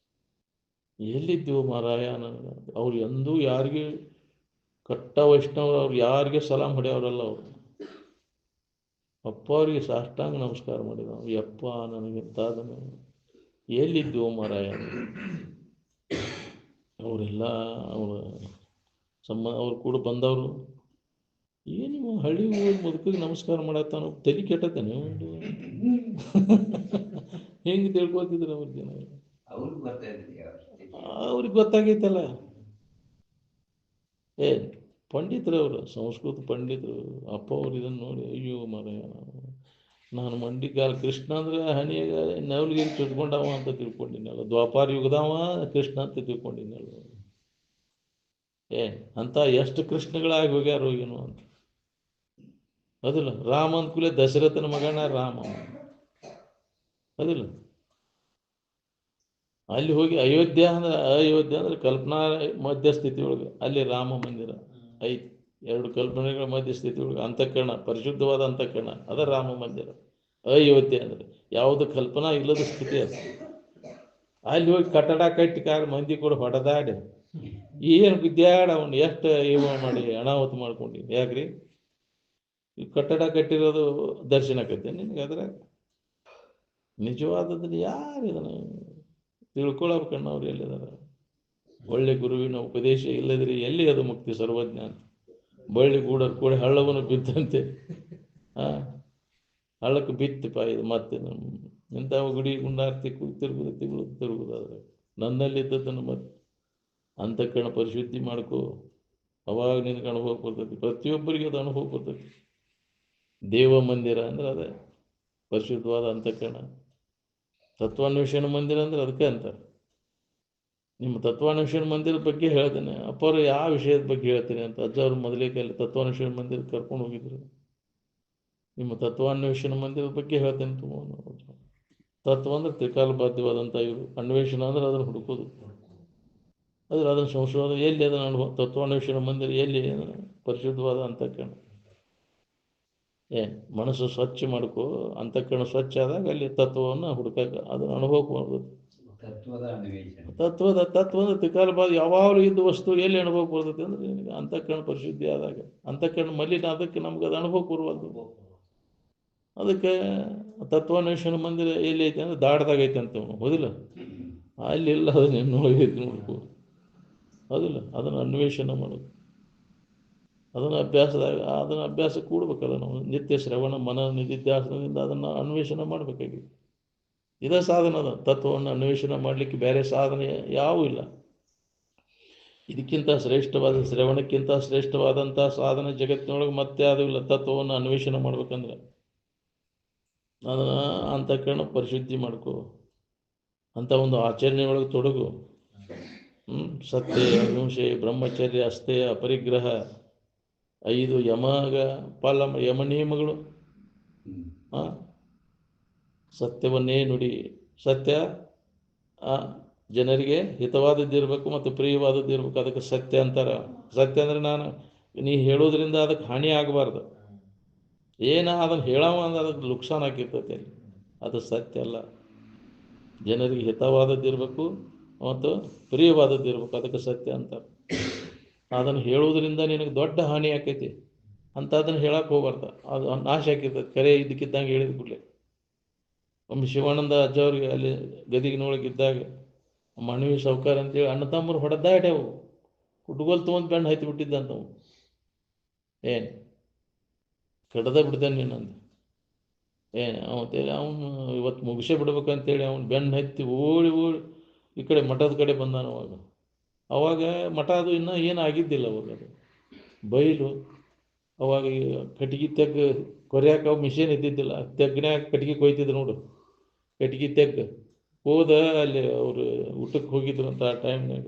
ಎಲ್ಲಿದ್ದೀವೋ ಮಾರಾಯ ನನಗೆ. ಅವ್ರು ಎಂದೂ ಯಾರಿಗೆ ಕಟ್ಟ ವೈಷ್ಣವ, ಅವ್ರು ಯಾರಿಗೆ ಸಲಾಂ ಹೊಡೆಯವ್ರಲ್ಲ. ಅವರು ಅಪ್ಪ ಅವ್ರಿಗೆ ಸಾಷ್ಟಾಂಗ ನಮಸ್ಕಾರ ಮಾಡಿದ. ಯಪ್ಪ ನನಗಿಂತಾದನು ಎಲ್ಲಿದ್ದೀವೋ ಮಾರಾಯ. ಅವರೆಲ್ಲ ಅವ್ರು ಕೂಡ ಬಂದವರು. ಏನು ಹಳ್ಳಿ ಮುದುಕಿಗೆ ನಮಸ್ಕಾರ ಮಾಡತ್ತಾನ, ತಲೆ ಕೆಟ್ಟತಾನೆ ಒಂದು. ಹೆಂಗೆ ತಿಳ್ಕೊತಿದ್ರು ಅವ್ರ ಜನ, ಅವ್ರಿಗೆ ಗೊತ್ತಾಗೈತಲ್ಲ. ಪಂಡಿತರು ಅವರು, ಸಂಸ್ಕೃತ ಪಂಡಿತರು. ಅಪ್ಪ ಅವ್ರು ಇದನ್ನು ನೋಡಿ ಅಯ್ಯೋ ಮಾರಾಯ, ನಾನು ಮಂಡಿಗಾಲ ಕೃಷ್ಣ ಅಂದ್ರೆ ಹಣಿಯಾಗ ನವಲಿಗೆ ಚುಚ್ಕೊಂಡವ ಅಂತ ತಿಳ್ಕೊಂಡಿನಲ್ಲ. ದ್ವಾಪಾರ ಯುಗದವ ಕೃಷ್ಣ ಅಂತ ತಿಳ್ಕೊಂಡಿನಲ್ಲ. ಅಂತ ಎಷ್ಟು ಕೃಷ್ಣಗಳಾಗಿ ಹೋಗ್ಯಾರೋ ಏನೋ ಅಂತ. ಅದಿಲ್ಲ, ರಾಮ ಅಂದ್ಕೂಲೆ ದಶರಥನ ಮಗನ ರಾಮ. ಅದಿಲ್ಲ, ಅಲ್ಲಿ ಹೋಗಿ ಅಯೋಧ್ಯ ಅಂದ್ರೆ ಕಲ್ಪನಾ ಮಧ್ಯಸ್ಥಿತಿ ಒಳಗೆ ಅಲ್ಲಿ ರಾಮ ಮಂದಿರ ಐತಿ. ಎರಡು ಕಲ್ಪನೆಗಳ ಮಧ್ಯಸ್ಥಿತಿ ಒಳಗೆ ಅಂತಃಕರಣ, ಪರಿಶುದ್ಧವಾದ ಅಂತಃಕರಣ, ಅದ ರಾಮ ಮಂದಿರ. ಅಯೋಧ್ಯೆ ಅಂದ್ರೆ ಯಾವುದು ಕಲ್ಪನಾ ಇಲ್ಲದ ಸ್ಥಿತಿ ಅದು. ಅಲ್ಲಿ ಹೋಗಿ ಕಟ್ಟಡ ಕಟ್ಟಿ ಮಂದಿ ಕೂಡ ಹೊಡೆದಾಡಿ ಏನು ಗುದ್ದ್ಯಾಡ ಅವನು ಎಷ್ಟು ಇವ ಮಾಡಿ ಅನಾಹುತ ಮಾಡ್ಕೊಂಡಿನಿ. ಯಾಕ್ರಿ, ಈ ಕಟ್ಟಡ ಕಟ್ಟಿರೋದು ದರ್ಶನ ಆಕೈತೆ ನಿನಗೆ. ಅದ್ರಾಗ ನಿಜವಾದದ್ದು ಯಾರು ಇದನ್ನು ತಿಳ್ಕೊಳ್ಳೋಕಣ್ಣ ಅವ್ರು ಎಲ್ಲಿದಾರ. ಒಳ್ಳೆ ಗುರುವಿನ ಉಪದೇಶ ಇಲ್ಲದಿರಿ ಎಲ್ಲಿ ಅದು ಮುಕ್ತಿ ಸರ್ವಜ್ಞ ಅಂತ. ಬಳ್ಳಿ ಕೂಡಿ ಹಳ್ಳವನ್ನು ಬಿದ್ದಂತೆ ಹಳ್ಳಕ್ಕೆ ಬಿತ್ತಪ್ಪ ಇದು ಮತ್ತೆ ಇಂಥವು ಗುಡಿ ಗುಂಡಾರ್ತಿ ತಿರುಗುದಾದ್ರೆ ನನ್ನಲ್ಲಿದ್ದದನ್ನು ಮತ್ತೆ ಅಂತಃಕರಣ ಪರಿಶುದ್ಧಿ ಮಾಡ್ಕೋ. ಅವಾಗ ನಿನಗೆ ಅನುಭವ ಬರ್ತೈತಿ. ಪ್ರತಿಯೊಬ್ಬರಿಗೆ ಅದು ಅನುಭವ ಬರ್ತೈತಿ. ದೇವ ಮಂದಿರ ಅಂದ್ರೆ ಅದೇ ಪರಿಶುದ್ಧವಾದ ಅಂತಃಕರಣ. ತತ್ವಾನ್ವೇಷಣ ಮಂದಿರ ಅಂದ್ರೆ ಅದಕ್ಕೆ ಅಂತಾರೆ. ನಿಮ್ಮ ತತ್ವಾನ್ವೇಷಣ ಮಂದಿರದ ಬಗ್ಗೆ ಹೇಳ್ತೇನೆ. ಅಪ್ಪರು ಯಾವ ವಿಷಯದ ಬಗ್ಗೆ ಹೇಳ್ತೇನೆ ಅಂತ ಅಜ್ಜವ್ರು ಮೊದಲೇ ಕೈಲಿ ತತ್ವಾನ್ವೇಷಣ ಮಂದಿರ ಕರ್ಕೊಂಡು ಹೋಗಿದ್ರು. ನಿಮ್ಮ ತತ್ವಾನ್ವೇಷಣ ಮಂದಿರದ ಬಗ್ಗೆ ಹೇಳ್ತೇನೆ. ತತ್ವ ಅಂದ್ರೆ ತ್ರಿಕಾಲಬಾಧ್ಯವಾದಂಥ ಇವು. ಅನ್ವೇಷಣ ಅಂದ್ರೆ ಅದನ್ನು ಹುಡುಕೋದು, ಆದರೆ ಅದನ್ನು ಸಂಶೋಧನೆ ಎಲ್ಲಿ ಅದನ್ನು ಅನುಭವ. ತತ್ವಾನ್ವೇಷಣ ಮಂದಿರ ಎಲ್ಲಿ? ಪರಿಶುದ್ಧವಾದ ಅಂತಃಕರಣ. ಮನಸ್ಸು ಸ್ವಚ್ಛ ಮಾಡ್ಕೋ. ಅಂತಃಕರಣ ಸ್ವಚ್ಛ ಆದಾಗ ಅಲ್ಲಿ ತತ್ವವನ್ನು ಹುಡುಕಾಕ ಅದನ್ನು ಅನುಭವಕ್ಕೆ ಮಾಡ್ಬೋದು. ತತ್ವ ಅಂದ್ರೆ ತ್ರಿಕಾಲಬಾಧ ಯಾವಾಗಲೂ ಇದ್ದ ವಸ್ತು ಎಲ್ಲಿ ಅನುಭವಕ್ಕೆ ಬರ್ತೈತಿ ಅಂದ್ರೆ ನಿನಗೆ ಅಂತಃಕರಣ ಪರಿಶುದ್ಧಿ ಆದಾಗ. ಅಂತಃಕರಣ ಮಲಿನ ಅದಕ್ಕೆ ನಮ್ಗೆ ಅದು ಅನುಭವಕ್ಕೆ ಬರುವಲ್ದು. ಅದಕ್ಕೆ ತತ್ವಾನ್ವೇಷಣ ಮಂದಿರ ಎಲ್ಲಿ ಐತೆ ಅಂದ್ರೆ ದಾಡ್ದಾಗ ಐತೆ ಅಂತ ಹೋದಿಲ್ಲ. ಅಲ್ಲಿ ಇಲ್ಲ, ಅದು ನಿನ್ನೊಳಗೆ ಐತಿ ನೋಡ್ಕೋ. ಹೌದಿಲ್ಲ, ಅದನ್ನು ಅನ್ವೇಷಣೆ ಮಾಡೋದು. ಅದನ್ನು ಅಭ್ಯಾಸ ಕೂಡ್ಬೇಕಲ್ಲ ನಾವು. ನಿತ್ಯ ಶ್ರವಣ ಮನ ನಿಧಿಧ್ಯಾಸನದಿಂದ ಅದನ್ನು ಅನ್ವೇಷಣೆ ಮಾಡಬೇಕಾಗಿದೆ. ಇದೇ ಸಾಧನ. ಅದ ತತ್ವವನ್ನು ಅನ್ವೇಷಣೆ ಮಾಡಲಿಕ್ಕೆ ಬೇರೆ ಸಾಧನೆ ಯಾವೂ ಇಲ್ಲ. ಇದಕ್ಕಿಂತ ಶ್ರೇಷ್ಠವಾದ ಶ್ರವಣಕ್ಕಿಂತ ಶ್ರೇಷ್ಠವಾದಂಥ ಸಾಧನೆ ಜಗತ್ತಿನೊಳಗೆ ಮತ್ತೆ ಅದು ಇಲ್ಲ. ತತ್ವವನ್ನು ಅನ್ವೇಷಣೆ ಮಾಡ್ಬೇಕಂದ್ರೆ ಅದನ್ನು ಅಂತಃಕರಣ ಪರಿಶುದ್ಧಿ ಮಾಡ್ಕೋ. ಅಂಥ ಒಂದು ಆಚರಣೆಯೊಳಗೆ ತೊಡಗು. ಸತ್ಯ, ಅಹಿಂಸೆ, ಬ್ರಹ್ಮಚರ್ಯ, ಅಸ್ಥೇಯ, ಅಪರಿಗ್ರಹ, 5 ಯಮ ನಿಯಮಗಳು. ಸತ್ಯವನ್ನೇ ನುಡಿ. ಸತ್ಯ ಜನರಿಗೆ ಹಿತವಾದದ್ದಿರಬೇಕು ಮತ್ತು ಪ್ರಿಯವಾದದ್ದಿರ್ಬೇಕು. ಅದಕ್ಕೆ ಸತ್ಯ ಅಂತಾರೆ. ಸತ್ಯ ಅಂದರೆ ನೀ ಹೇಳೋದ್ರಿಂದ ಅದಕ್ಕೆ ಹಾನಿ ಆಗಬಾರ್ದು. ಅದನ್ನು ಹೇಳವ ಅಂದ್ರೆ ಅದಕ್ಕೆ ನುಕ್ಸಾನ್ ಆಗಿರ್ತೈತೆ. ಅದು ಸತ್ಯ ಅಲ್ಲ. ಜನರಿಗೆ ಹಿತವಾದದ್ದಿರಬೇಕು ಮತ್ತು ಪ್ರಿಯವಾದದ್ದಿರ್ಬೇಕು. ಅದಕ್ಕೆ ಸತ್ಯ ಅಂತಾರೆ. ಅದನ್ನು ಹೇಳುವುದರಿಂದ ನಿನಗೆ ದೊಡ್ಡ ಹಾನಿ ಆಕೈತಿ ಅಂತ ಅದನ್ನು ಹೇಳಕ್ಕೆ ಹೋಗ್ಬಾರ್ದು. ಅದು ನಾಶ ಆಗಿರ್ತೈತೆ. ಕರೆ ಇದಕ್ಕಿದ್ದಂಗೆ ಹೇಳಿದ ಕೂಡಲೇ. ಒಮ್ಮೆ ಶಿವಾನಂದ ಅಜ್ಜವ್ರಿಗೆ ಅಲ್ಲಿ ಗದಿಗಿನೊಳಗಿದ್ದಾಗ ಮನವಿ ಸೌಕಾರ ಅಂತೇಳಿ ಅಣ್ಣ ತಮ್ಮರು ಹೊಡೆದಾಡ್ಯಾವು. ಕುಟ್ಗೋಲ್ ತೊಗೊಂಡು ಬೆಣ್ಣು ಹತ್ತಿ ಬಿಟ್ಟಿದ್ದಂತವು. ಕಡ್ದ ಬಿಡ್ತಾನೆ ನೀನಂತ. ಅವನು ಇವತ್ತು ಮುಗಿಸೇ ಬಿಡ್ಬೇಕಂತೇಳಿ ಅವನು ಬೆನ್ನು ಹತ್ತಿ ಓಡಿ ಈ ಕಡೆ ಮಠದ ಕಡೆ ಬಂದಾನ. ಅವಾಗ ಮಠ ಅದು ಇನ್ನೂ ಏನು ಆಗಿದ್ದಿಲ್ಲ. ಅವಾಗ ಅದು ಬೈಲು. ಅವಾಗ ಕಟ್ಗೆ ತೆಗ್ಗು ಕೊರಿಯಾಕ ಮಿಷಿನ್ ಇದ್ದಿದ್ದಿಲ್ಲ. ತೆಗ್ಗಿನಾಗ ಕಟ್ಗೆ ಕೊಯ್ತಿದ್ರು ನೋಡು. ಕಟ್ಗೆ ತೆಗ್ಗು ಹೋದ ಅಲ್ಲಿ ಅವರು ಊಟಕ್ಕೆ ಹೋಗಿದ್ರು ಅಂತ. ಆ ಟೈಮ್ನಾಗ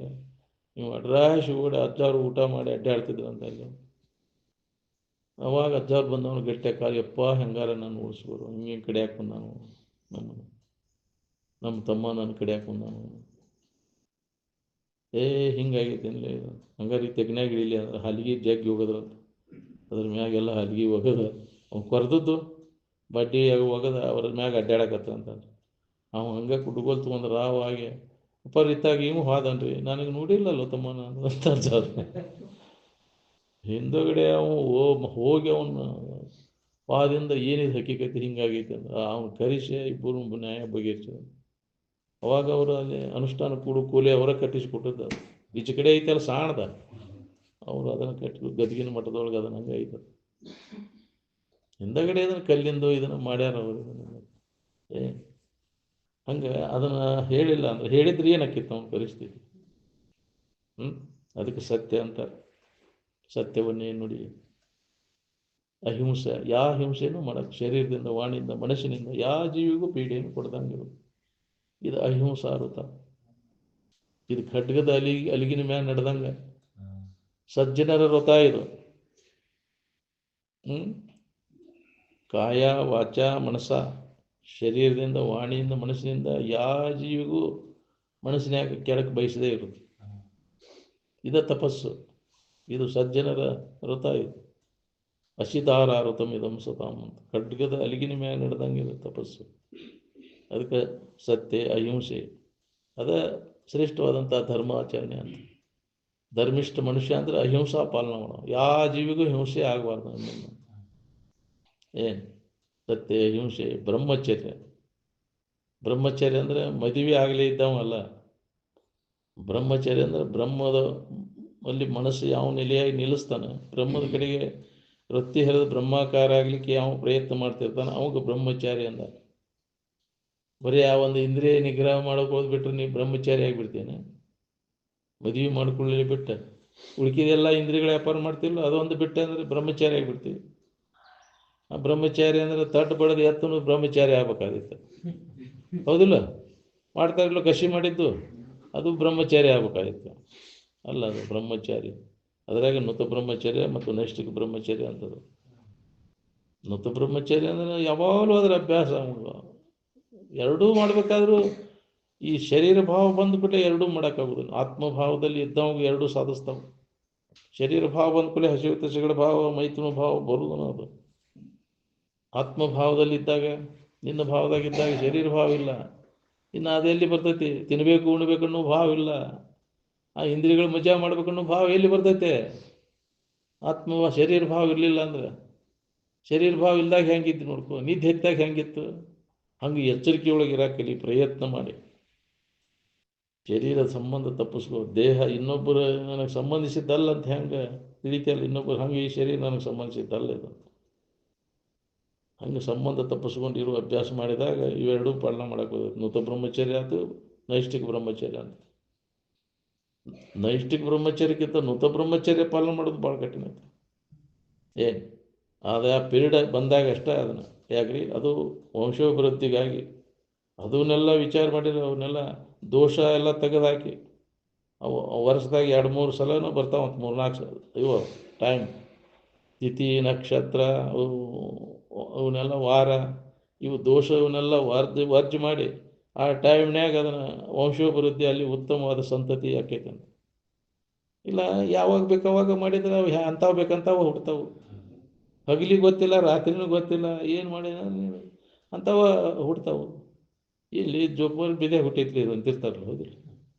ನೀವು ಅಡ್ರಾಶಿ ಓಡಿ ಅಜ್ಜಾರು ಊಟ ಮಾಡಿ ಅಡ್ಡಾಡ್ತಿದ್ರು ಅಂತ ಅಲ್ಲಿ. ಅವಾಗ ಅಜ್ಜಾರು ಬಂದವನು ಗಟ್ಟಿ ಕಾಲಿಯಪ್ಪ ಹೆಂಗಾರ ನಾನು ಉಳಿಸ್ಬೋದು. ಹಿಂಗೆ ಕಡಿಯಾಕೆ ಬಂದಾನು ನಮ್ಮ ತಮ್ಮ ನನ್ನ ಕಡಿಯಾಕೆ ಬಂದಾನು. ಹಿಂಗಾಗೈತೆ ಇಲ್ಲ ಇದು. ಹಂಗಾರೆ ತೆಗ್ನಾಗ ಇಳಿಲಿ ಅಂದ್ರೆ ಹಲಿಗೆ ಜಗ್ಗಿ ಹೋಗೋದ್ರಂತ. ಅದ್ರ ಮ್ಯಾಗೆಲ್ಲ ಹಲಿಗೆ ಒಗದ ಅವ್ನು ಕೊರೆದದ್ದು ಬಡ್ಡಿ ಒಗದ ಅವ್ರ ಮ್ಯಾಗ ಅಡ್ಡಾಡಕತ್ತಂತ. ಅವ ಹಂಗೆ ಕುಟ್ಗೋಲ್ ತೊಗೊಂಡ್ರೆ ರಾವಾಗಿ ಅಪ್ಪರಿತ್ತಾಗ ಇವು ಹಾದನ್ರಿ. ನನಗೆ ನೋಡಿಲ್ಲಲ್ಲೋ ತಮ್ಮ ನಾನು ಅಂತ ಅಜ್ಜಾರು. ಹಿಂದಗಡೆ ಹೋಗಿ ಅವನು ವಾದಿಂದ ಏನಿದು ಹಕ್ಕಿಕೈತಿ ಹಿಂಗಾಗೈತೆ ಅಂದ್ರೆ ಅವ್ನು ಕರೆಸಿ ಇಬ್ಬರು ನ್ಯಾಯ ಬಗೆಹರಿಸಿದ. ಅವಾಗ ಅವರು ಅಲ್ಲಿ ಅನುಷ್ಠಾನ ಕೂಲಿ ಅವರ ಕಟ್ಟಿಸಿಕೊಟ್ಟಿದ್ದ. ಈಚೆ ಕಡೆ ಐತಲ್ಲ ಸಾಣದ, ಅವರು ಅದನ್ನು ಕಟ್ಟಿ ಗದಗಿನ ಮಠದೊಳಗೆ ಅದನ್ನು ಹಂಗೆ ಐತೆ. ಹಿಂದಗಡೆ ಅದನ್ನು ಕಲ್ಲಿಂದು ಇದನ್ನು ಮಾಡ್ಯಾರ ಅವರು. ಹಂಗೆ ಅದನ್ನು ಹೇಳಿಲ್ಲ ಅಂದ್ರೆ ಹೇಳಿದ್ರೆ ಏನಾಕಿತ್ತು ಅವನ ಪರಿಸ್ಥಿತಿ. ಅದಕ್ಕೆ ಸತ್ಯ ಅಂತಾರೆ. ಸತ್ಯವನ್ನೇ ನುಡಿ. ಅಹಿಂಸೆ. ಯಾವ ಹಿಂಸೆನೂ ಮಾಡಕ್ಕೆ ಶರೀರದಿಂದ, ವಾಣಿಯಿಂದ, ಮನಸ್ಸಿನಿಂದ ಯಾವ ಜೀವಿಗೂ ಪೀಡೆಯನ್ನು ಕೊಡ್ದಂಗಿರು. ಇದು ಅಹಿಂಸಾ ವೃತ. ಇದು ಖಡ್ಗದ ಅಲಿಗಿನ ಮ್ಯಾಲ ನಡೆದಂಗೆ ಸಜ್ಜನರ ವ್ರತ ಇದು. ಕಾಯ ವಾಚ ಮನಸ್ಸ, ಶರೀರದಿಂದ, ವಾಣಿಯಿಂದ, ಮನಸ್ಸಿನಿಂದ ಯಾವ ಜೀವಿಗೂ ಮನಸ್ಸಿನಾಗ ಕೆಡಕ್ಕೆ ಬಯಸದೇ ಇರುತ್ತೆ. ಇದ ತಪಸ್ಸು. ಇದು ಸಜ್ಜನರ ವ್ರತ. ಇದು ಅಶಿತಾರ ವ್ರತಂ ಇದಂ ಸತಾಂ ಅಂತ. ಖಡ್ಗದ ಅಲಿಗಿನ ಮ್ಯಾಗ ನಡೆದಂಗೆ ಇದು ತಪಸ್ಸು. ಅದಕ್ಕೆ ಸತ್ಯ, ಅಹಿಂಸೆ ಅದೇ ಶ್ರೇಷ್ಠವಾದಂಥ ಧರ್ಮಾಚರಣೆ ಅಂತ. ಧರ್ಮಿಷ್ಠ ಮನುಷ್ಯ ಅಂದರೆ ಅಹಿಂಸಾ ಪಾಲನೆ ಮಾಡೋ. ಯಾವ ಜೀವಿಗೂ ಹಿಂಸೆ ಆಗಬಾರ್ದು. ಸತ್ಯ, ಅಹಿಂಸೆ, ಬ್ರಹ್ಮಚರ್ಯ. ಬ್ರಹ್ಮಚರ್ಯ ಅಂದರೆ ಮದುವೆ ಆಗಲೇ ಇದ್ದವಲ್ಲ. ಬ್ರಹ್ಮಚರ್ಯ ಅಂದರೆ ಬ್ರಹ್ಮದ ಅಲ್ಲಿ ಮನಸ್ಸು ಯಾವ ನೆಲೆಯಾಗಿ ನಿಲ್ಲಿಸ್ತಾನೆ, ಬ್ರಹ್ಮದ ಕಡೆಗೆ ವೃತ್ತಿ ಹರಿದು ಬ್ರಹ್ಮಾಕಾರ ಆಗಲಿಕ್ಕೆ ಯಾವ ಪ್ರಯತ್ನ ಮಾಡ್ತಿರ್ತಾನೆ ಅವಾಗ ಬ್ರಹ್ಮಚಾರಿ ಅಂದ. ಬರೀ ಆ ಒಂದು ಇಂದ್ರಿಯ ನಿಗ್ರಹ ಮಾಡೋಕೆ ಹೋದ್ಬಿಟ್ರೆ ನೀವು ಬ್ರಹ್ಮಚಾರಿ ಆಗಿಬಿಡ್ತೇನೆ. ಮದುವೆ ಮಾಡ್ಕೊಳ್ಳಿ ಬಿಟ್ಟು ಉಳ್ಕಿದೆಲ್ಲ ಇಂದ್ರಿಯಗಳ ವ್ಯಾಪಾರ ಮಾಡ್ತಿಲ್ಲ, ಅದೊಂದು ಬಿಟ್ಟೆ ಅಂದರೆ ಬ್ರಹ್ಮಚಾರಿ ಆಗಿಬಿಡ್ತೀವಿ. ಆ ಬ್ರಹ್ಮಚಾರಿ ಅಂದರೆ ತಟ್ಟು ಬಡದು ಎತ್ತನು ಬ್ರಹ್ಮಚಾರಿ ಆಗ್ಬೇಕಾದಿತ್ತು, ಹೌದಿಲ್ಲ? ಮಾಡ್ತಾ ಇರಲು ಕಸಿ ಮಾಡಿದ್ದು ಅದು ಬ್ರಹ್ಮಚಾರಿ ಆಗ್ಬೇಕಾಗಿತ್ತು. ಅಲ್ಲ, ಅದು ಬ್ರಹ್ಮಚಾರಿ. ಅದರಾಗ ನುತ ಬ್ರಹ್ಮಚರ್ಯ ಮತ್ತು ನೈಷ್ಠಿಕ ಬ್ರಹ್ಮಚರ್ಯ ಅಂತದ್ದು. ನುತ ಬ್ರಹ್ಮಚರ್ಯ ಅಂದರೆ ಯಾವಾಗಲೂ ಅದರ ಅಭ್ಯಾಸ. ಎರಡೂ ಮಾಡಬೇಕಾದ್ರೂ ಈ ಶರೀರ ಭಾವ ಬಂದುಬಿಟ್ಟೆ ಎರಡೂ ಮಾಡೋಕ್ಕಾಗೋದಿಲ್ಲ. ಆತ್ಮಭಾವದಲ್ಲಿ ಇದ್ದವಾಗ ಎರಡೂ ಸಾಧಿಸ್ತಾವೆ. ಶರೀರ ಭಾವ ಬಂದ್ಕೂಲೆ ಹಸಿವು ತಸಿಗಳ ಭಾವ ಮೈಥುನ ಭಾವ ಬರುವುದು. ಅದು ಆತ್ಮಭಾವದಲ್ಲಿದ್ದಾಗ, ನಿನ್ನ ಭಾವದಾಗಿದ್ದಾಗ ಶರೀರ ಭಾವ ಇಲ್ಲ. ಇನ್ನು ಅದೆಲ್ಲಿ ಬರ್ತೈತಿ? ತಿನ್ನಬೇಕು ಉಣ್ಬೇಕು ಅನ್ನೋ ಭಾವ ಇಲ್ಲ. ಆ ಇಂದ್ರಿಯಗಳು ಮಜಾ ಮಾಡ್ಬೇಕನ್ನೋ ಭಾವ ಎಲ್ಲಿ ಬರ್ತೈತೆ? ಶರೀರ ಭಾವ ಇರಲಿಲ್ಲ ಅಂದ್ರೆ. ಶರೀರ ಭಾವ ಇಲ್ದಾಗ ಹೆಂಗಿದ್ದು ನೋಡ್ಕೊ, ನಿದ್ದೆ ಹೆಚ್ಚಾಗ ಹೆಂಗಿತ್ತು ಹಂಗೆ ಎಚ್ಚರಿಕೆಯೊಳಗೆ ಇರಾಕಲಿ, ಪ್ರಯತ್ನ ಮಾಡಿ. ಶರೀರದ ಸಂಬಂಧ ತಪ್ಪಿಸ್ಕೋ. ದೇಹ ಇನ್ನೊಬ್ಬರು ನನಗೆ ಸಂಬಂಧಿಸಿದ್ದಲ್ಲ ಅಂತ ಹೆಂಗೆ ತಿಳಿತಲ್ಲ, ಇನ್ನೊಬ್ಬರು ಹಂಗೆ ಈ ಶರೀರ ನನಗೆ ಸಂಬಂಧಿಸಿದ್ದಲ್ಲ ಇದು. ಹಂಗೆ ಸಂಬಂಧ ತಪ್ಪಿಸ್ಕೊಂಡಿರೋ ಅಭ್ಯಾಸ ಮಾಡಿದಾಗ ಇವೆರಡೂ ಪಾಲನೆ ಮಾಡೋಕೆ ನೂತ ಬ್ರಹ್ಮಚರ್ಯ ಆಯ್ತು, ನೈಷ್ಠಿಕ ಬ್ರಹ್ಮಚರ್ಯ ಅಂತ. ನೈಷ್ಠಿಕ ಬ್ರಹ್ಮಚರ್ಯಕ್ಕಿಂತ ನೂತ ಬ್ರಹ್ಮಚರ್ಯ ಪಾಲನೆ ಮಾಡೋದು ಭಾಳ ಕಠಿಣ ಐತೆ. ಏನು ಅದು ಆ ಪೀರಿಯಡ್ ಬಂದಾಗ ಅಷ್ಟೇ ಅದನ್ನು ಯಾಕ್ರಿ, ಅದು ವಂಶೋಭಿವೃದ್ಧಿಗಾಗಿ ಅದನ್ನೆಲ್ಲ ವಿಚಾರ ಮಾಡಿದ್ರೆ ಅವನ್ನೆಲ್ಲ ದೋಷ ಎಲ್ಲ ತೆಗೆದುಹಾಕಿ ಅವು ವರ್ಷದಾಗ 2-3 ಸಲನೂ ಬರ್ತಾವಂತ, 3-4 ಸಲ ಇವು ಟೈಮ್ ತಿಥಿ ನಕ್ಷತ್ರ ಅವನ್ನೆಲ್ಲ ವಾರ ಇವು ದೋಷ ಇವನ್ನೆಲ್ಲ ವರ್ಜ್ ಮಾಡಿ ಆ ಟೈಮ್ನ್ಯಾಗ ಅದನ್ನು ವಂಶೋಭಿವೃದ್ಧಿ ಅಲ್ಲಿ ಉತ್ತಮವಾದ ಸಂತತಿ ಆಕೈತಂತ. ಇಲ್ಲ ಯಾವಾಗ ಬೇಕಾವಾಗ ಮಾಡಿದ್ರೆ ಅವು ಅಂಥವು ಬೇಕಂತಾವು ಹುಡ್ತಾವು. ಹಗಲಿಗೆ ಗೊತ್ತಿಲ್ಲ, ರಾತ್ರಿನೂ ಗೊತ್ತಿಲ್ಲ, ಏನು ಮಾಡಿ ಅಂಥವ ಹುಡ್ತಾವು. ಇಲ್ಲಿ ಜೋಪಲ್ಲಿ ಬಿದೆ ಹುಟ್ಟೈತ್ಲಿ ಇದು ಅಂತಿರ್ತಾರಲ್ಲ, ಹೌದಿಲ್ಲ?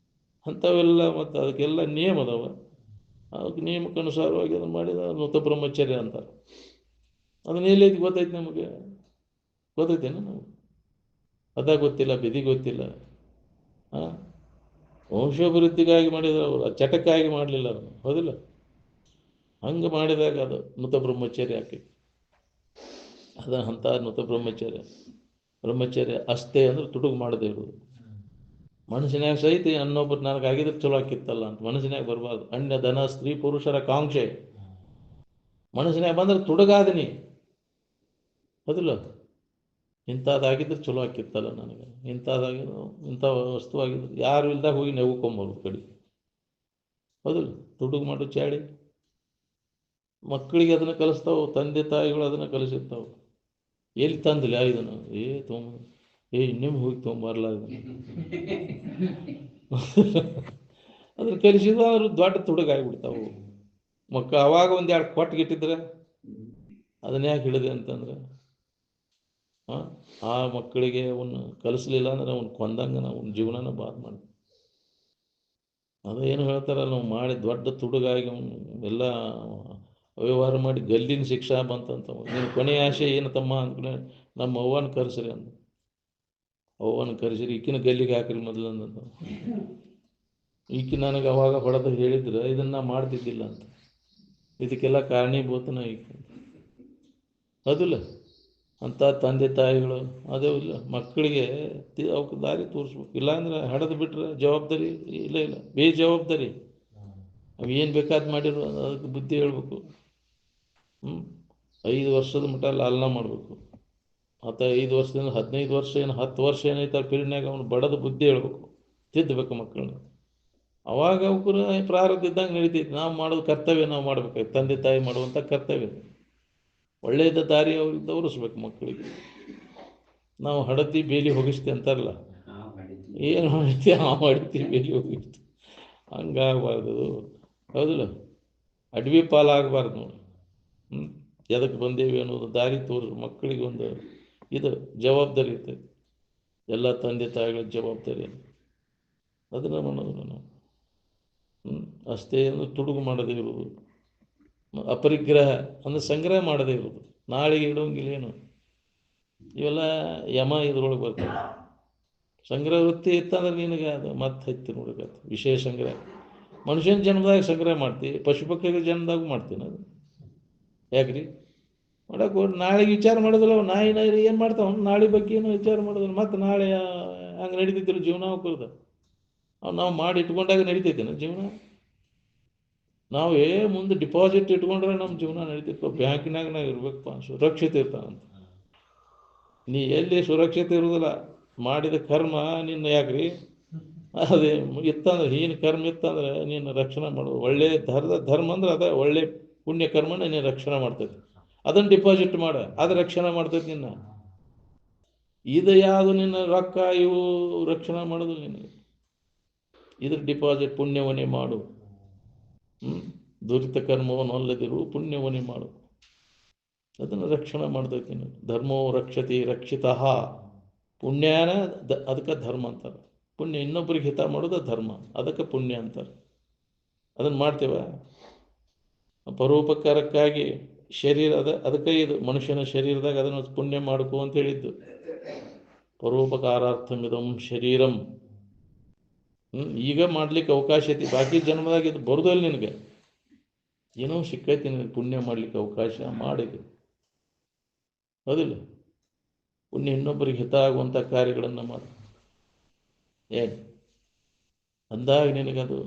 ಅಂಥವೆಲ್ಲ ಮತ್ತು ಅದಕ್ಕೆಲ್ಲ ನಿಯಮ ಅದಾವ. ಅದಕ್ಕೆ ನಿಯಮಕ್ಕನುಸಾರವಾಗಿ ಅದನ್ನು ಮಾಡಿದ ನೂತ ಬ್ರಹ್ಮಚರ್ಯ ಅಂತಾರೆ. ಅದನ್ನ ಎಲ್ಲೈತಿ ಗೊತ್ತೈತಿ ನಮಗೆ? ಗೊತ್ತೈತೇನು? ನಾವು ಅದ ಗೊತ್ತಿಲ್ಲ, ಬಿದಿ ಗೊತ್ತಿಲ್ಲ. ಹಾಂ, ವಂಶಾಭಿವೃದ್ಧಿಗಾಗಿ ಮಾಡಿದ್ರು ಅವರು, ಚಟಕ್ಕಾಗಿ ಮಾಡಲಿಲ್ಲ ಅದನ್ನು, ಹೌದಿಲ್ಲ? ಹಂಗೆ ಮಾಡಿದಾಗ ಅದು ನೂತ ಬ್ರಹ್ಮಚರ್ಯ ಆಕೈತಿ. ಅದ ಅಂಥ ನೂತ ಬ್ರಹ್ಮಚರ್ಯ ಅಷ್ಟೇ ಅಂದ್ರೆ ತುಡುಗು ಮಾಡದೇ ಇರೋದು. ಮನುಷ್ಯನ್ಯಾಗ ಸಹಿತ ಅನ್ನೊಬ್ಬರು ನನಗಾಗಿದ್ರೆ ಚಲೋ ಆಕಿತ್ತಲ್ಲ ಅಂತ ಮನುಷ್ಯನ್ಯಾಗ ಬರಬಾರ್ದು. ಅನ್ಯ ಧನ ಸ್ತ್ರೀ ಪುರುಷರ ಕಾಂಕ್ಷೆ ಮನುಷ್ಯನ್ಯಾಗ ಬಂದ್ರೆ ತುಡುಗಾದಿನಿ, ಹೌದಿಲ್ಲ? ಇಂಥದ್ದಾಗಿದ್ರೆ ಚಲೋ ಆಕಿತ್ತಲ್ಲ ನನಗೆ, ಇಂಥ ವಸ್ತುವಾಗಿದ್ರೆ ಯಾರು ಇಲ್ದಾಗ ಹೋಗಿ ನೆವ್ಕೊಂಬರು ಕಡೆ, ಹೌದಿಲ್ಲ? ತುಡುಗು ಮಾಡು ಚಾಡಿ ಮಕ್ಕಳಿಗೆ ಅದನ್ನು ಕಲಿಸ್ತಾವೆ, ತಂದೆ ತಾಯಿಗಳು ಅದನ್ನು ಕಲಿಸಿರ್ತಾವೆ. ಎಲ್ಲಿ ತಂದಿಲ್ಲ ಇದನ್ನು? ನಿಮ್ಮ ಹೋಗಿ ತೊಗೊಂಬರಲ್ಲ ಇದನ್ನು ಅದನ್ನು ಕಲಿಸಿದ್ರು ಅವ್ರು ದೊಡ್ಡ ತುಡುಗಾಗಿಬಿಡ್ತಾವೆ ಮಕ್ಕಳು. ಅವಾಗ 1-2 ಕೊಟ್ಟಿಗಿಟ್ಟಿದ್ರೆ ಅದನ್ನ ಯಾಕೆ ಹಿಡಿದೆ ಅಂತಂದ್ರೆ, ಆ ಮಕ್ಕಳಿಗೆ ಅವನು ಕಲಿಸ್ಲಿಲ್ಲ ಅಂದ್ರೆ ಅವ್ನು ಕೊಂದಂಗೆ ಅವ್ನ ಜೀವನನ ಬಾದ್ ಮಾಡಿ. ಅದೇನು ಹೇಳ್ತಾರಲ್ಲ, ನಾವು ಮಾಡಿ ದೊಡ್ಡ ತುಡುಗಾಗಿ ಅವನು ಎಲ್ಲ ವ್ಯವಹಾರ ಮಾಡಿ ಗಲ್ಲಿನ ಶಿಕ್ಷಾ ಬಂತಂತ. ನೀನು ಕೊನೆಯ ಆಸೆ ಏನು ತಮ್ಮ ಅಂದ್ಕೊಂಡೆ, ನಮ್ಮ ಅವ್ವನ ಕರೆಸ್ರಿ ಅಂದ. ಅವ್ವನ ಕರೆಸಿರಿ, ಈಕಿನ ಗಲ್ಲಿಗೆ ಹಾಕ್ರಿ ಮೊದಲು ಅಂದಂತ. ಈಕಿ ನನಗೆ ಅವಾಗ ಹೊಡೆದು ಹೇಳಿದ್ರೆ ಇದನ್ನು ಮಾಡ್ತಿದ್ದಿಲ್ಲ ಅಂತ. ಇದಕ್ಕೆಲ್ಲ ಕಾರಣೀಭೂತನ ಈಕೆ, ಅದಿಲ್ಲ? ಅಂಥ ತಂದೆ ತಾಯಿಗಳು ಅದೇ ಇಲ್ಲ, ಮಕ್ಕಳಿಗೆ ಅವಕ್ಕೆ ದಾರಿ ತೋರಿಸ್ಬೇಕು. ಇಲ್ಲಾಂದ್ರೆ ಹಡೆದು ಬಿಟ್ರೆ ಜವಾಬ್ದಾರಿ ಇಲ್ಲ ಬೇಜವಾಬ್ದಾರಿ. ಅವು ಏನು ಬೇಕಾದ್ ಮಾಡಿರೋ ಅದಕ್ಕೆ ಬುದ್ಧಿ ಹೇಳ್ಬೇಕು. 5 ವರ್ಷದ ಮಟ್ಟ ಲಾಲನ ಮಾಡಬೇಕು. ಮತ್ತು 5 ವರ್ಷದಿಂದ 15 ವರ್ಷ ಏನು 10 ವರ್ಷ ಏನೈತೆ ಆ ಪೀರಿಯಡ್ನಾಗ ಅವನು ಬಡದು ಬುದ್ಧಿ ಹೇಳ್ಬೇಕು, ತಿದ್ದಬೇಕು ಮಕ್ಕಳನ್ನ. ಅವಾಗ ಅವಕ್ಕೂ ಪ್ರಾರಬ್ಧ ಇದ್ದಂಗೆ ನಡೀತೈತಿ. ನಾವು ಮಾಡೋದು ಕರ್ತವ್ಯ, ನಾವು ಮಾಡ್ಬೇಕಾಯ್ತು, ತಂದೆ ತಾಯಿ ಮಾಡುವಂಥ ಕರ್ತವ್ಯ. ಒಳ್ಳೆಯದ ದಾರಿ ಅವ್ರಿಗೆ ತೋರಿಸ್ಬೇಕು ಮಕ್ಕಳಿಗೆ. ನಾವು ಹಡತಿ ಬೇಲಿ ಹೋಗಿಸ್ತೀವಿ ಅಂತಾರಲ್ಲ, ಏನು ಮಾಡ್ತೀವಿ ಹೊಡಿತೀವಿ ಬೇಲಿ ಹೋಗಿಸ್ತೀವಿ, ಹಂಗಾಗಬಾರ್ದು, ಹೌದಿಲ್ಲ? ಅಡವಿ ಪಾಲಾಗಬಾರ್ದು ನೋಡಿ. ಎದಕ್ಕೆ ಬಂದೇವಿ ಅನ್ನೋದು ದಾರಿ ತೋರಿಸ್ ಮಕ್ಕಳಿಗೆ. ಒಂದು ಇದು ಜವಾಬ್ದಾರಿ ಇರ್ತೈತಿ, ಎಲ್ಲ ತಂದೆ ತಾಯಿಗಳ ಜವಾಬ್ದಾರಿ. ಅದನ್ನು ಮಾಡೋದು ನಾವು. ಅಷ್ಟೇ ಅಂದ್ರೆ ತುಡುಗು ಮಾಡದೇ ಇರೋದು, ಅಪರಿಗ್ರಹ ಅಂದರೆ ಸಂಗ್ರಹ ಮಾಡದೇ ಇರೋದು, ನಾಳೆಗೆ ಇಡೋಂಗಿಲ್ಲ ಏನು. ಇವೆಲ್ಲ ಯಮ ಇದ್ರೊಳಗೆ ಬರ್ತವೆ. ಸಂಗ್ರಹ ವೃತ್ತಿ ಇತ್ತಂದ್ರೆ ನಿನಗೆ ಅದು ಮತ್ತೆ ಹತ್ತಿ ನೋಡಕತ್ತು ವಿಷಯ ಸಂಗ್ರಹ. ಮನುಷ್ಯನ ಜನ್ಮದಾಗ ಸಂಗ್ರಹ ಮಾಡ್ತಿ, ಪಶು ಪಕ್ಷಿಗಳ ಜನ್ಮದಾಗ ಮಾಡ್ತೀನಿ ಅದು ಯಾಕ್ರಿ ಮಾಡಕ್ಕೆ ನಾಳೆಗೆ ವಿಚಾರ ಮಾಡೋದಿಲ್ಲ. ನಾಯಿ ಏನು ಮಾಡ್ತಾವ ನಾಳೆ ಬಗ್ಗೆ ಏನು ವಿಚಾರ ಮಾಡೋದಿಲ್ಲ. ಮತ್ತು ನಾಳೆ ಹಂಗೆ ನಡೀತಿದ್ರು ಜೀವನ ಹೋಗ್ತದೆ. ನಾವು ಮಾಡಿ ಇಟ್ಕೊಂಡಾಗ ನಡೀತೈತೇನೆ ಜೀವನ. ನಾವೇ ಮುಂದೆ ಡಿಪಾಸಿಟ್ ಇಟ್ಕೊಂಡ್ರೆ ನಮ್ಮ ಜೀವನ ನಡೀತಿತ್ತು. ಬ್ಯಾಂಕಿನಾಗ ನಾವು ಇರ್ಬೇಕಪ್ಪ, ಸುರಕ್ಷಿತ ಇರ್ತಾವಂತ. ನೀ ಎಲ್ಲಿ ಸುರಕ್ಷತೆ ಇರುವುದಿಲ್ಲ. ಮಾಡಿದ ಕರ್ಮ ನಿನ್ನ ಯಾಕ್ರಿ ಅದೇ ಇತ್ತಂದ್ರೆ ಹೀನ ಕರ್ಮ ಇತ್ತಂದ್ರೆ ನೀನು ರಕ್ಷಣೆ ಮಾಡೋದು. ಒಳ್ಳೆ ಧರ್ಮ ಅಂದ್ರೆ ಅದ ಒಳ್ಳೆ ಪುಣ್ಯ ಕರ್ಮನ ನೀನು ರಕ್ಷಣೆ ಮಾಡ್ತೈತಿ. ಅದನ್ನು ಡಿಪಾಸಿಟ್ ಮಾಡ, ಅದು ರಕ್ಷಣೆ ಮಾಡ್ತೈತಿ ನಿನ್ನ. ಇದು ಯಾವುದು ನಿನ್ನ ರೊಕ್ಕ ಇವು ರಕ್ಷಣೆ ಮಾಡೋದು ನಿನಗೆ. ಇದ್ರ ಡಿಪಾಸಿಟ್ ಪುಣ್ಯವನ್ನೇ ಮಾಡು. ದುರಿತ ಕರ್ಮವನ್ನು ಅಲ್ಲದಿರು, ಪುಣ್ಯವನ್ನೇ ಮಾಡು. ಅದನ್ನು ರಕ್ಷಣೆ ಮಾಡ್ತೈತಿ ನೀನು. ಧರ್ಮೋ ರಕ್ಷತಿ ರಕ್ಷಿತಃ. ಪುಣ್ಯನ ಅದಕ್ಕೆ ಧರ್ಮ ಅಂತಾರೆ. ಪುಣ್ಯ ಇನ್ನೊಬ್ಬರಿಗೆ ಹಿತ ಮಾಡೋದು ಧರ್ಮ, ಅದಕ್ಕೆ ಪುಣ್ಯ ಅಂತಾರೆ. ಅದನ್ನು ಮಾಡ್ತೇವ. ಪರೋಪಕಾರಕ್ಕಾಗಿ ಶರೀರ ಅದಕ್ಕೆ ಇದು ಮನುಷ್ಯನ ಶರೀರದಾಗ ಅದನ್ನು ಪುಣ್ಯ ಮಾಡ್ಕೋ ಅಂತ ಹೇಳಿದ್ದು. ಪರೋಪಕಾರಾರ್ಥಮಿದಂ ಶರೀರಂ. ಈಗ ಮಾಡ್ಲಿಕ್ಕೆ ಅವಕಾಶ ಐತಿ, ಬಾಕಿ ಜನ್ಮದಾಗ ಇದು ಬರೋದಿಲ್ಲ ನಿನಗೆ. ಏನೋ ಸಿಕ್ಕೈತಿ ನಿನಗೆ ಪುಣ್ಯ ಮಾಡ್ಲಿಕ್ಕೆ ಅವಕಾಶ ಮಾಡಿದೆ, ಹೌದಿಲ್ಲ? ಪುಣ್ಯ ಇನ್ನೊಬ್ಬರಿಗೆ ಹಿತ ಆಗುವಂಥ ಕಾರ್ಯಗಳನ್ನು ಮಾಡು. ಏನು ಅಂದಾಗ ನಿನಗದು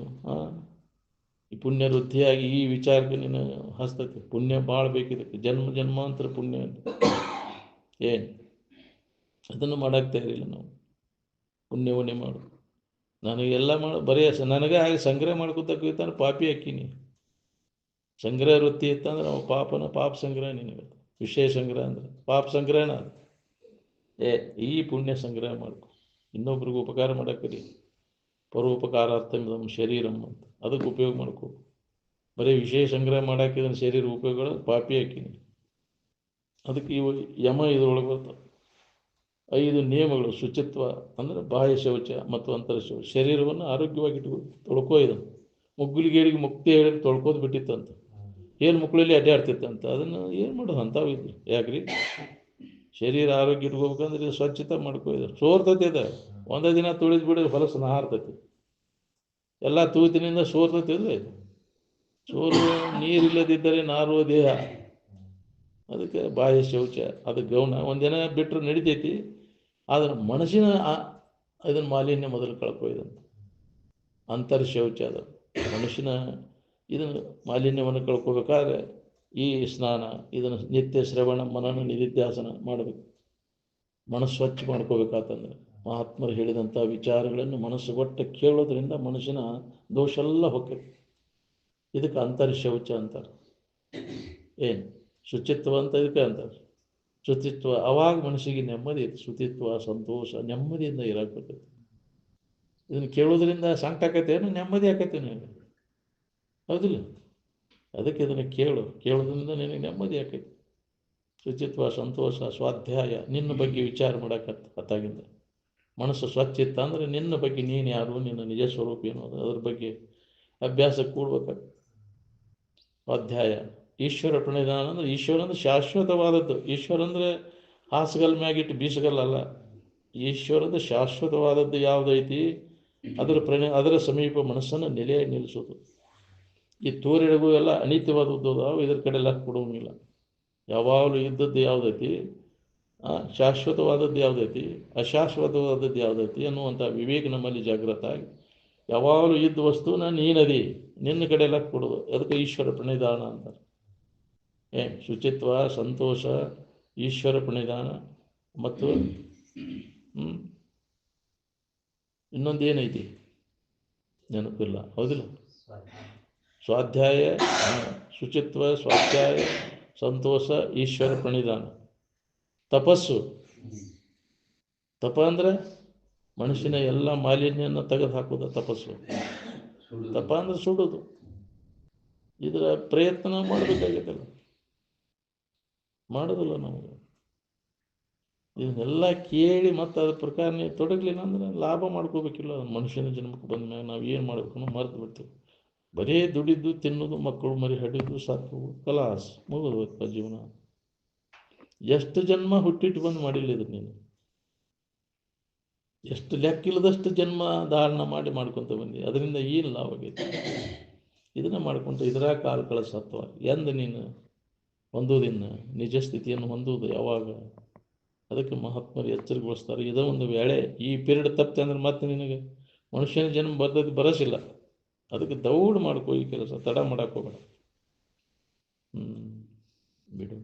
ಈ ಪುಣ್ಯ ವೃದ್ಧಿಯಾಗಿ ಈ ವಿಚಾರಕ್ಕೆ ನೀನು ಹಸ್ತೈತಿ. ಪುಣ್ಯ ಭಾಳ ಬೇಕಿದ್ದಕ್ಕೆ, ಜನ್ಮ ಜನ್ಮಾಂತರ ಪುಣ್ಯ ಏನು ಅದನ್ನು ಮಾಡೋಕ್ಕೆ ತಯಾರಿಲ್ಲ ನಾವು. ಪುಣ್ಯವನ್ನೇ ಮಾಡು. ನನಗೆಲ್ಲ ಮಾಡು, ಬರೀ ನನಗೆ ಹಾಗೆ ಸಂಗ್ರಹ ಮಾಡ್ಕೊತಾನೆ ಪಾಪಿ ಹಾಕಿನಿ. ಸಂಗ್ರಹ ವೃತ್ತಿ ಇತ್ತಂದ್ರೆ ನಾವು ಪಾಪ ಸಂಗ್ರಹ ನಿನಗೆ. ವಿಷಯ ಸಂಗ್ರಹ ಅಂದ್ರೆ ಪಾಪ ಸಂಗ್ರಹನ ಅದು. ಈ ಪುಣ್ಯ ಸಂಗ್ರಹ ಮಾಡ್ಕೊ, ಇನ್ನೊಬ್ರಿಗೆ ಉಪಕಾರ ಮಾಡಕ್ಕರಿ. ಪರೋಪಕಾರಾರ್ಥ ನಮ್ಮ ಶರೀರಂ ಅಂತ ಅದಕ್ಕೆ ಉಪಯೋಗ ಮಾಡ್ಕೊ. ಬರೀ ವಿಷಯ ಸಂಗ್ರಹ ಮಾಡಾಕಿದ್ರೆ ಶರೀರ ಉಪಯೋಗಗಳು ಪಾಪಿ ಹಾಕಿನಿ. ಅದಕ್ಕೆ ಇವು ಯಮ ಇದ್ರೊಳಗೆ ಬರ್ತವೆ 5 ನಿಯಮಗಳು. ಶುಚಿತ್ವ ಅಂದರೆ ಬಾಹ್ಯ ಶೌಚ ಮತ್ತು ಅಂತರ ಶೌಚ. ಶರೀರವನ್ನು ಆರೋಗ್ಯವಾಗಿ ತೊಳ್ಕೋ. ಇದನ್ನು ಮುಗ್ಗುಲಿಗೇರಿಗೆ ಮುಕ್ತಿ ಹೇಳಿ ತೊಳ್ಕೋದು ಬಿಟ್ಟಿತ್ತಂತ. ಏನು ಮುಕ್ಕಳಲ್ಲಿ ಅಡ್ಡಾಡ್ತಿತ್ತಂತ. ಅದನ್ನು ಏನು ಮಾಡೋದು ಅಂತಾವು ಇದ್ರು. ಯಾಕ್ರಿ ಶರೀರ ಆರೋಗ್ಯ ಇಟ್ಕೋಬೇಕಂದ್ರೆ ಇದು ಸ್ವಚ್ಛತೆ ಮಾಡ್ಕೋಯಿದ್ರು. ಸೋರ್ತತಿ ಇದೆ. ಒಂದೇ ದಿನ ತುಳಿದು ಬಿಡೋದು ಹೊಲಸು ಹಾರ್ತೈತಿ. ಎಲ್ಲ ತೂತಿನಿಂದ ಸೋರ್ತತಿ ಇಲ್ಲ ಇದು. ಸೋರು ನೀರಿಲ್ಲದಿದ್ದರೆ ನಾರುವ ದೇಹ. ಅದಕ್ಕೆ ಬಾಹ್ಯ ಶೌಚ ಅದು ಗೌಣ. ಒಂದಿನ ಬಿಟ್ಟರೆ ನಡಿತೈತಿ. ಆದರೆ ಮನಸ್ಸಿನ ಇದನ್ನು ಮಾಲಿನ್ಯ ಮೊದಲು ಕಳ್ಕೊಯ್ದಂತ. ಅಂತರ್ ಶೌಚ ಅದು ಮನುಷ್ಯನ ಇದನ್ನು ಮಾಲಿನ್ಯವನ್ನು ಕಳ್ಕೋಬೇಕಾದ್ರೆ ಈ ಸ್ನಾನ ಇದನ್ನು ನಿತ್ಯ ಶ್ರವಣ ಮನನ ನಿಧಿಧ್ಯಾಸನ ಮಾಡಬೇಕು. ಮನಸ್ಸು ಸ್ವಚ್ಛ ಮಾಡ್ಕೋಬೇಕಾತಂದ್ರೆ ಮಹಾತ್ಮರು ಹೇಳಿದಂಥ ವಿಚಾರಗಳನ್ನು ಮನಸ್ಸು ಒಟ್ಟು ಕೇಳೋದ್ರಿಂದ ಮನುಷ್ಯನ ದೋಷ ಎಲ್ಲ ಹೋಗ್ತೈತಿ. ಇದಕ್ಕೆ ಅಂತರ್ ಶೌಚ ಅಂತಾರೆ. ಏನು ಶುಚಿತ್ವ ಅಂತ ಇದಕ್ಕೆ ಅಂತಾರೆ. ಶುಚಿತ್ವ ಅವಾಗ ಮನಸ್ಸಿಗೆ ನೆಮ್ಮದಿ ಇತ್ತು. ಶುಚಿತ್ವ ಸಂತೋಷ ನೆಮ್ಮದಿಯಿಂದ ಇರಾಕಬೇಕು. ಇದನ್ನು ಕೇಳೋದ್ರಿಂದ ಸಂಕಟ ಆಕೈತೆ ಏನು ನೆಮ್ಮದಿ ಆಕೈತೆ ನಿನಗೆ, ಹೌದಿಲ್ಲ? ಅದಕ್ಕೆ ಇದನ್ನು ಕೇಳೋದ್ರಿಂದ ನಿನಗೆ ನೆಮ್ಮದಿ ಆಕೈತಿ. ಶುಚಿತ್ವ ಸಂತೋಷ ಸ್ವಾಧ್ಯಾಯ ನಿನ್ನ ಬಗ್ಗೆ ವಿಚಾರ ಮಾಡಕತ್ತಾಗಿಂದ ಮನಸ್ಸು ಸ್ವಚ್ಛ ಇತ್ತ ಅಂದರೆ ನಿನ್ನ ಬಗ್ಗೆ ನೀನು ಯಾರು, ನಿನ್ನ ನಿಜ ಸ್ವರೂಪ ಏನೋದು ಅದ್ರ ಬಗ್ಗೆ ಅಭ್ಯಾಸ ಕೂಡ್ಬೇಕಾಗ್ತದೆ. ಸ್ವಾಧ್ಯಾಯ. ಈಶ್ವರ ಪ್ರಣಿಧಾನ ಅಂದರೆ ಈಶ್ವರ ಅಂದರೆ ಶಾಶ್ವತವಾದದ್ದು. ಈಶ್ವರ ಅಂದರೆ ಹಾಸುಗಲ್ ಮ್ಯಾಗಿಟ್ಟು ಬೀಸಗಲ್ಲಲ್ಲ. ಈಶ್ವರದ ಶಾಶ್ವತವಾದದ್ದು ಯಾವುದೈತಿ ಅದರ ಸಮೀಪ ಮನಸ್ಸನ್ನು ನೆಲೆಯಾಗಿ ನಿಲ್ಲಿಸೋದು. ಈ ತೋರಿಡಗು ಎಲ್ಲ ಅನಿತ್ಯವಾದದ್ದು ಅದಾವು, ಇದ್ರ ಕಡೆ ಲಕ್ ಕೊಡೋಂಗಿಲ್ಲ. ಯಾವಾಗಲೂ ಇದ್ದದ್ದು ಯಾವುದೈತಿ, ಶಾಶ್ವತವಾದದ್ದು ಯಾವುದೈತಿ, ಅಶಾಶ್ವತವಾದದ್ದು ಯಾವುದೈತಿ ಅನ್ನುವಂಥ ವಿವೇಕ ನಮ್ಮಲ್ಲಿ ಜಾಗೃತ ಆಗಿ ಯಾವಾಗಲೂ ಇದ್ದ ವಸ್ತುನ ನೀನದಿ, ನಿನ್ನ ಕಡೆ ಲಕ್ ಕೊಡೋದು. ಅದಕ್ಕೆ ಈಶ್ವರ ಪ್ರಣಿಧಾನ ಅಂತಾರೆ. ಶುಚಿತ್ವ ಸಂತೋಷ ಈಶ್ವರ ಪ್ರಣಿಧಾನ ಮತ್ತು ಇನ್ನೊಂದು ಏನೈತಿ ನೆನಪಿಲ್ಲ, ಹೌದಿಲ್ಲ? ಸ್ವಾಧ್ಯಾಯ, ಶುಚಿತ್ವ, ಸ್ವಾಧ್ಯಾಯ, ಸಂತೋಷ, ಈಶ್ವರ ಪ್ರಣಿಧಾನ. ತಪಸ್ಸು. ತಪ ಅಂದರೆ ಮನುಷ್ಯನ ಎಲ್ಲ ಮಾಲಿನ್ಯನ ತೆಗೆದು ಹಾಕೋದು ತಪಸ್ಸು. ತಪ ಅಂದ್ರೆ ಸುಡೋದು. ಇದರ ಪ್ರಯತ್ನ ಮಾಡಬೇಕಾಗೈತಲ್ಲ, ಮಾಡೋದಿಲ್ಲ ನಾವು. ಇದನ್ನೆಲ್ಲ ಕೇಳಿ ಮತ್ತು ಅದ್ರ ಪ್ರಕಾರ ನೀವು ತೊಡಗಲಿಲ್ಲ ಅಂದ್ರೆ ಲಾಭ ಮಾಡ್ಕೋಬೇಕಿಲ್ಲ. ಮನುಷ್ಯನ ಜನ್ಮಕ್ಕೆ ಬಂದ ಮೇಲೆ ನಾವು ಏನು ಮಾಡಬೇಕು ಮರೆತು ಬಿಡ್ತೀವಿ. ಬರೀ ದುಡಿದು ತಿನ್ನೋದು, ಮಕ್ಕಳು ಮರಿ ಹಡಿದು ಸಾಕು, ಕಲಾಸ್ ಮುಗಿದೋಯ್ತು ಜೀವನ. ಎಷ್ಟು ಜನ್ಮ ಹುಟ್ಟಿಟ್ಟು ಬಂದು ಮಾಡಿಲ್ಲ ಇದನ್ನು ನೀನು. ಎಷ್ಟು ಲೆಕ್ಕಿಲ್ಲದಷ್ಟು ಜನ್ಮ ಧಾರಣ ಮಾಡ್ಕೊತ ಬಂದಿ, ಅದರಿಂದ ಏನು ಲಾಭ ಆಗೈತಿ? ಇದನ್ನು ಮಾಡ್ಕೊಂತ ಇದರ ಕಾಲ ಕಳಿಸತ್ವ ಎಂದು ನೀನು ಹೊಂದುವುದಿನ್ನು ನಿಜ ಸ್ಥಿತಿಯನ್ನು ಹೊಂದುವುದು ಯಾವಾಗ? ಅದಕ್ಕೆ ಮಹಾತ್ಮರು ಎಚ್ಚರಿಗೊಳಿಸ್ತಾರೆ. ಇದೋ ಒಂದು ವೇಳೆ ಈ ಪೀರಿಯಡ್ ತಪ್ಪಿತೆ ಅಂದ್ರೆ ಮತ್ತೆ ನಿನಗೆ ಮನುಷ್ಯನ ಜನ್ಮ ಬರೋಸಿಲ್ಲ. ಅದಕ್ಕೆ ದೌಡ್ ಮಾಡ್ಕೋ, ಈ ಕೆಲಸ ತಡ ಮಾಡಕ್ಕೆ ಹೋಗಬೇಡ. ಬಿಡು.